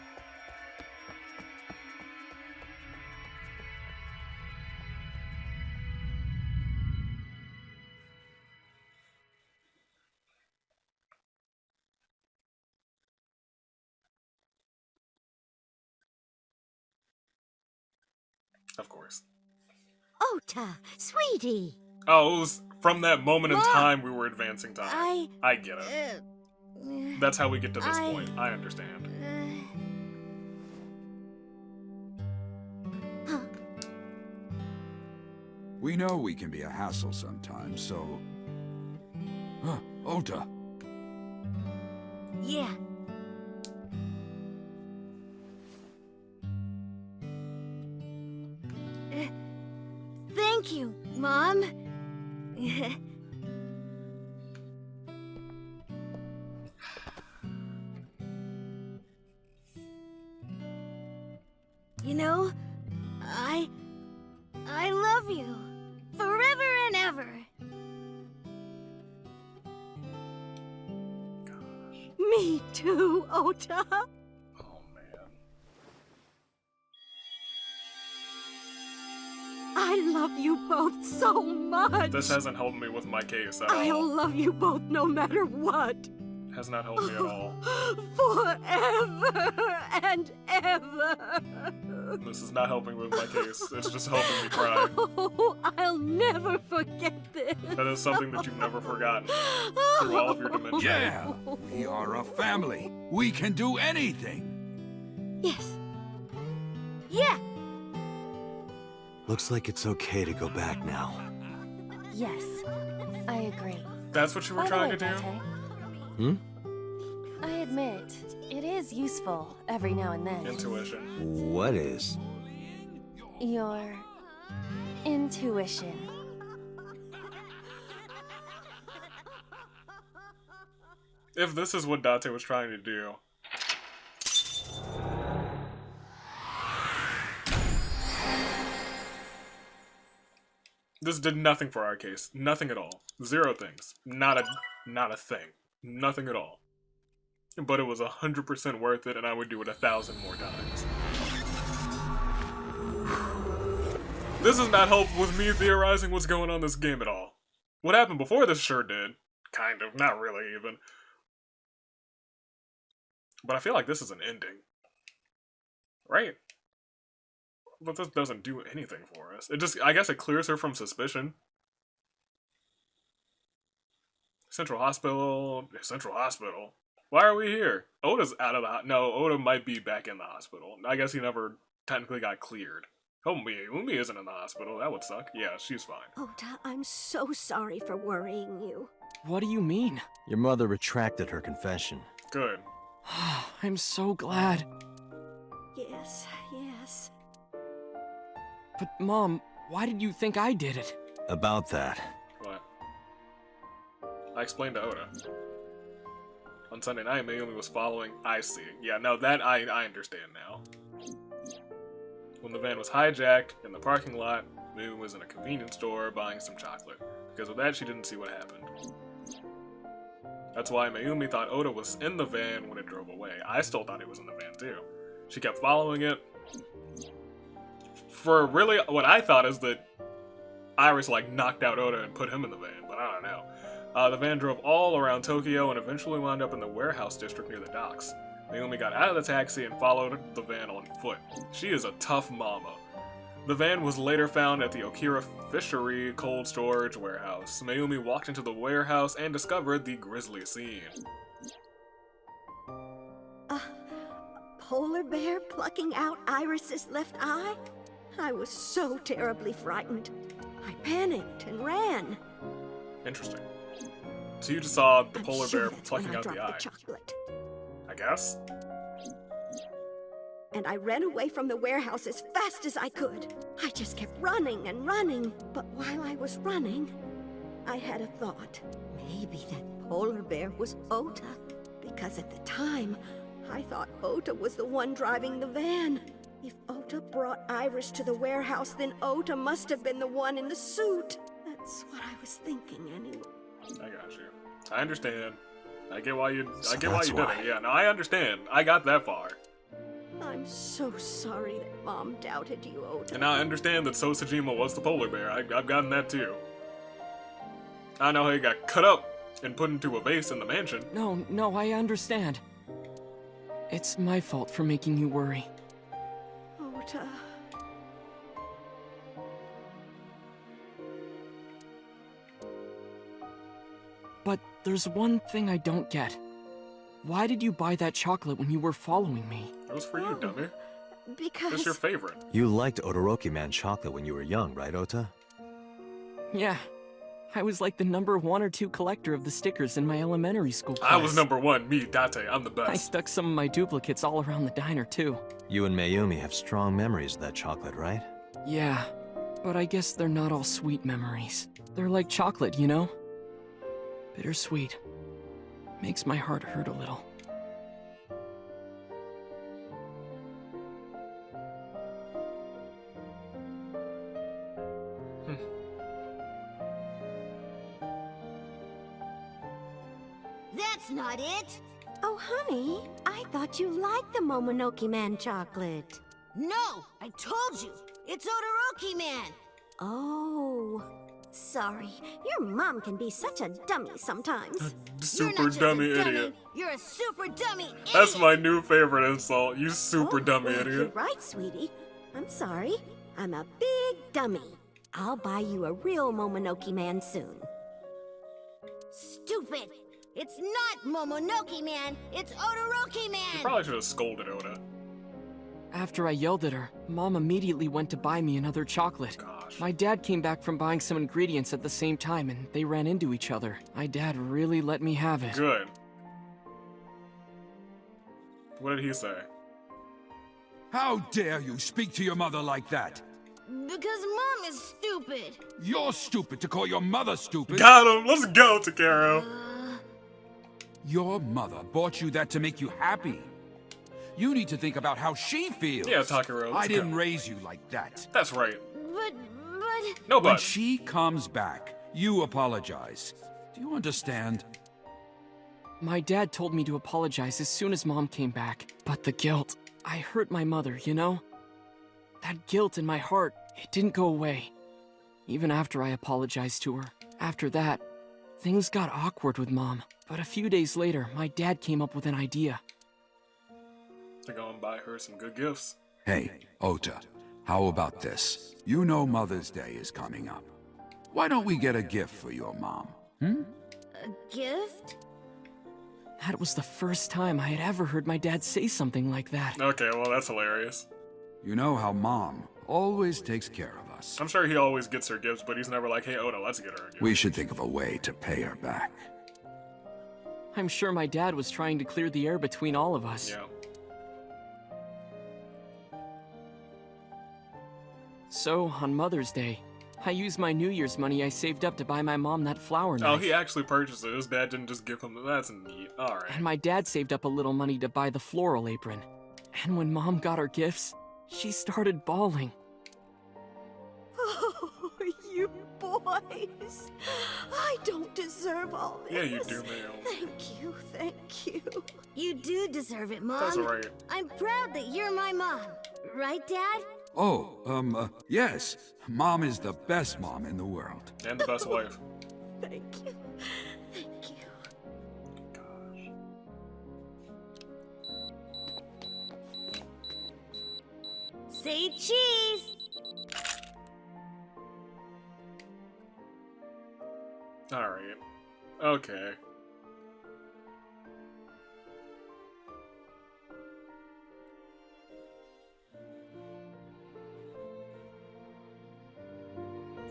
Of course. Ota, sweetie. Oh, it was from that moment in Mom, time we were advancing time. I get it. uh, That's how we get to this point. I understand. We know we can be a hassle sometimes, so... Huh, Ota. Yeah. Thank you, Mom. You know, I love you. Forever and ever. Gosh. Me too, Ota. Oh, man. I love you both so much. This hasn't helped me with my case at I'll all. love you both no matter what. Has not helped me at all. Forever and ever. This is not helping with my case. It's just helping me cry. Oh, I'll never forget this. That is something that you've never forgotten through all of your dementia. Yeah, we are a family. We can do anything. Yes. Yeah. Looks like it's okay to go back now. Yes, I agree. That's what you were By the trying way, to do? Date, Hmm? I admit, it is useful every now and then. Intuition. What is? Your intuition. If this is what Date was trying to do. This did nothing for our case. Nothing at all. 0 things. Not a thing. Nothing at all. But it was 100% worth it, and I would do it 1,000 more times. This does not help with me theorizing what's going on in this game at all. What happened before this sure did. Kind of. Not really, even. But I feel like this is an ending. Right? But this doesn't do anything for us. It just, I guess it clears her from suspicion. Central Hospital. Central Hospital. Why are we here? Oda's out of the... No, Oda might be back in the hospital. I guess he never technically got cleared. Oh, Umi isn't in the hospital. That would suck. Yeah, she's fine. Ota, I'm so sorry for worrying you. What do you mean? Your mother retracted her confession. Good. I'm so glad. Yes, yes. But Mom, why did you think I did it? About that. What? I explained to Oda. On Sunday night, Mayumi was following. I see. Yeah, no, that I understand now. When the van was hijacked in the parking lot, Mayumi was in a convenience store buying some chocolate. Because of that, she didn't see what happened. That's why Mayumi thought Oda was in the van when it drove away. I still thought he was in the van too. She kept following it. For really, what I thought is that Iris like knocked out Oda and put him in the van, but I don't know. The van drove all around Tokyo and eventually wound up in the warehouse district near the docks. Mayumi got out of the taxi and followed the van on foot. She is a tough mama. The van was later found at the Okira Fishery cold storage warehouse. Mayumi walked into the warehouse and discovered the grisly scene. A polar bear plucking out Iris's left eye? I was so terribly frightened. I panicked and ran. Interesting. So you just saw the polar sure bear that's plucking when I out the dropped eye. chocolate. I guess? And I ran away from the warehouse as fast as I could. I just kept running and running. But while I was running, I had a thought. Maybe that polar bear was Ota. Because at the time, I thought Ota was the one driving the van. If Ota brought Iris to the warehouse, then Ota must have been the one in the suit. That's what I was thinking anyway. I got you. I understand. I get why you So did that's it. why. Yeah, no, I understand. I got that far. I'm so sorry that Mom doubted you, Ota. And I understand that Sosajima was the polar bear. I've gotten that too. I know how he got cut up and put into a vase in the mansion. No, I understand. It's my fault for making you worry. Ota. But there's one thing I don't get. Why did you buy that chocolate when you were following me? It was for you, dummy. Because... It's your favorite. You liked Todoroki Man chocolate when you were young, right, Ota? Yeah. I was like the number 1 or 2 collector of the stickers in my elementary school class. I was number 1. Me, Date. I'm the best. I stuck some of my duplicates all around the diner, too. You and Mayumi have strong memories of that chocolate, right? Yeah. But I guess they're not all sweet memories. They're like chocolate, you know? Bittersweet. Makes my heart hurt a little. That's not it! Oh, honey, I thought you liked the Momonoke Man chocolate. No! I told you! It's Todoroki Man! Oh, sorry. Your mom can be such a dummy sometimes. Super dummy idiot. You're a super dummy idiot! That's my new favorite insult. You super dummy Well, idiot. You're right, sweetie. I'm sorry. I'm a big dummy. I'll buy you a real Momonoke Man soon. Stupid! It's not Momonoke Man! It's Todoroki You Man! probably should have scolded Oda. After I yelled at her, Mom immediately went to buy me another chocolate. Gosh. My dad came back from buying some ingredients at the same time, and they ran into each other. My dad really let me have it. Good. What did he say? How dare you speak to your mother like that? Because Mom is stupid! You're stupid to call your mother stupid. Got him! Let's go, Takeru! Your mother bought you that to make you happy. You need to think about how she feels. Yeah, Takeru, let's I didn't go. raise you like that. That's right. But... No, When but. she comes back, you apologize. Do you understand? My dad told me to apologize as soon as Mom came back. But the guilt, I hurt my mother, you know? That guilt in my heart, it didn't go away. Even after I apologized to her. After that, things got awkward with Mom. But a few days later, my dad came up with an idea. to go and buy her some good gifts. Hey, Ota, how about this? You know Mother's Day is coming up. Why don't we get a gift for your mom? A gift? That was the first time I had ever heard my dad say something like that. Okay, well, that's hilarious. You know how Mom always takes care of us. I'm sure he always gets her gifts, but he's never like, hey, Oda, let's get her a gift. We should think of a way to pay her back. I'm sure my dad was trying to clear the air between all of us. Yeah. So, on Mother's Day, I used my New Year's money I saved up to buy my mom that flower knife. Oh, he actually purchased it. His dad didn't just give him. That's neat. Alright. And my dad saved up a little money to buy the floral apron. And when Mom got her gifts, she started bawling. Oh, you boys. I don't deserve all this. Yeah, you do, ma'am. Thank you. You do deserve it, Mom. That's right. I'm proud that you're my mom. Right, Dad? Oh, yes. Mom is the best mom in the world. And the best wife. Thank you. Thank you. Say cheese. Alright. Okay.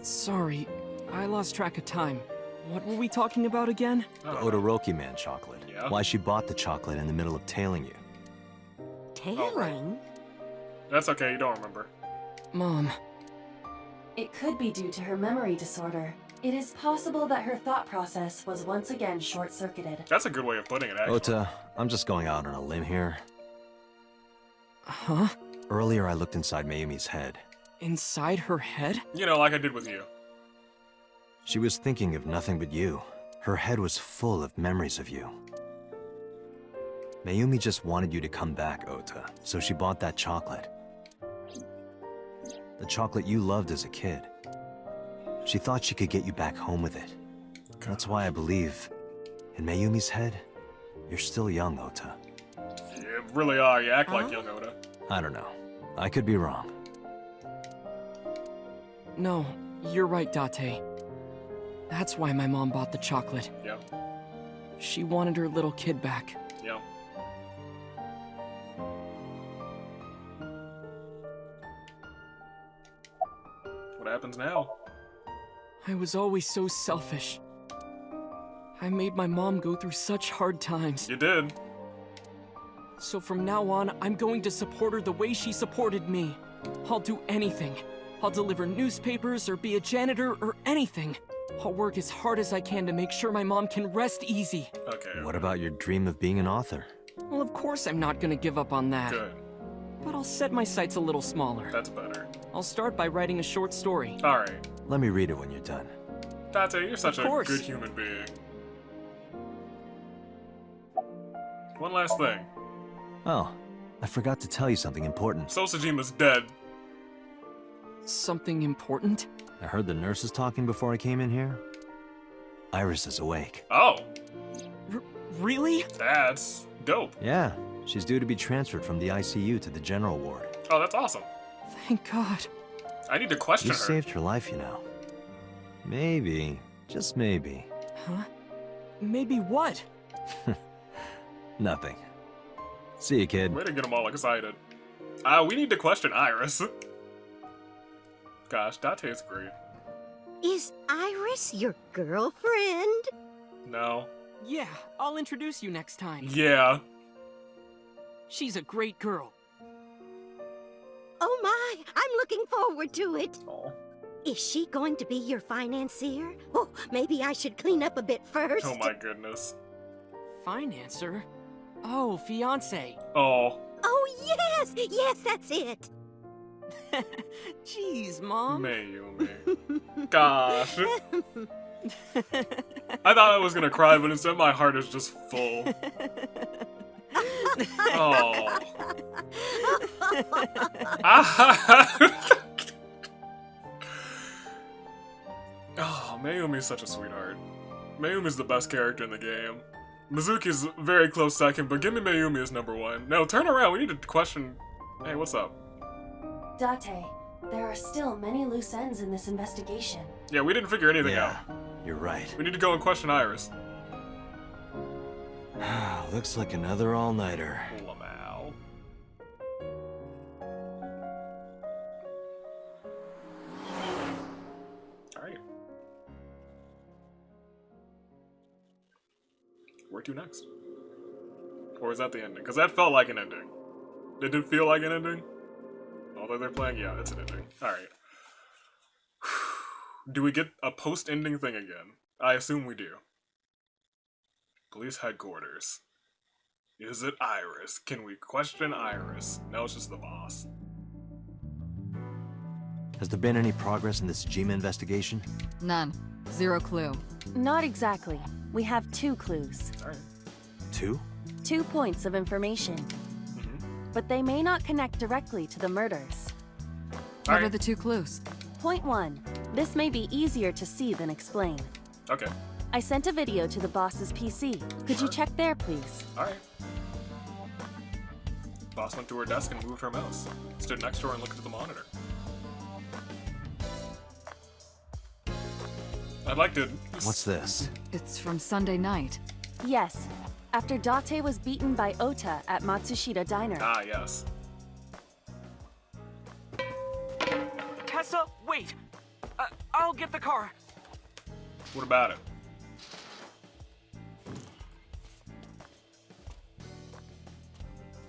Sorry, I lost track of time. What were we talking about again? The Odoroki Man chocolate. Yeah. Why she bought the chocolate in the middle of tailing you. Tailing? That's okay, you don't remember. Mom. It could be due to her memory disorder. It is possible that her thought process was once again short-circuited. That's a good way of putting it, actually. Ota, I'm just going out on a limb here. Huh? Earlier I looked inside Mayumi's head. Inside her head? You know, like I did with you. She was thinking of nothing but you. Her head was full of memories of you. Mayumi just wanted you to come back, Ota, so she bought that chocolate. The chocolate you loved as a kid. She thought she could get you back home with it. That's why I believe, in Mayumi's head, you're still young, Ota. You really are. You act like young Oda. I don't know. I could be wrong. No, you're right, Date. That's why my mom bought the chocolate. Yeah. She wanted her little kid back. Yeah. What happens now? I was always so selfish. I made my mom go through such hard times. You did. So from now on, I'm going to support her the way she supported me. I'll do anything. I'll deliver newspapers or be a janitor or anything. I'll work as hard as I can to make sure my mom can rest easy. Okay. What about your dream of being an author? Well, of course I'm not gonna give up on that. Good. But I'll set my sights a little smaller. That's better. I'll start by writing a short story. Alright. Let me read it when you're done. Date, you're such a course. good human being. One last thing. Oh, I forgot to tell you something important. Sosajima's dead. Something important? I heard the nurses talking before I came in here. Iris is awake. Oh. Really? That's dope. Yeah, she's due to be transferred from the ICU to the general ward. Oh, that's awesome. Thank God. I need to question You her. saved her life, you know. Maybe, just maybe. Huh? Maybe what? Nothing. See you, kid. Way to get them all excited. We need to question Iris. Gosh, Date's great. Is Iris your girlfriend? No. Yeah, I'll introduce you next time. Yeah. She's a great girl. Oh my, I'm looking forward to it. Oh. Is she going to be your financier? Oh, maybe I should clean up a bit first. Oh my goodness. Financer? Oh, fiance. Oh. Oh yes, yes, that's it. Jeez, Mom. Mayumi. Gosh. I thought I was gonna cry, but instead my heart is just full. Oh. Oh, Mayumi's such a sweetheart. Mayumi's the best character in the game. Mizuki's very close second, but give me Mayumi as number one. No, turn around. We need to question. Hey, what's up? Date, there are still many loose ends in this investigation. Yeah, we didn't figure anything out. You're right. We need to go and question Iris. Looks like another all-nighter. Lamau. Alright. Where to next? Or is that the ending? Because that felt like an ending. Did it feel like an ending? Although they're playing, yeah, it's an ending. Alright. Do we get a post-ending thing again? I assume we do. Police headquarters. Is it Iris? Can we question Iris? No, it's just the boss. Has there been any progress in this Jima investigation? None. Zero clue. Not exactly. We have 2 clues. Alright. 2? 2 points of information. But they may not connect directly to the murders. What are the 2 clues? Point 1. This may be easier to see than explain. Okay. I sent a video to the boss's PC. Could you check there, please? Alright. Boss went to her desk and moved her mouse. Stood next to her and looked at the monitor. I'd like to... What's this? It's from Sunday night. Yes. After Date was beaten by Ota at Matsushita Diner. Ah, yes. Tessa, wait! I'll get the car. What about it?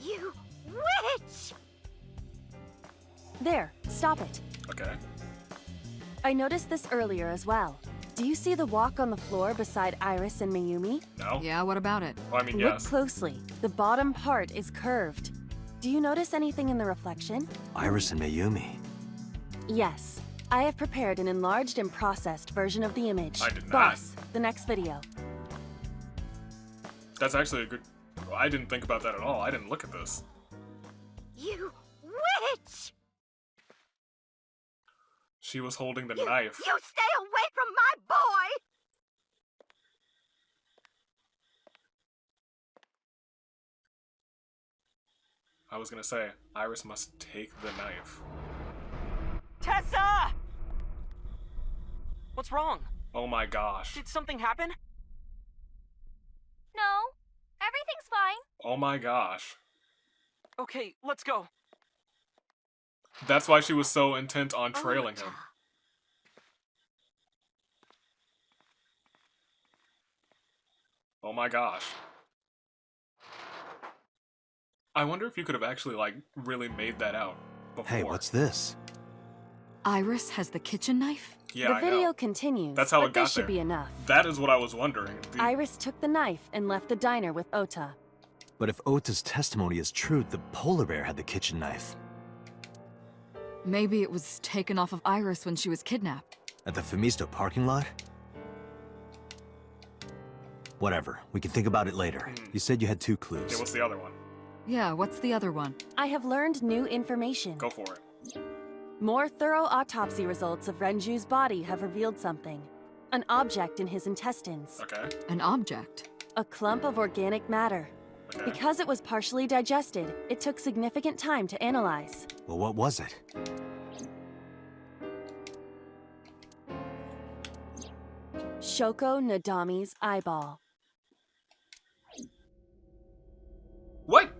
You witch! There, stop it. Okay. I noticed this earlier as well. Do you see the walk on the floor beside Iris and Mayumi? No. Yeah, what about it? Well, I mean, Look yes. closely. The bottom part is curved. Do you notice anything in the reflection? Iris and Mayumi. Yes. I have prepared an enlarged and processed version of the image. I did not. Boss, the next video. That's actually a good... I didn't think about that at all. I didn't look at this. You witch! She was holding the knife. You stay away from my boy! I was gonna say, Iris must take the knife. Tessa! What's wrong? Oh my gosh. Did something happen? No, everything's fine. Oh my gosh. Okay, let's go. That's why she was so intent on trailing him. Oh my gosh. I wonder if you could have actually, like, really made that out before. Hey, what's this? Iris has the kitchen knife? Yeah, the I video know. continues, That's how but it got this should there. be enough. That is what I was wondering. Iris took the knife and left the diner with Ota. But if Ota's testimony is true, the polar bear had the kitchen knife. Maybe it was taken off of Iris when she was kidnapped. At the Femisto parking lot? Whatever. We can think about it later. You said you had 2 clues. Okay, what's the other one? Yeah, what's the other one? I have learned new information. Go for it. More thorough autopsy results of Renju's body have revealed something. An object in his intestines. Okay. An object? A clump of organic matter. Okay. Because it was partially digested, it took significant time to analyze. Well, what was it? Shoko Nadami's eyeball. What?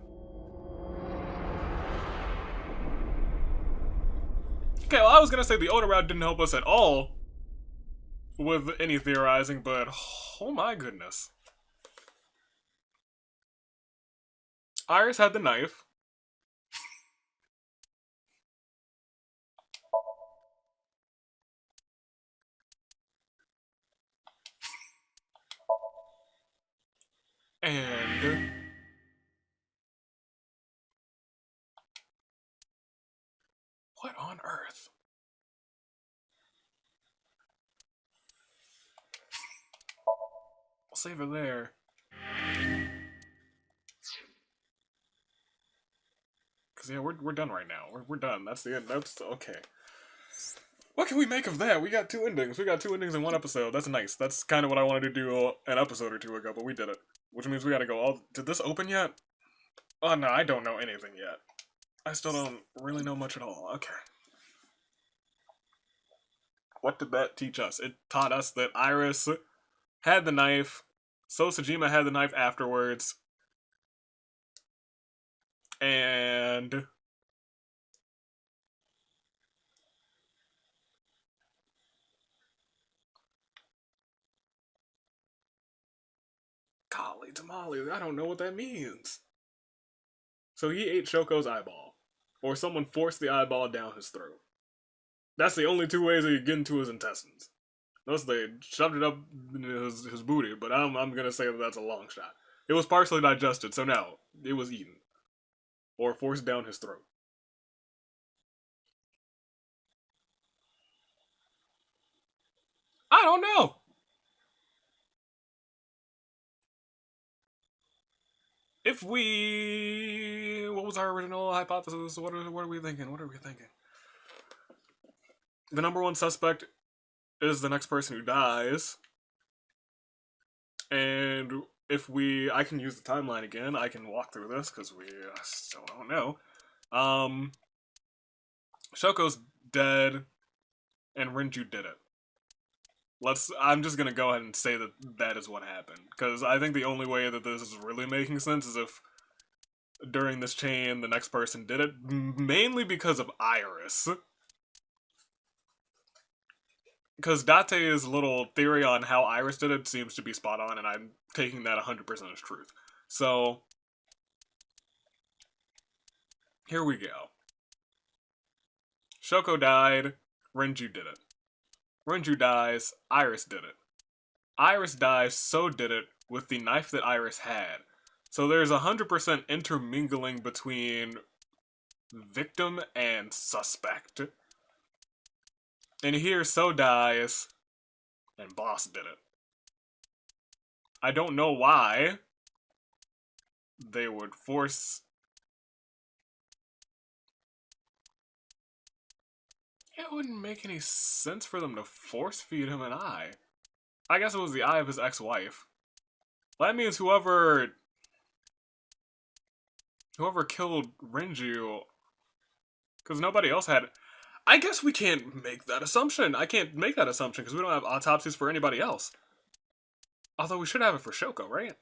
Okay, well, I was gonna say the Oda route didn't help us at all with any theorizing, but oh my goodness. Iris had the knife. And what on earth? I'll save it there. Cause yeah, we're done right now. We're done. That's the end. That's okay. What can we make of that? We got 2 endings. We got 2 endings in 1 episode. That's nice. That's kind of what I wanted to do an episode or 2 ago, but we did it. Which means we gotta go all... Did this open yet? Oh, no, I don't know anything yet. I still don't really know much at all. Okay. What did that teach us? It taught us that Iris had the knife. So Sejima had the knife afterwards. And... golly tamale, I don't know what that means. So he ate Shoko's eyeball. Or someone forced the eyeball down his throat. That's the only two ways he could get into his intestines. Unless they shoved it up in his booty, but I'm gonna say that that's a long shot. It was partially digested, so no, it was eaten. Or forced down his throat. I don't know! If we... What was our original hypothesis? What are we thinking? What are we thinking? The number one suspect is the next person who dies. And if we... I can use the timeline again. I can walk through this, because we still don't know. Shoko's dead, and Renju did it. I'm just gonna go ahead and say that that is what happened. Because I think the only way that this is really making sense is if during this chain the next person did it. Mainly because of Iris. Because Date's little theory on how Iris did it seems to be spot on, and I'm taking that 100% as truth. So, here we go. Shoko died, Renju did it. Renju dies, Iris did it. Iris dies, so did it with the knife that Iris had. So there's 100% intermingling between victim and suspect. And here, So dies, and Boss did it. I don't know why they would force... It wouldn't make any sense for them to force feed him an eye. I guess it was the eye of his ex-wife. Well, that means whoever killed Renju, because nobody else had... I guess we can't make that assumption. I can't make that assumption because we don't have autopsies for anybody else. Although we should have it for Shoko, right?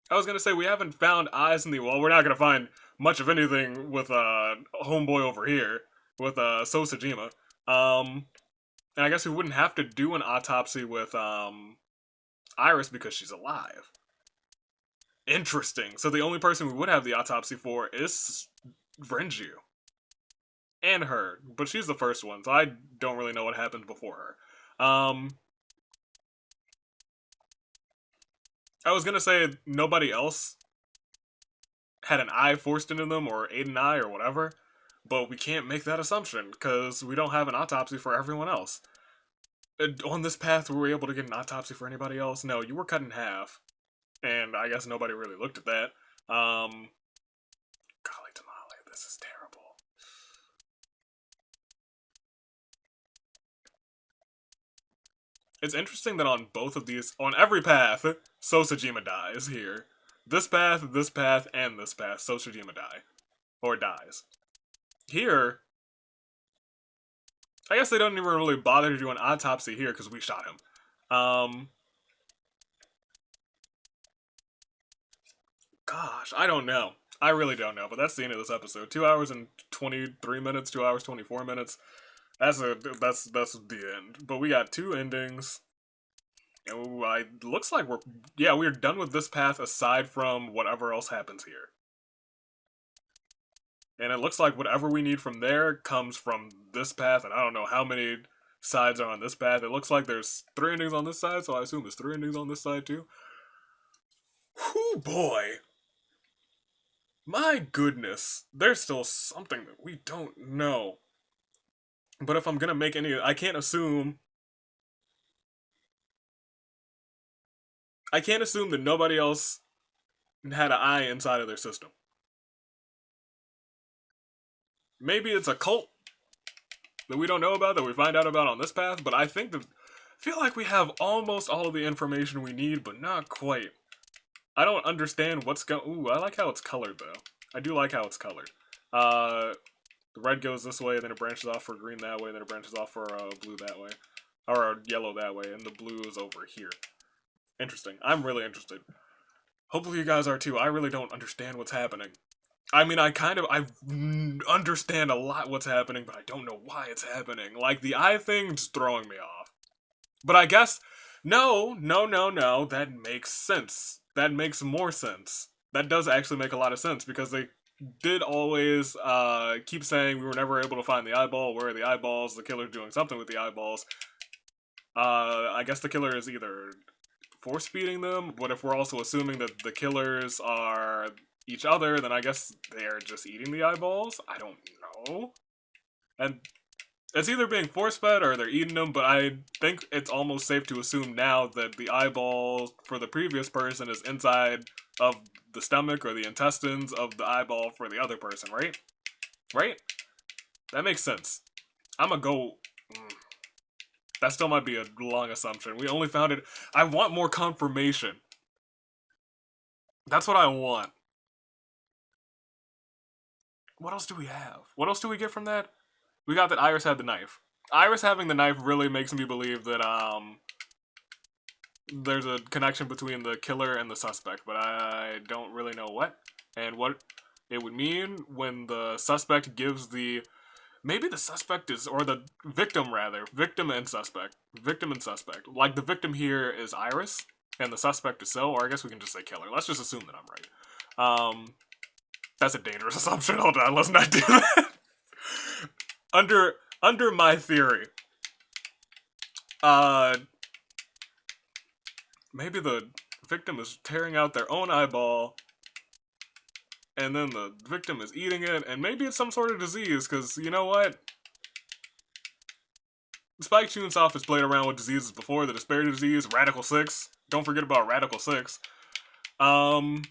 I was gonna say we haven't found eyes in the... Well, we're not gonna find much of anything with homeboy over here, with So Sejima. And I guess we wouldn't have to do an autopsy with Iris because she's alive. Interesting. So the only person we would have the autopsy for is Renju. And her. But she's the first one, so I don't really know what happened before her. I was gonna say nobody else had an eye forced into them or ate an eye or whatever. But we can't make that assumption, because we don't have an autopsy for everyone else. On this path, were we able to get an autopsy for anybody else? No, you were cut in half. And I guess nobody really looked at that. Golly tamale, this is terrible. It's interesting that on both of these, on every path, So Sejima dies here. This path, and this path, So Sejima die. Or dies. Here, I guess they don't even really bother to do an autopsy here because we shot him. Gosh, I don't know. I really don't know, but that's the end of this episode. 2 hours and 23 minutes, 2 hours, 24 minutes. That's the end. But we got two endings. It looks like we're done with this path aside from whatever else happens here. And it looks like whatever we need from there comes from this path, and I don't know how many sides are on this path. It looks like there's 3 endings on this side, so I assume there's 3 endings on this side too. Whew, boy. My goodness. There's still something that we don't know. But if I'm gonna make any... I can't assume that nobody else had an eye inside of their system. Maybe it's a cult that we don't know about, that we find out about on this path, but I feel like we have almost all of the information we need, but not quite. I don't understand what's going. Ooh, I like how it's colored though. I do like how it's colored. The red goes this way, then it branches off for green that way, then it branches off for blue that way, or yellow that way, and the blue is over here. Interesting. I'm really interested. Hopefully you guys are too. I really don't understand what's happening. I mean, I understand a lot what's happening, but I don't know why it's happening. Like, the eye thing's throwing me off. But I guess, no, that makes sense. That makes more sense. That does actually make a lot of sense, because they did always keep saying we were never able to find the eyeball. Where are the eyeballs? The killer's doing something with the eyeballs. I guess the killer is either force-feeding them, but if we're also assuming that the killers are each other, then I guess they're just eating the eyeballs? I don't know. And it's either being force-fed or they're eating them, but I think it's almost safe to assume now that the eyeball for the previous person is inside of the stomach or the intestines of the eyeball for the other person, right? Right? That makes sense. I'm gonna go... That still might be a long assumption. We only found it... I want more confirmation. That's what I want. What else do we have? What else do we get from that? We got that Iris had the knife. Iris having the knife really makes me believe that, there's a connection between the killer and the suspect, but I don't really know what. And what it would mean when the suspect gives the... Maybe the suspect is, or the victim rather, victim and suspect. Like, the victim here is Iris, and the suspect is So, or I guess we can just say killer. Let's just assume that I'm right. That's a dangerous assumption. Hold on, let's not do that. Under my theory, maybe the victim is tearing out their own eyeball, and then the victim is eating it, and maybe it's some sort of disease, because, you know what? Spike Chunsoft has played around with diseases before, the disparity disease, Radical 6. Don't forget about Radical 6. Yeah,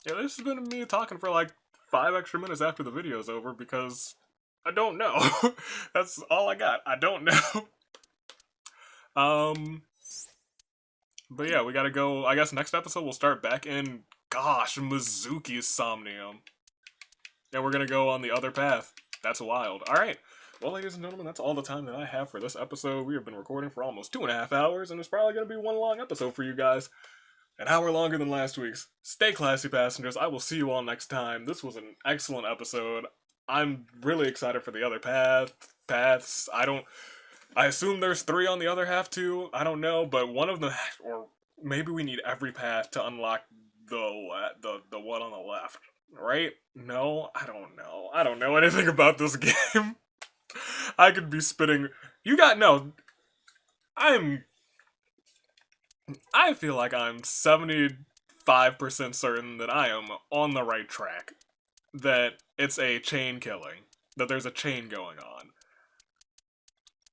this has been me talking for like 5 extra minutes after the video's over, because I don't know. That's all I got. I don't know. But yeah, we gotta go. I guess next episode we'll start back in, gosh, Mizuki's Somnium. And we're gonna go on the other path. That's wild. Alright. Well, ladies and gentlemen, that's all the time that I have for this episode. We have been recording for almost 2.5 hours, and it's probably gonna be one long episode for you guys. An hour longer than last week's. Stay classy, passengers. I will see you all next time. This was an excellent episode. I'm really excited for the other paths. I assume there's 3 on the other half too. I don't know, but one of them, or maybe we need every path to unlock the one on the left, right? No, I don't know. I don't know anything about this game. I could be spitting. I feel like I'm 75% certain that I am on the right track. That it's a chain killing. That there's a chain going on.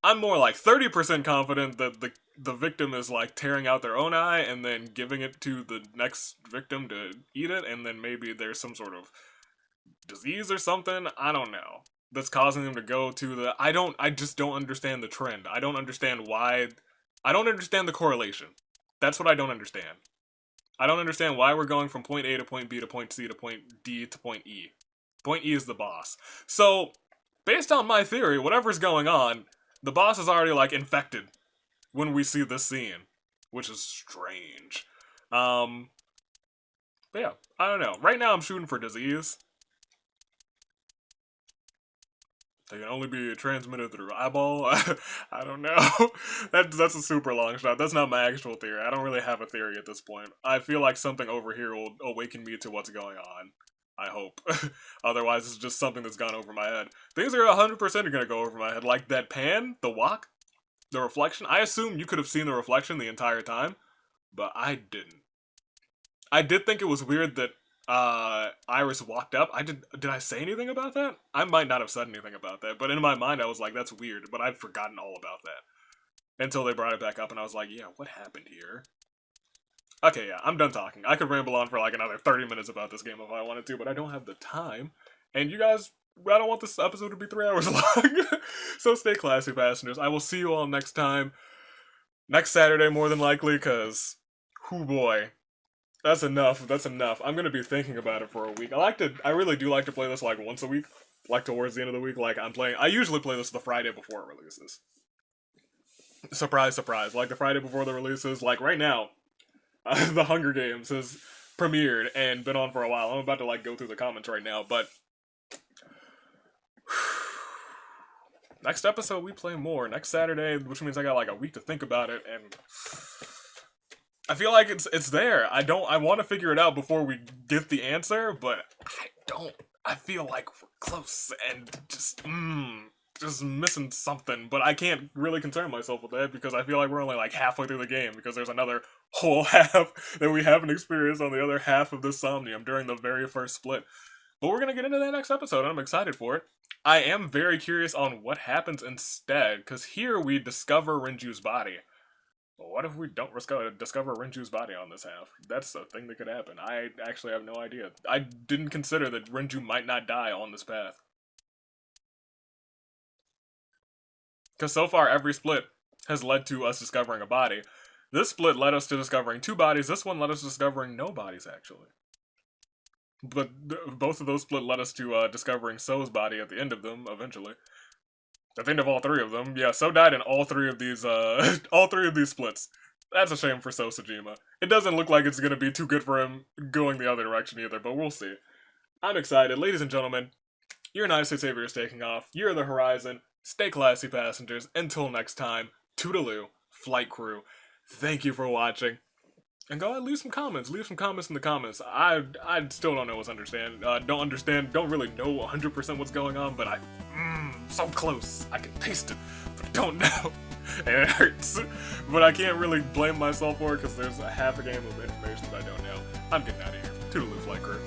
I'm more like 30% confident that the victim is like tearing out their own eye and then giving it to the next victim to eat it, and then maybe there's some sort of disease or something, I don't know, that's causing them to go to the... I just don't understand the trend. I don't understand why... I don't understand the correlation. That's what I don't understand. I don't understand why we're going from point A to point B to point C to point D to point E. Point E is the boss. So, based on my theory, whatever's going on, the boss is already, like, infected when we see this scene, which is strange. But yeah, I don't know. Right now I'm shooting for disease. They can only be transmitted through eyeball. I don't know. That's a super long shot. That's not my actual theory. I don't really have a theory at this point. I feel like something over here will awaken me to what's going on. I hope. Otherwise, it's just something that's gone over my head. Things are 100% gonna go over my head. Like that pan, the walk, the reflection. I assume you could have seen the reflection the entire time, but I didn't. I did think it was weird that Iris walked up. Did I say anything about that? I might not have said anything about that, but in my mind I was like, that's weird, but I'd forgotten all about that. Until they brought it back up and I was like, yeah, what happened here? Okay, yeah, I'm done talking. I could ramble on for like another 30 minutes about this game if I wanted to, but I don't have the time. And you guys, I don't want this episode to be 3 hours long. So stay classy, passengers. I will see you all next time. Next Saturday, more than likely, because Whoo boy. That's enough. That's enough. I'm gonna be thinking about it for a week. I really do like to play this like once a week. Like towards the end of the week, like I usually play this the Friday before it releases. Surprise, surprise. Like the Friday before the releases, like right now, The Hunger Games has premiered and been on for a while. I'm about to like go through the comments right now, but next episode we play more. Next Saturday, which means I got like a week to think about it, and I feel like it's there. I want to figure it out before we get the answer, but I don't. I feel like we're close and just missing something, but I can't really concern myself with that because I feel like we're only like halfway through the game because there's another whole half that we haven't experienced on the other half of this Somnium during the very first split. But we're going to get into that next episode, and I'm excited for it. I am very curious on what happens instead, because here we discover Renju's body. But what if we don't discover Renju's body on this half? That's a thing that could happen. I actually have no idea. I didn't consider that Renju might not die on this path. Because so far, every split has led to us discovering a body. This split led us to discovering 2 bodies. This one led us to discovering no bodies, actually. But both of those split led us to discovering So's body at the end of them, eventually. At the end of all 3 of them. Yeah, So died in all 3 of these, all 3 of these splits. That's a shame for So Sejima. It doesn't look like it's gonna be too good for him going the other direction either, but we'll see. I'm excited. Ladies and gentlemen, your United States Savior is taking off. You're the Horizon. Stay classy, passengers. Until next time, toodaloo, flight crew. Thank you for watching. And go ahead and leave some comments. Leave some comments in the comments. I still don't know what's don't really know 100% what's going on, but so close. I can taste it, but don't know. And it hurts. But I can't really blame myself for it because there's a half a game of information that I don't know. I'm getting out of here. Toodaloo, flight crew.